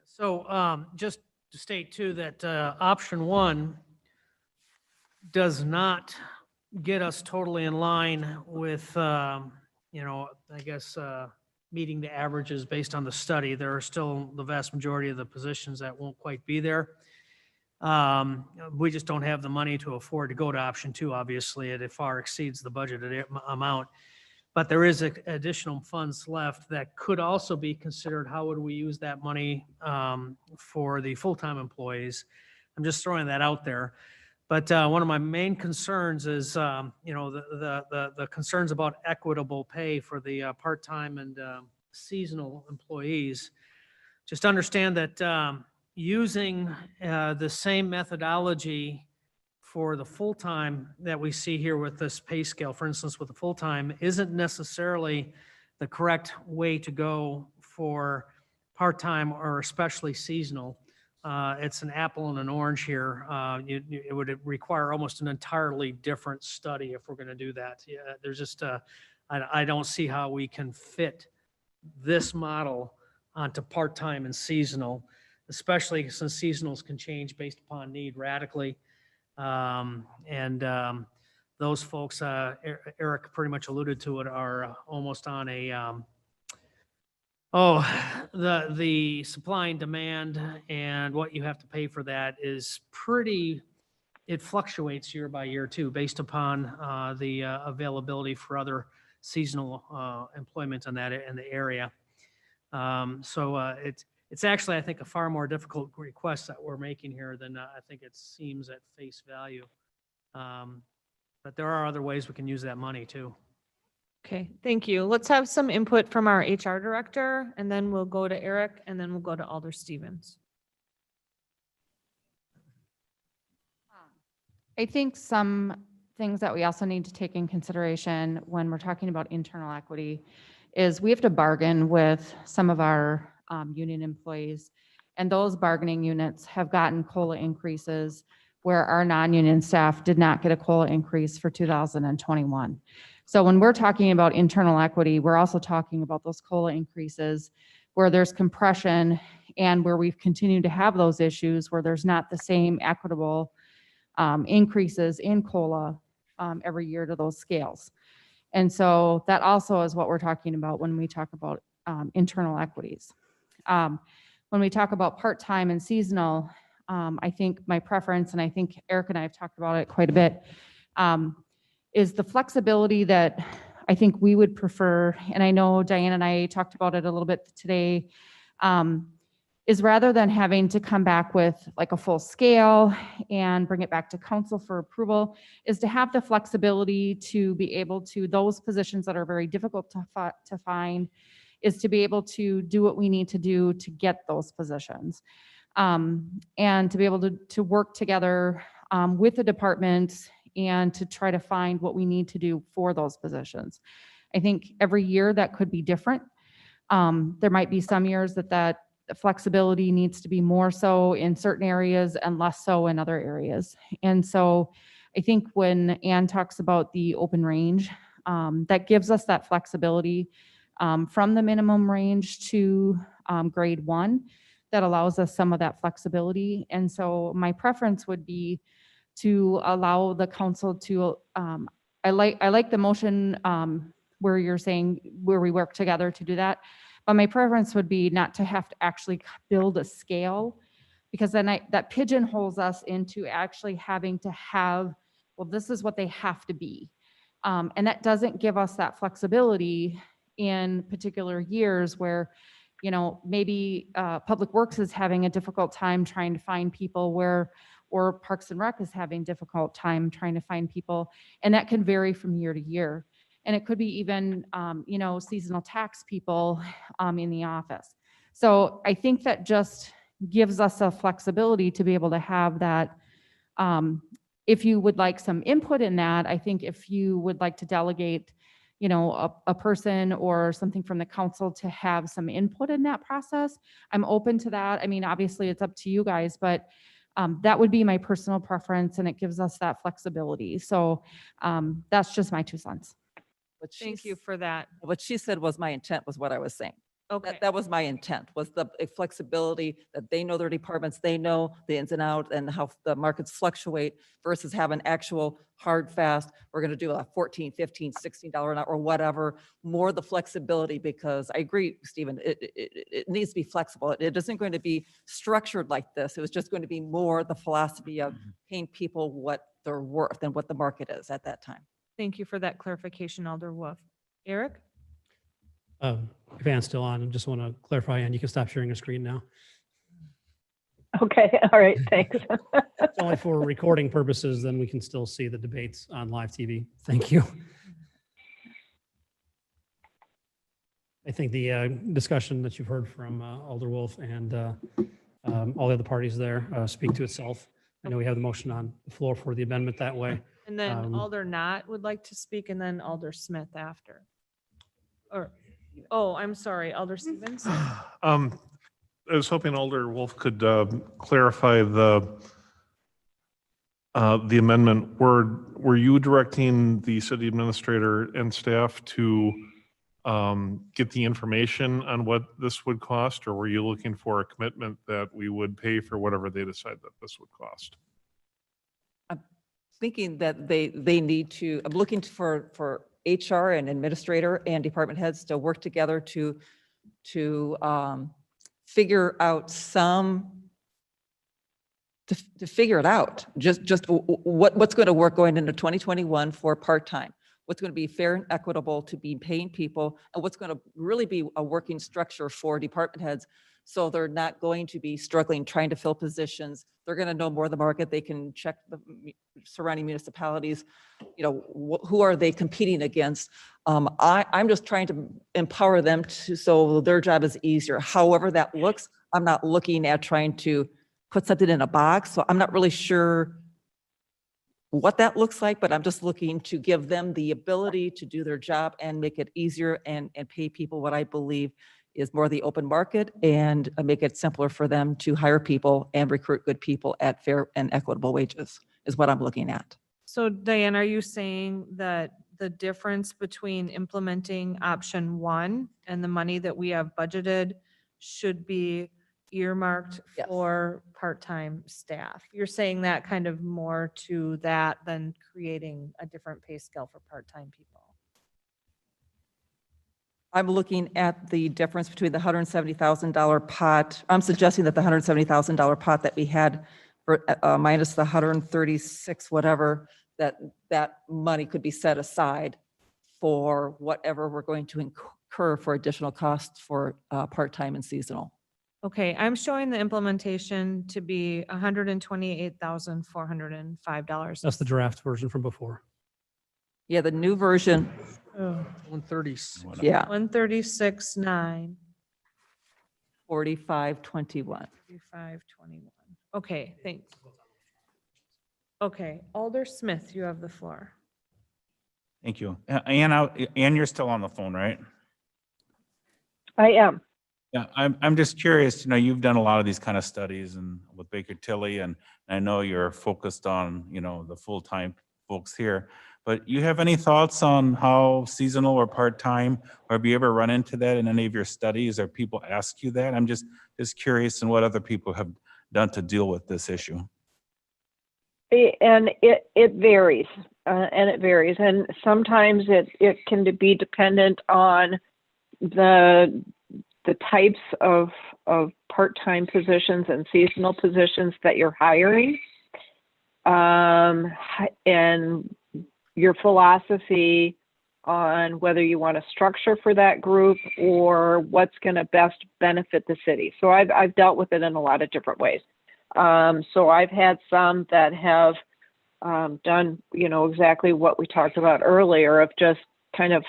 So just to state too, that option one does not get us totally in line with, you know, I guess, meeting the averages based on the study. There are still the vast majority of the positions that won't quite be there. We just don't have the money to afford to go to option two, obviously. It far exceeds the budgeted amount. But there is additional funds left that could also be considered. How would we use that money for the full-time employees? I'm just throwing that out there. But one of my main concerns is, you know, the concerns about equitable pay for the part-time and seasonal employees. Just understand that using the same methodology for the full-time that we see here with this pay scale, for instance, with the full-time, isn't necessarily the correct way to go for part-time or especially seasonal. It's an apple and an orange here. It would require almost an entirely different study if we're going to do that. Yeah, there's just, I don't see how we can fit this model onto part-time and seasonal, especially since seasonals can change based upon need radically. Those folks, Eric pretty much alluded to it, are almost on a, the supply and demand and what you have to pay for that is it fluctuates year by year too, based upon the availability for other seasonal employment in the area. It's actually, I think, a far more difficult request that we're making here than I think it seems at face value. But there are other ways we can use that money too. Okay, thank you. Let's have some input from our HR director, and then we'll go to Eric, and then we'll go to Alder Stevens. I think some things that we also need to take in consideration when we're talking about internal equity is we have to bargain with some of our union employees. And those bargaining units have gotten COLA increases where our non-union staff did not get a COLA increase for 2021. So when we're talking about internal equity, we're also talking about those COLA increases where there's compression and where we've continued to have those issues where there's not the same equitable increases in COLA every year to those scales. And so that also is what we're talking about when we talk about internal equities. When we talk about part-time and seasonal, I think my preference, and I think Eric and I have talked about it quite a bit, is the flexibility that I think we would prefer, and I know Diane and I talked about it a little bit today, is rather than having to come back with like a full scale and bring it back to council for approval, is to have the flexibility to be able to, those positions that are very difficult to find, is to be able to do what we need to do to get those positions. And to be able to work together with the departments and to try to find what we need to do for those positions. I think every year that could be different. There might be some years that flexibility needs to be more so in certain areas and less so in other areas. And so I think when Ann talks about the open range, that gives us that flexibility from the minimum range to grade 1 that allows us some of that flexibility. And so my preference would be to allow the council to, I like the motion where you're saying where we work together to do that. But my preference would be not to have to actually build a scale, because then that pigeonholes us into actually having to have, well, this is what they have to be. And that doesn't give us that flexibility in particular years where, you know, maybe Public Works is having a difficult time trying to find people or Parks and Rec is having difficult time trying to find people. And that can vary from year to year. And it could be even, you know, seasonal tax people in the office. So I think that just gives us a flexibility to be able to have that if you would like some input in that, I think if you would like to delegate, you know, a person or something from the council to have some input in that process, I'm open to that. I mean, obviously it's up to you guys, but that would be my personal preference and it gives us that flexibility. So that's just my 2 cents. Thank you for that. What she said was my intent, was what I was saying. Okay. That was my intent, was the flexibility that they know their departments, they know the ins and outs and how the markets fluctuate versus have an actual hard, fast, we're going to do a $14, $15, $16 an hour or whatever, more the flexibility, because I agree, Stephen, it needs to be flexible. It isn't going to be structured like this. It was just going to be more the philosophy of paying people what they're worth and what the market is at that time. Thank you for that clarification, Alder Wolf. Eric? If Anne's still on, I just want to clarify, Ann, you can stop sharing your screen now. Okay, all right, thanks. It's only for recording purposes, then we can still see the debates on live TV. Thank you. I think the discussion that you've heard from Alder Wolf and all the other parties there speak to itself. I know we have the motion on the floor for the amendment that way. And then Alder Knott would like to speak, and then Alder Smith after. Or, oh, I'm sorry, Alder Stevens? I was hoping Alder Wolf could clarify the amendment. Were you directing the city administrator and staff to get the information on what this would cost, or were you looking for a commitment that we would pay for whatever they decide that this would cost? Thinking that they need to, I'm looking for HR and administrator and department heads to work together to figure out to figure it out. Just what's going to work going into 2021 for part-time. What's going to be fair and equitable to be paying people, and what's going to really be a working structure for department heads, so they're not going to be struggling trying to fill positions. They're going to know more of the market. They can check the surrounding municipalities. You know, who are they competing against? I'm just trying to empower them so their job is easier. However that looks, I'm not looking at trying to put something in a box. So I'm not really sure what that looks like, but I'm just looking to give them the ability to do their job and make it easier and pay people what I believe is more the open market, and make it simpler for them to hire people and recruit good people at fair and equitable wages is what I'm looking at. So Diane, are you saying that the difference between implementing option 1 and the money that we have budgeted should be earmarked Yes. for part-time staff? You're saying that kind of more to that than creating a different pay scale for part-time people? I'm looking at the difference between the $170,000 pot. I'm suggesting that the $170,000 pot that we had for minus the 136, whatever, that money could be set aside for whatever we're going to incur for additional costs for part-time and seasonal. Okay, I'm showing the implementation to be $128,405. That's the draft version from before. Yeah, the new version. 130. Yeah. 136,9. 4521. 3521. Okay, thanks. Okay, Alder Smith, you have the floor. Thank you. Ann, you're still on the phone, right? I am. Yeah, I'm just curious, you know, you've done a lot of these kind of studies and with Baker Tilly, and I know you're focused on, you know, the full-time folks here, but you have any thoughts on how seasonal or part-time, or have you ever run into that in any of your studies, or people ask you that? I'm just curious in what other people have done to deal with this issue. And it varies, and sometimes it can be dependent on the types of part-time positions and seasonal positions that you're hiring, and your philosophy on whether you want a structure for that group or what's going to best benefit the city. So I've dealt with it in a lot of different ways. So I've had some that have done, you know, exactly what we talked about earlier, of just kind of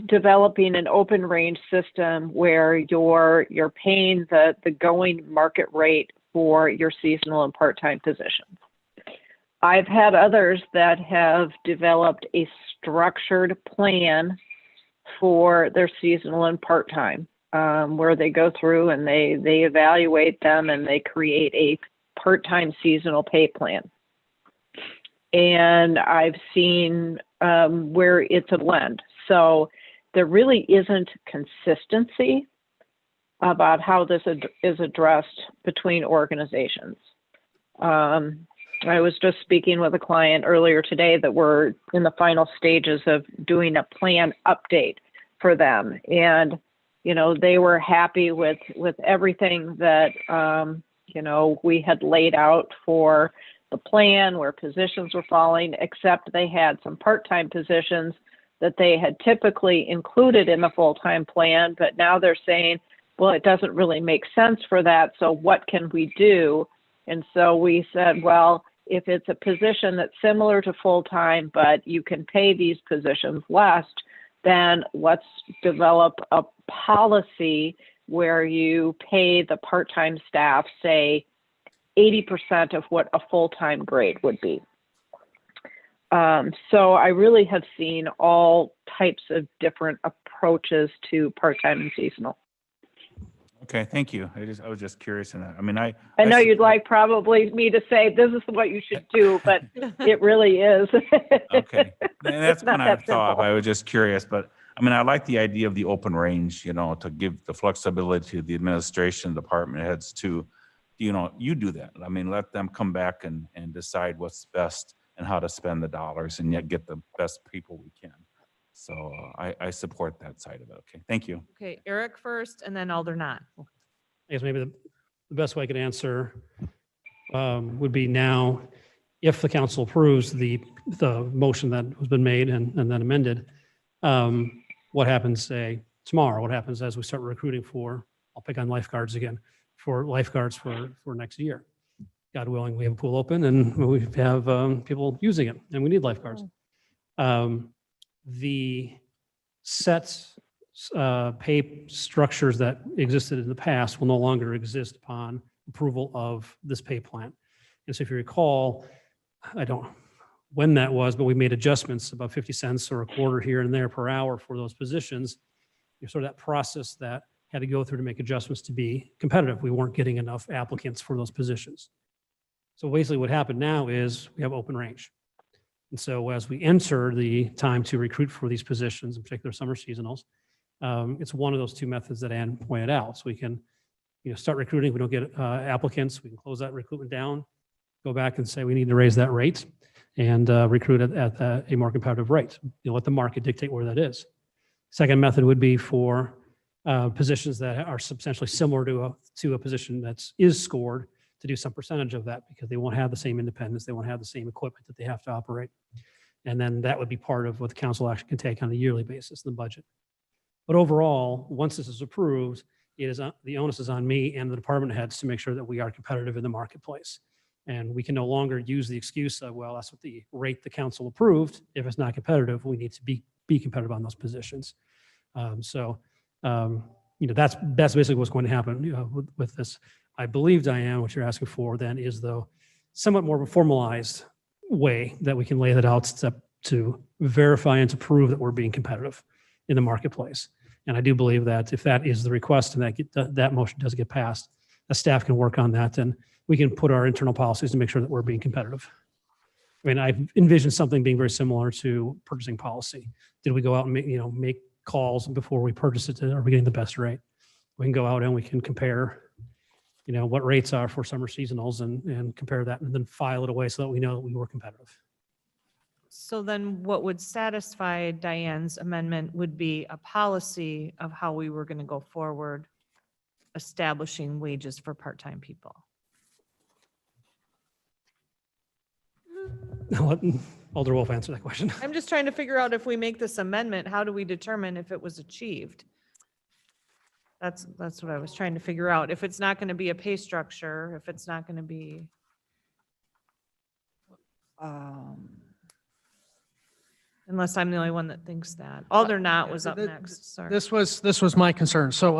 developing an open range system where you're paying the going market rate for your seasonal and part-time positions. I've had others that have developed a structured plan for their seasonal and part-time, where they go through and they evaluate them and they create a part-time seasonal pay plan. And I've seen where it's a blend. So there really isn't consistency about how this is addressed between organizations. I was just speaking with a client earlier today that we're in the final stages of doing a plan update for them. And, you know, they were happy with everything that, you know, we had laid out for the plan, where positions were falling, except they had some part-time positions that they had typically included in the full-time plan, but now they're saying, well, it doesn't really make sense for that, so what can we do? And so we said, well, if it's a position that's similar to full-time, but you can pay these positions less, then let's develop a policy where you pay the part-time staff, say, 80% of what a full-time grade would be. So I really have seen all types of different approaches to part-time and seasonal. Okay, thank you. I was just curious in that. I mean, I know you'd like probably me to say this is what you should do, but it really is. Okay, and that's Not what I that thought. simple. I was just curious, but I mean, I like the idea of the open range, you know, to give the flexibility to the administration, department heads to, you know, you do that. I mean, let them come back and decide what's best and how to spend the dollars and yet get the best people we can. So I support that side of it. Okay, thank you. Okay, Eric first and then Alder Knott. I guess maybe the best way I could answer would be now, if the council approves the motion that has been made and then amended, what happens, say, tomorrow? What happens as we start recruiting for, I'll pick on lifeguards again, for lifeguards for next year? God willing, we have a pool open and we have people using it and we need lifeguards. The set pay structures that existed in the past will no longer exist upon approval of this pay plan. And so if you recall, I don't know when that was, but we made adjustments about 50 cents or a quarter here and there per hour for those positions. You're sort of that process that had to go through to make adjustments to be competitive. We weren't getting enough applicants for those positions. So basically what happened now is we have open range. And so as we enter the time to recruit for these positions, in particular summer seasonals, it's one of those two methods that Ann pointed out. So we can, you know, start recruiting. If we don't get applicants, we can close that recruitment down, go back and say we need to raise that rate and recruit at a more competitive rate. You know, let the market dictate where that is. Second method would be for positions that are substantially similar to a position that is scored, to do some percentage of that, because they won't have the same independence, they won't have the same equipment that they have to operate. And then that would be part of what the council actually can take on a yearly basis, the budget. But overall, once this is approved, the onus is on me and the department heads to make sure that we are competitive in the marketplace. And we can no longer use the excuse of, well, that's what the rate the council approved. If it's not competitive, we need to be competitive on those positions. You know, that's basically what's going to happen with this. I believe, Diane, what you're asking for then is the somewhat more formalized way that we can lay that out to verify and to prove that we're being competitive in the marketplace. And I do believe that if that is the request and that motion does get passed, the staff can work on that and we can put our internal policies to make sure that we're being competitive. I mean, I envision something being very similar to purchasing policy. Did we go out and make calls before we purchase it? Are we getting the best rate? We can go out and we can compare, you know, what rates are for summer seasonals and compare that and then file it away so that we know that we were competitive. So then what would satisfy Diane's amendment would be a policy of how we were going to go forward establishing wages for part-time people. I'll let Alder Wolf answer that question. I'm just trying to figure out, if we make this amendment, how do we determine if it was achieved? That's what I was trying to figure out. If it's not going to be a pay structure, if it's not going to be. Unless I'm the only one that thinks that. Alder Knott was up next, sorry. This was my concern. So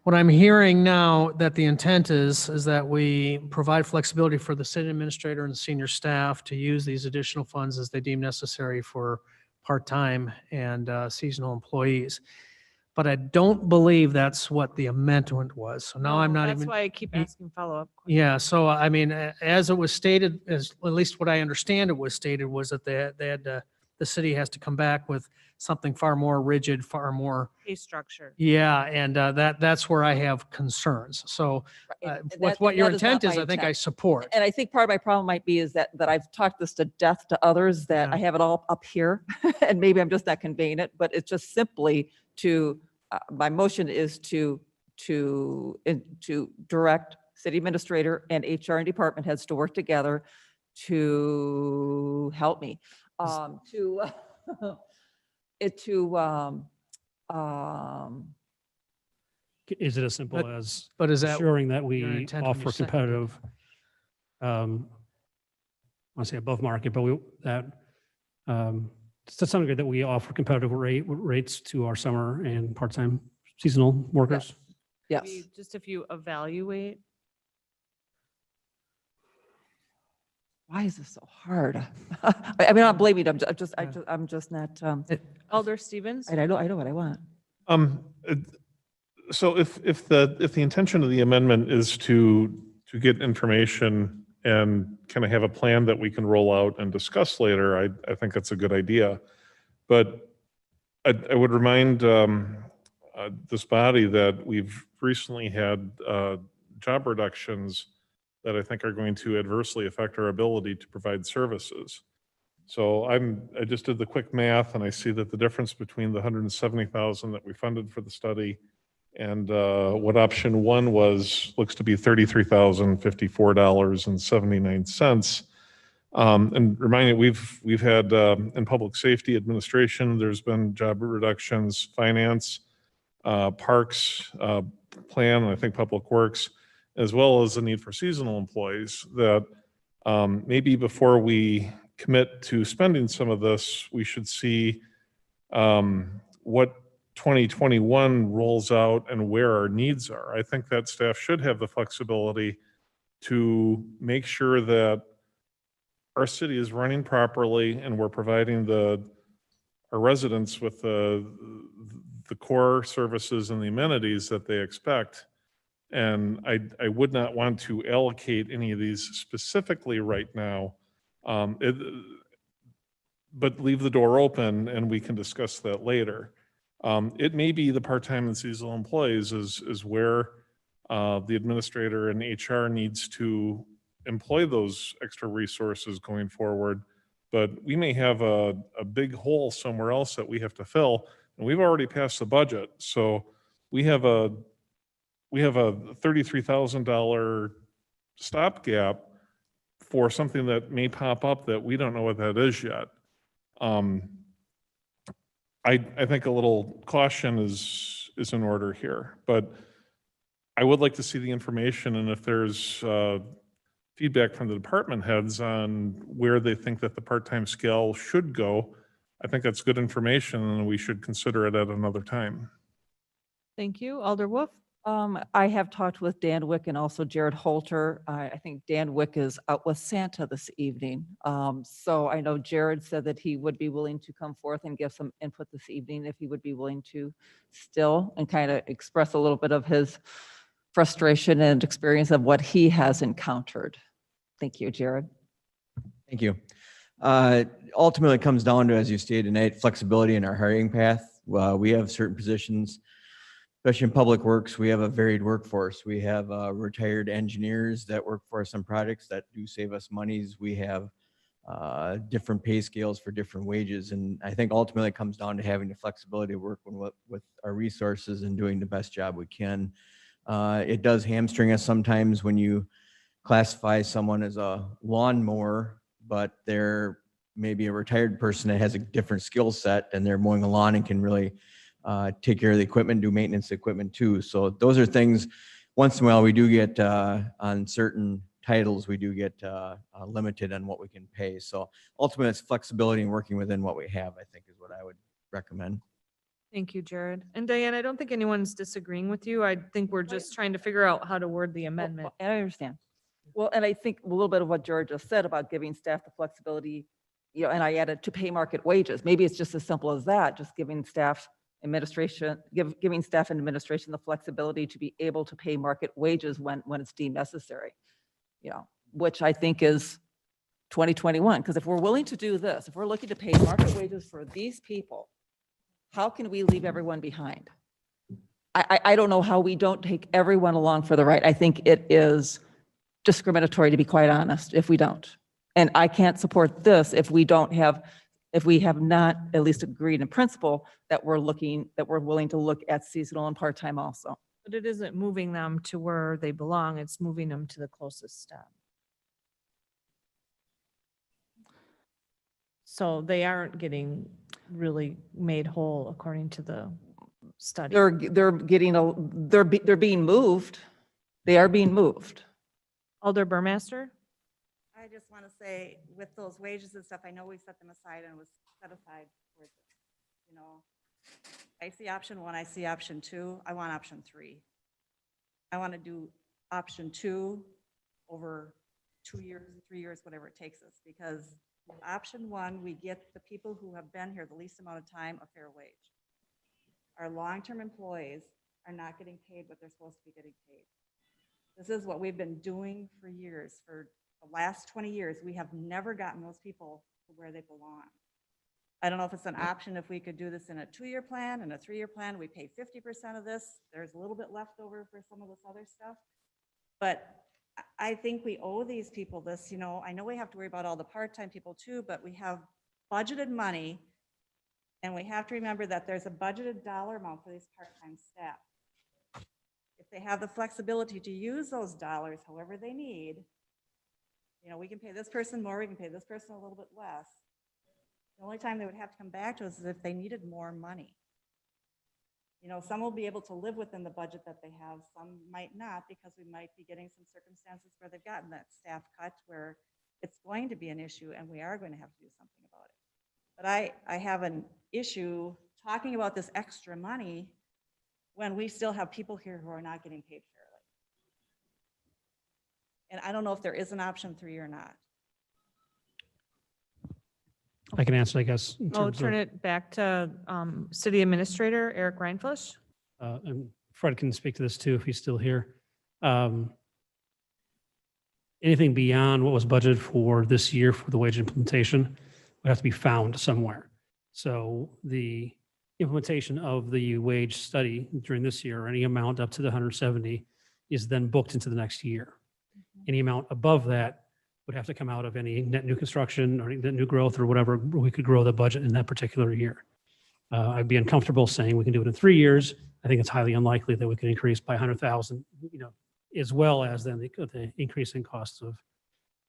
what I'm hearing now that the intent is that we provide flexibility for the city administrator and senior staff to use these additional funds as they deem necessary for part-time and seasonal employees. But I don't believe that's what the amendment was. So now I'm No, not That's even. why I keep asking follow-up. Yeah, so I mean, as it was stated, as at least what I understand it was stated was that the city has to come back with something far more rigid, far more, Pay structure. yeah, and that's where I have concerns. So And with that- what and your that is not intent is, my I think I intent. support. And I think part of my problem might be is that I've talked this to death to others, that Yeah. I have it all up here, and maybe I'm just not conveying it, but it's just simply to, my motion is to direct city administrator and HR and department heads to work together to help me, to, Is it as simple But- as but is that ensuring that your we intent when you offer seconded? competitive, I want to say above market, but to some degree that we offer competitive rates to our summer and part-time seasonal workers? yes. Maybe just if you evaluate. Why is this so hard? I mean, I'm blaming you, I'm just not, Alder Stevens? I know what I want. So if the intention of the amendment is to get information and kind of have a plan that we can roll out and discuss later, I think that's a good idea. But I would remind this body that we've recently had job reductions that I think are going to adversely affect our ability to provide services. So I just did the quick math and I see that the difference between the 170,000 that we funded for the study and what option one was, looks to be $33,054.79. And remind you, we've had in public safety administration, there's been job reductions, finance, parks, plan, and I think public works, as well as the need for seasonal employees, that maybe before we commit to spending some of this, we should see what 2021 rolls out and where our needs are. I think that staff should have the flexibility to make sure that our city is running properly and we're providing our residents with the core services and the amenities that they expect. And I would not want to allocate any of these specifically right now, but leave the door open and we can discuss that later. It may be the part-time and seasonal employees is where the administrator and HR needs to employ those extra resources going forward. But we may have a big hole somewhere else that we have to fill, and we've already passed the budget. So we have a $33,000 stopgap for something that may pop up that we don't know what that is yet. I think a little caution is in order here, but I would like to see the information, and if there's feedback from the department heads on where they think that the part-time scale should go, I think that's good information, and we should consider it at another time. Thank you. Alder Wolf? I have talked with Dan Wick and also Jared Holter. I think Dan Wick is out with Santa this evening. So I know Jared said that he would be willing to come forth and give some input this evening if he would be willing to still, and kind of express a little bit of his frustration and experience of what he has encountered. Thank you, Jared. Thank you. Ultimately, it comes down to, as you stated tonight, flexibility in our hiring path. We have certain positions, especially in public works, we have a varied workforce. We have retired engineers that work for us on projects that do save us monies. We have different pay scales for different wages. And I think ultimately it comes down to having the flexibility to work with our resources and doing the best job we can. It does hamstring us sometimes when you classify someone as a lawnmower, but they're maybe a retired person that has a different skill set and they're mowing a lawn and can really take care of the equipment, do maintenance equipment too. So those are things, once in a while, we do get on certain titles, we do get limited on what we can pay. So ultimately, it's flexibility and working within what we have, I think is what I would recommend. Thank you, Jared. And Diane, I don't think anyone's disagreeing with you. I think we're just trying to figure out how to word the amendment. And I understand. Well, and I think a little bit of what George just said about giving staff the flexibility, and I added to pay market wages. Maybe it's just as simple as that, just giving staff giving staff and administration the flexibility to be able to pay market wages when it's deemed necessary, which I think is 2021. Because if we're willing to do this, if we're looking to pay market wages for these people, how can we leave everyone behind? I don't know how we don't take everyone along for the ride. I think it is discriminatory, to be quite honest, if we don't. And I can't support this if we have not at least agreed in principle that we're willing to look at seasonal and part-time also. But it isn't moving them to where they belong. It's moving them to the closest step. So they aren't getting really made whole according to the study. They're being moved. They are being moved. Alder Burmaster? I just want to say, with those wages and stuff, I know we set them aside and it was set aside for, I see option 1, I see option 2, I want option 3. I want to do option 2 over 2 years, 3 years, whatever it takes us, because with option 1, we get the people who have been here the least amount of time a fair wage. Our long-term employees are not getting paid what they're supposed to be getting paid. This is what we've been doing for years. For the last 20 years, we have never gotten those people to where they belong. I don't know if it's an option if we could do this in a 2-year plan and a 3-year plan. We pay 50% of this. There's a little bit left over for some of this other stuff. But I think we owe these people this, I know we have to worry about all the part-time people too, but we have budgeted money, and we have to remember that there's a budgeted dollar amount for these part-time staff. If they have the flexibility to use those dollars however they need, we can pay this person more, we can pay this person a little bit less. The only time they would have to come back to us is if they needed more money. Some will be able to live within the budget that they have, some might not, because we might be getting some circumstances where they've gotten that staff cut where it's going to be an issue and we are going to have to do something about it. But I have an issue talking about this extra money when we still have people here who are not getting paid fairly. And I don't know if there is an option 3 or not. I can answer, I guess. in I'll terms of- turn it back to City Administrator Eric Reinflush. And Fred can speak to this too if he's still here. Anything beyond what was budgeted for this year for the wage implementation would have to be found somewhere. So the implementation of the wage study during this year, or any amount up to the 170, is then booked into the next year. Any amount above that would have to come out of any net new construction or net new growth or whatever we could grow the budget in that particular year. I'd be uncomfortable saying we can do it in 3 years. I think it's highly unlikely that we could increase by 100,000, as well as then the increase in costs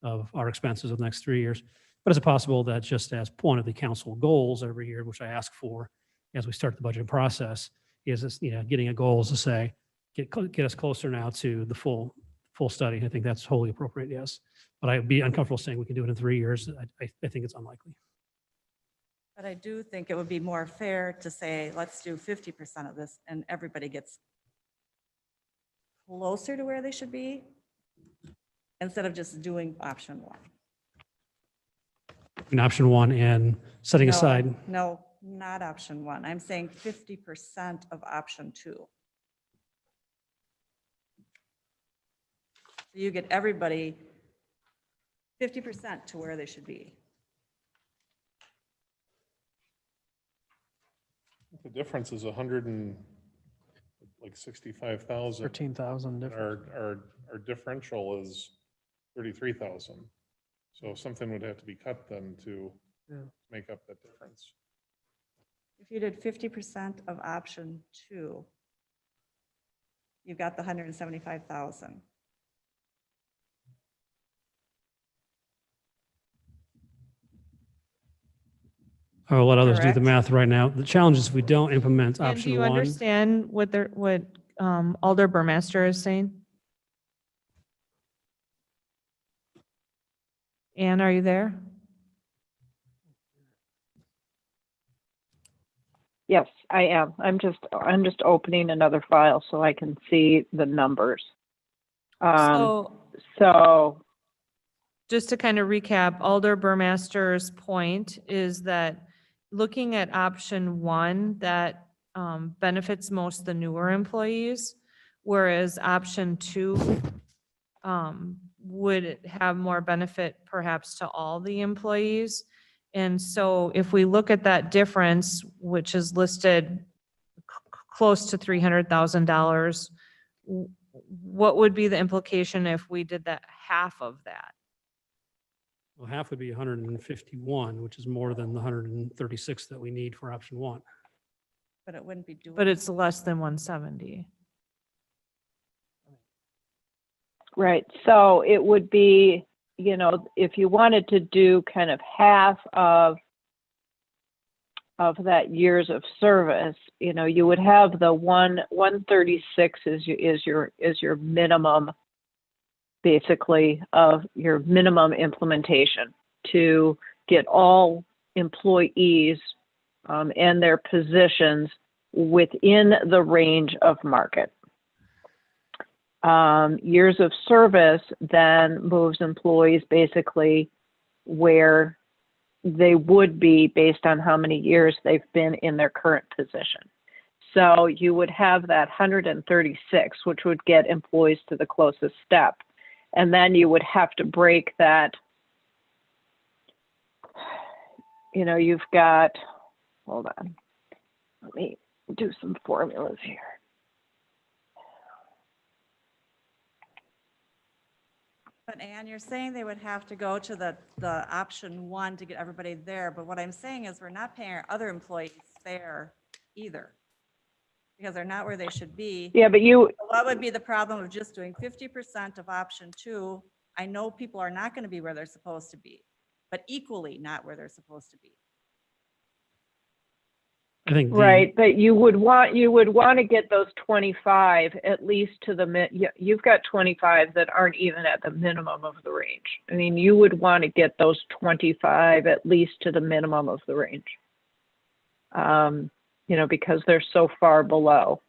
of our expenses of the next 3 years. But it's possible that just as one of the council goals every year, which I ask for as we start the budget process, is this, getting a goal is to say, get us closer now to the full study. I think that's wholly appropriate, yes. But I'd be uncomfortable saying we can do it in 3 years. I think it's unlikely. But I do think it would be more fair to say, let's do 50% of this and everybody gets closer to where they should be instead of just doing option 1. In option 1 and setting No, aside, No, not option 1. I'm saying 50% of option 2. So you get everybody 50% to where they should be. The difference is 65,000. 13,000 difference. Our differential is 33,000. So something would have to be cut then to make up that difference. If you did 50% of option 2, you've got the 175,000. I will let others do the Correct. math right now. The challenge is if we don't implement And do option you 1. understand what Alder Burmaster is saying? Ann, are you there? Yes, I am. I'm just opening another file so I can see the numbers. So Just to kind of recap, Alder Burmaster's point is that looking at option one, that benefits most the newer employees, whereas option two would have more benefit perhaps to all the employees. And so if we look at that difference, which is listed close to $300,000, what would be the implication if we did that half of that? Well, half would be 151, which is more than the 136 that we need for option one. But it wouldn't be doing. But it's less than 170. right, so it would be, you know, if you wanted to do kind of half of that years of service, you know, you would have the 136 is your minimum, basically, of your minimum implementation to get all employees and their positions within the range of market. Years of service then moves employees basically where they would be based on how many years they've been in their current position. So you would have that 136, which would get employees to the closest step. And then you would have to break that, you know, you've got, hold on, let me do some formulas here. But Ann, you're saying they would have to go to the option one to get everybody there, but what I'm saying is we're not paying our other employees fair either. Because they're not where they should be. Yeah, but What would be the problem of just doing 50% of option two? I know people are not going to be where they're supposed to be, but equally not where they're supposed to be. I think. Right, but you would want to get those 25 at least to the you've got 25 that aren't even at the minimum of the range. I mean, you would want to get those 25 at least to the minimum of the range. You know, because they're so far below.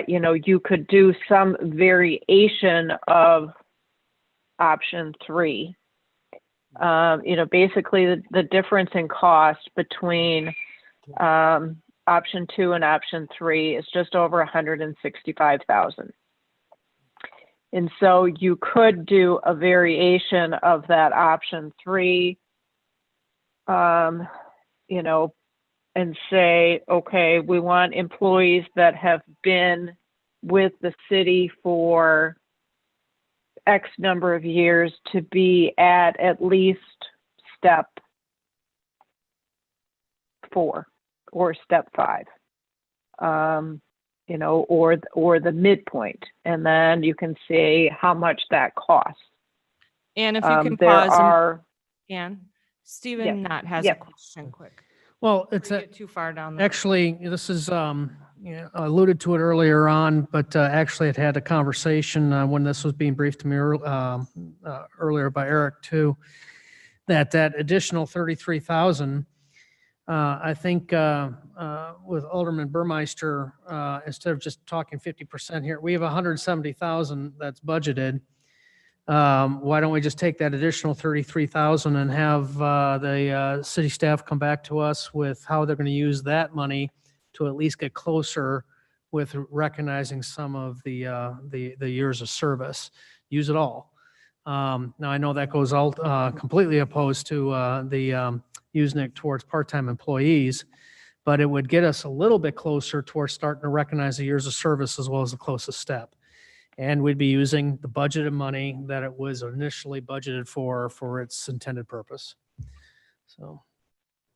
You know, you could do some variation of option three. You know, basically the difference in cost between option two and option three is just over 165,000. And so you could do a variation of that option three, you know, and say, okay, we want employees that have been with the city for X number of years to be at least step 4 or step 5, you know, or the midpoint. And then you can see how much that costs. And if you can there pause. are, Ann, Stephen Yes, Knott has yes. a question, quick. Well, Before it's you a, get too far down. the- actually, this is, you know, I alluded to it earlier on, but actually it had a conversation when this was being briefed to me earlier by Eric too, that additional 33,000, I think with Alderman Burmeister, instead of just talking 50% here, we have 170,000 that's budgeted. Why don't we just take that additional 33,000 and have the city staff come back to us with how they're going to use that money to at least get closer with recognizing some of the years of service. Use it all. Now I know that goes out completely opposed to the using it towards part-time employees, but it would get us a little bit closer towards starting to recognize the years of service as well as the closest step. And we'd be using the budgeted money that it was initially budgeted for its intended purpose. So.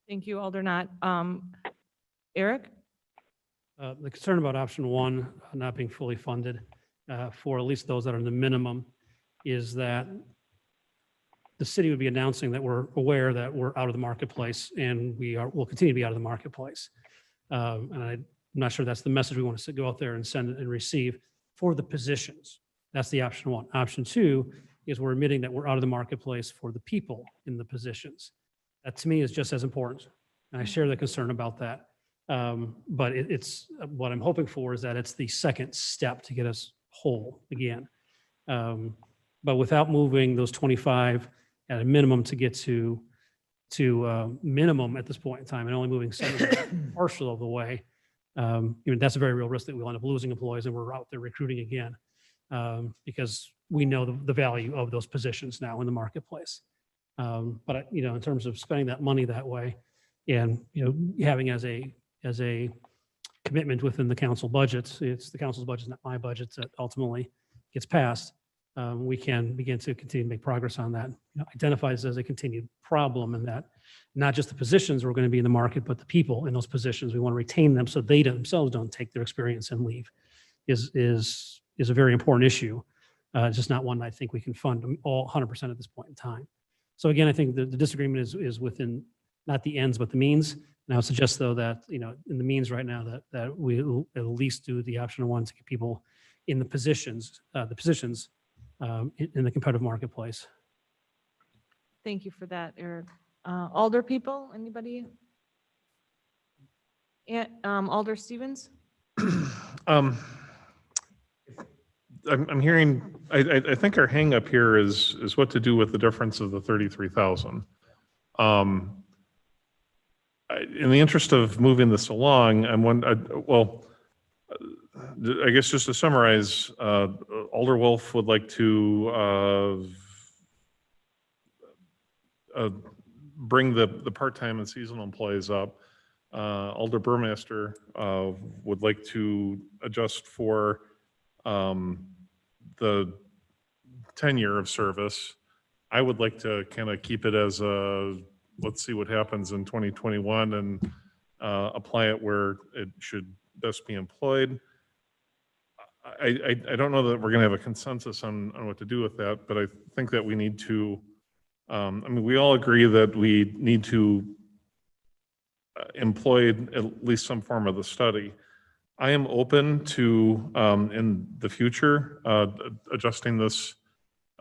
Thank you, Alder Knott. Eric? The concern about option one not being fully funded for at least those that are in the minimum is that the city would be announcing that we're aware that we're out of the marketplace and we'll continue to be out of the marketplace. And I'm not sure that's the message we want to go out there and send and receive for the positions. That's the option one. Option two is we're admitting that we're out of the marketplace for the people in the positions. That to me is just as important. And I share the concern about that. But it's, what I'm hoping for is that it's the second step to get us whole again. But without moving those 25 at a minimum to get to minimum at this point in time and only moving some partial of the way, that's a very real risk that we'll end up losing employees and we're out there recruiting again, because we know the value of those positions now in the marketplace. But in terms of spending that money that way and, having as a commitment within the council budgets, it's the council's budget, not my budget, that ultimately gets passed. We can begin to continue to make progress on that. Identify this as a continued problem, and that not just the positions are going to be in the market, but the people in those positions, we want to retain them so they themselves don't take their experience and leave, is a very important issue. It's just not one I think we can fund all 100% at this point in time. So again, I think the disagreement is within not the ends, but the means. And I would suggest, though, that, in the means right now, that we at least do the option one to get people in the positions, in the competitive marketplace. Thank you for that, Eric. Alder people, anybody? Alder Stevens? I'm hearing, I think our hangup here is what to do with the difference of the 33,000. In the interest of moving this along, I guess just to summarize, Alder Wolf would like to bring the part-time and seasonal employees up. Alder Burmaster would like to adjust for the tenure of service. I would like to kind of keep it as let's see what happens in 2021 and apply it where it should best be employed. I don't know that we're going to have a consensus on what to do with that, but I think that we need to, we all agree that we need to employ at least some form of the study. I am open to, in the future, adjusting this,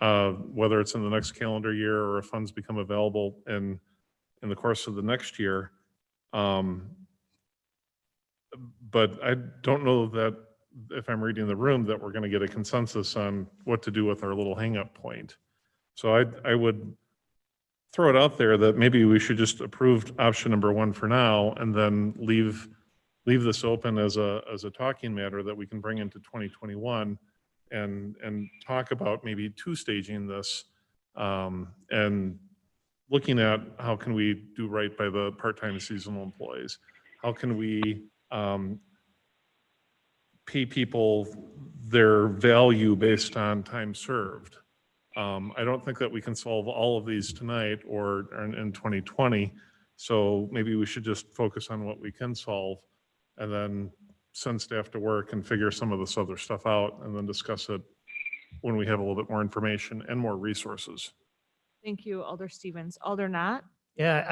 whether it's in the next calendar year or if funds become available in the course of the next year. But I don't know that if I'm reading the room that we're going to get a consensus on what to do with our little hang-up point. So I would throw it out there that maybe we should just approve option number one for now and then leave this open as a talking matter that we can bring into 2021 and talk about maybe two-staging this and looking at how can we do right by the part-time seasonal employees? How can we pay people their value based on time served? I don't think that we can solve all of these tonight or in 2020. So maybe we should just focus on what we can solve and then send staff to work and figure some of this other stuff out and then discuss it when we have a little bit more information and more resources. Thank you, Alder Stevens. Alder Knott? Yeah,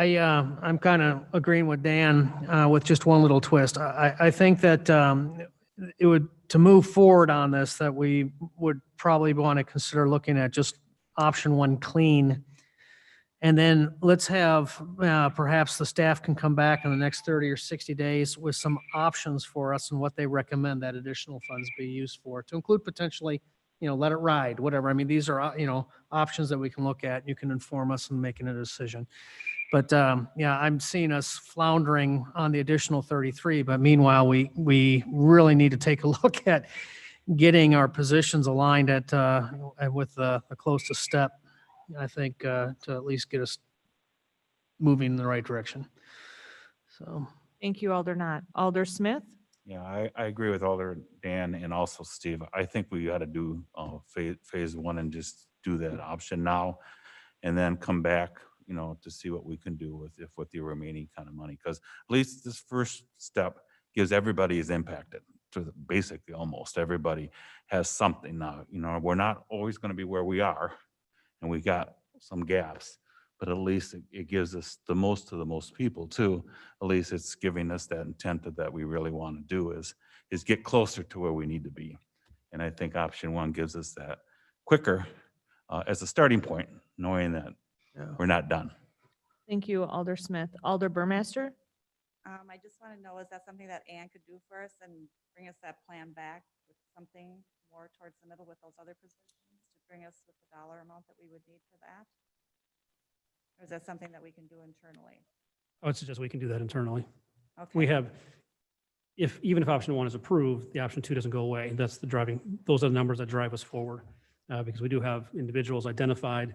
I'm kind of agreeing with Dan with just one little twist. I think that it would, to move forward on this, that we would probably want to consider looking at just option one clean. And then let's have, perhaps the staff can come back in the next 30 or 60 days with some options for us and what they recommend that additional funds be used for, to include potentially, let it ride, whatever. I mean, these are, options that we can look at. You can inform us in making a decision. But yeah, I'm seeing us floundering on the additional 33, but meanwhile, we really need to take a look at getting our positions aligned with the closest step, I think, to at least get us moving in the right direction. So. Thank you, Alder Knott. Alder Smith? Yeah, I agree with Alder Dan and also Steve. I think we got to do phase one and just do that option now and then come back, to see what we can do with the remaining kind of money. Because at least this first step gives everybody is impacted. To basically almost everybody has something now. We're not always going to be where we are, and we got some gaps, but at least it gives us the most to the most people too. At least it's giving us that intent that we really want to do is get closer to where we need to be. And I think option one gives us that quicker as a starting point, knowing that we're not done. Thank you, Alder Smith. Alder Burmaster? I just want to know, is that something that Ann could do for us and bring us that plan back with something more towards the middle with those other positions to bring us with the dollar amount that we would need for that? Or is that something that we can do internally? I would suggest we can do that internally. Okay. We have, even if option 1 is approved, the option 2 doesn't go away. That's the driving, those are the numbers that drive us forward. Because we do have individuals identified.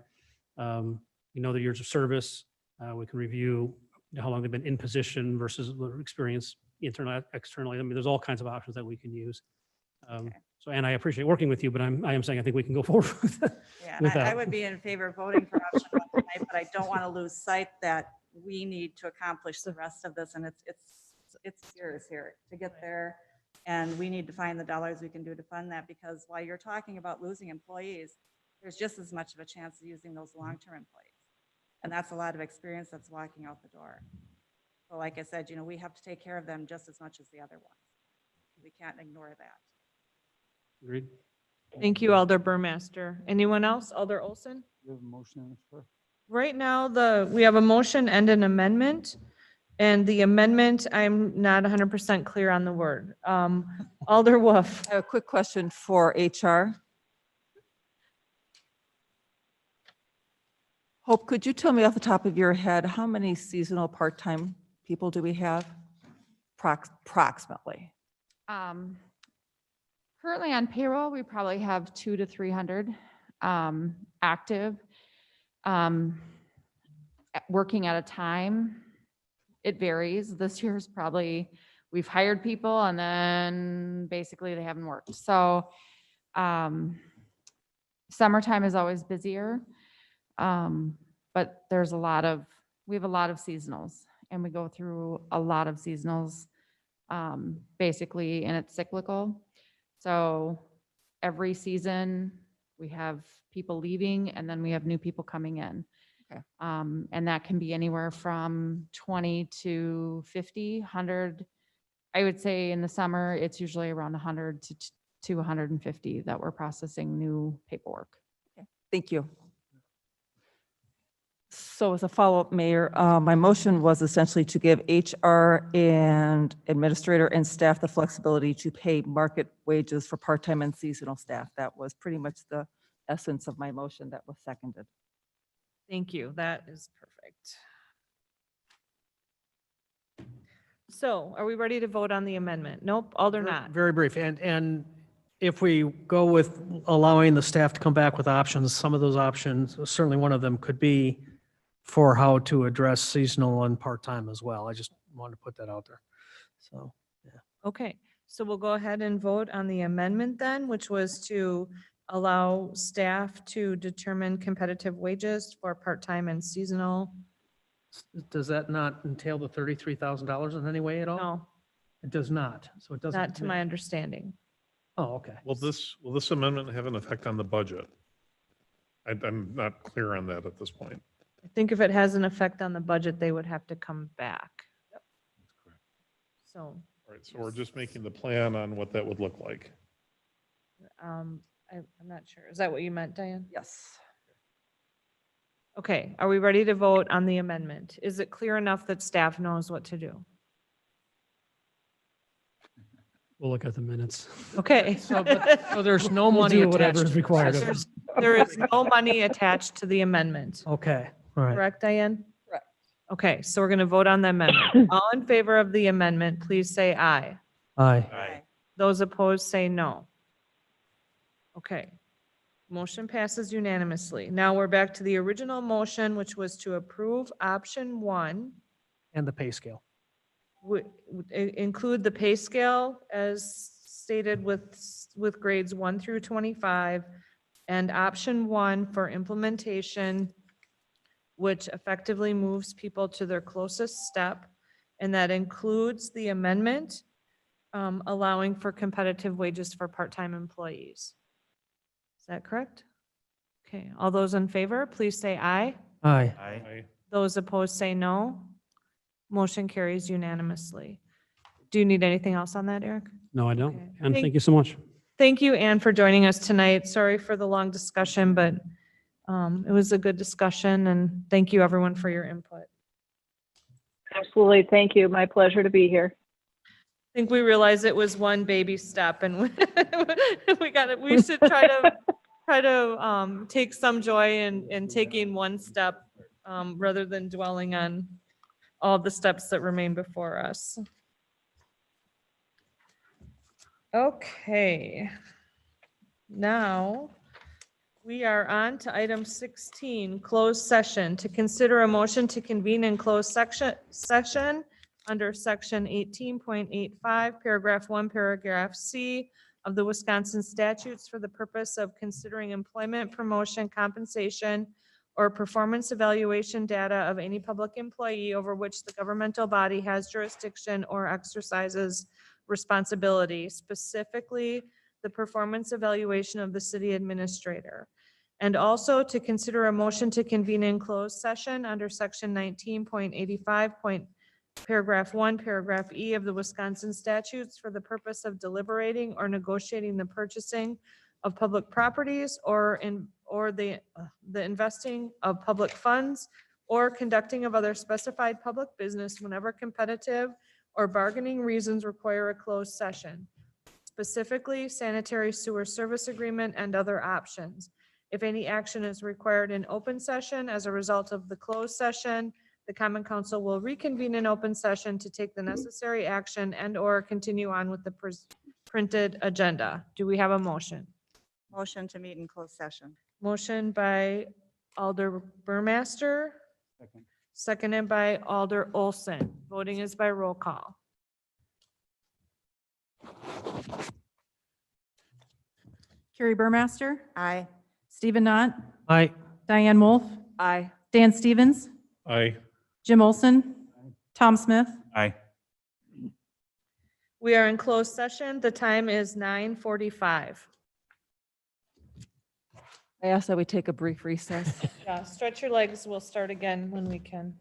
We know their years of service. We can review how long they've been in position versus their experience internally, externally. I mean, there's all kinds of options that we can use. So, and I appreciate working with you, but I am saying I think we can go forward with Yeah, with and I that. would be in favor of voting for option 1 tonight, but I don't want to lose sight that we need to accomplish the rest of this, and it's serious here to get there. And we need to find the dollars we can do to fund that, because while you're talking about losing employees, there's just as much of a chance of using those long-term employees. And that's a lot of experience that's walking out the door. So like I said, we have to take care of them just as much as the other ones. We can't ignore that. Agreed. Thank you, Alder Burmaster. Anyone else? Alder Olson? You have a motion on the floor? Right now, we have a motion and an amendment. And the amendment, I'm not 100% clear on the word. Alder Wolf. I have a quick question for HR. Hope, could you tell me off the top of your head, how many seasonal part-time people do we have? Approximately. Currently on payroll, we probably have 200 to 300 active. Working at a time, it varies. This year's probably, we've hired people and then basically they haven't worked. So summertime is always busier. But we have a lot of seasonals, and we go through a lot of seasonals, basically, and it's cyclical. So every season we have people leaving and then we have new people coming in. Okay. And that can be anywhere from 20 to 50, 100. I would say in the summer, it's usually around 100 to 150 that we're processing new paperwork. Thank you. So as a follow-up, Mayor, my motion was essentially to give HR and administrator and staff the flexibility to pay market wages for part-time and seasonal staff. That was pretty much the essence of my motion that was seconded. Thank you. That is perfect. So are we ready to vote on the amendment? Nope, Alder not. Very brief. And if we go with allowing the staff to come back with options, some of those options, certainly one of them could be for how to address seasonal and part-time as well. I just wanted to put that out there. So, yeah. Okay, so we'll go ahead and vote on the amendment then, which was to allow staff to determine competitive wages for part-time and seasonal. Does that not entail the $33,000 in any way at all? No, It does not. So it doesn't. not to my understanding. Oh, okay. Will this amendment have an effect on the budget? I'm not clear on that at this point. I think if it has an effect on the budget, they would have to come back. So, All right, so we're just making the plan on what that would look like. I'm not sure. Is that what you meant, Diane? Yes. Okay, are we ready to vote on the amendment? Is it clear enough that staff knows what to do? We'll look at the minutes. Okay. So there's no We'll money do whatever attached. is required of There's- There is no money attached to the amendment. Okay, all right. Correct, Diane? Correct. Okay, so we're going to vote on the amendment. All in favor of the amendment, please say aye. Aye. Aye. Those opposed, say no. Okay. Motion passes unanimously. Now we're back to the original motion, which was to approve option 1. And the pay scale. Include the pay scale as stated with grades 1 through 25, and option 1 for implementation, which effectively moves people to their closest step, and that includes the amendment allowing for competitive wages for part-time employees. Is that correct? Okay, all those in favor, please say aye. Aye. Aye. Those opposed say no. Motion carries unanimously. Do you need anything else on that, Eric? No, I don't. Okay. And thank you so much. Thank you, Ann, for joining us tonight. Sorry for the long discussion, but it was a good discussion, and thank you, everyone, for your input. Absolutely. Thank you. My pleasure to be here. I think we realized it was one baby step and we should try to take some joy in taking one step rather than dwelling on all the steps that remain before us. Okay. Now we are on to item 16, closed session, to consider a motion to convene in closed session under section 18.85, paragraph 1, paragraph C of the Wisconsin statutes for the purpose of considering employment, promotion, compensation, or performance evaluation data of any public employee over which the governmental body has jurisdiction or exercises responsibility, specifically the performance evaluation of the city administrator. And also to consider a motion to convene in closed session under section 19.85, paragraph 1, paragraph E of the Wisconsin statutes for the purpose of deliberating or negotiating the purchasing of public properties or the investing of public funds or conducting of other specified public business whenever competitive or bargaining reasons require a closed session, specifically sanitary sewer service agreement and other options. If any action is required in open session as a result of the closed session, the common council will reconvene in open session to take the necessary action and/or continue on with the printed agenda. Do we have a motion? Motion to meet in closed session. Motion by Alder Burmaster, seconded by Alder Olson. Voting is by roll call. Carrie Burmaster, Aye. Stephen Knott, Aye. Diane Wolf, Aye. Dan Stevens, Aye. Jim Olson, Tom Smith. Aye. We are in closed session. The time is 9:45. I ask that we take a brief recess. Yeah, stretch your legs. We'll start again when we can.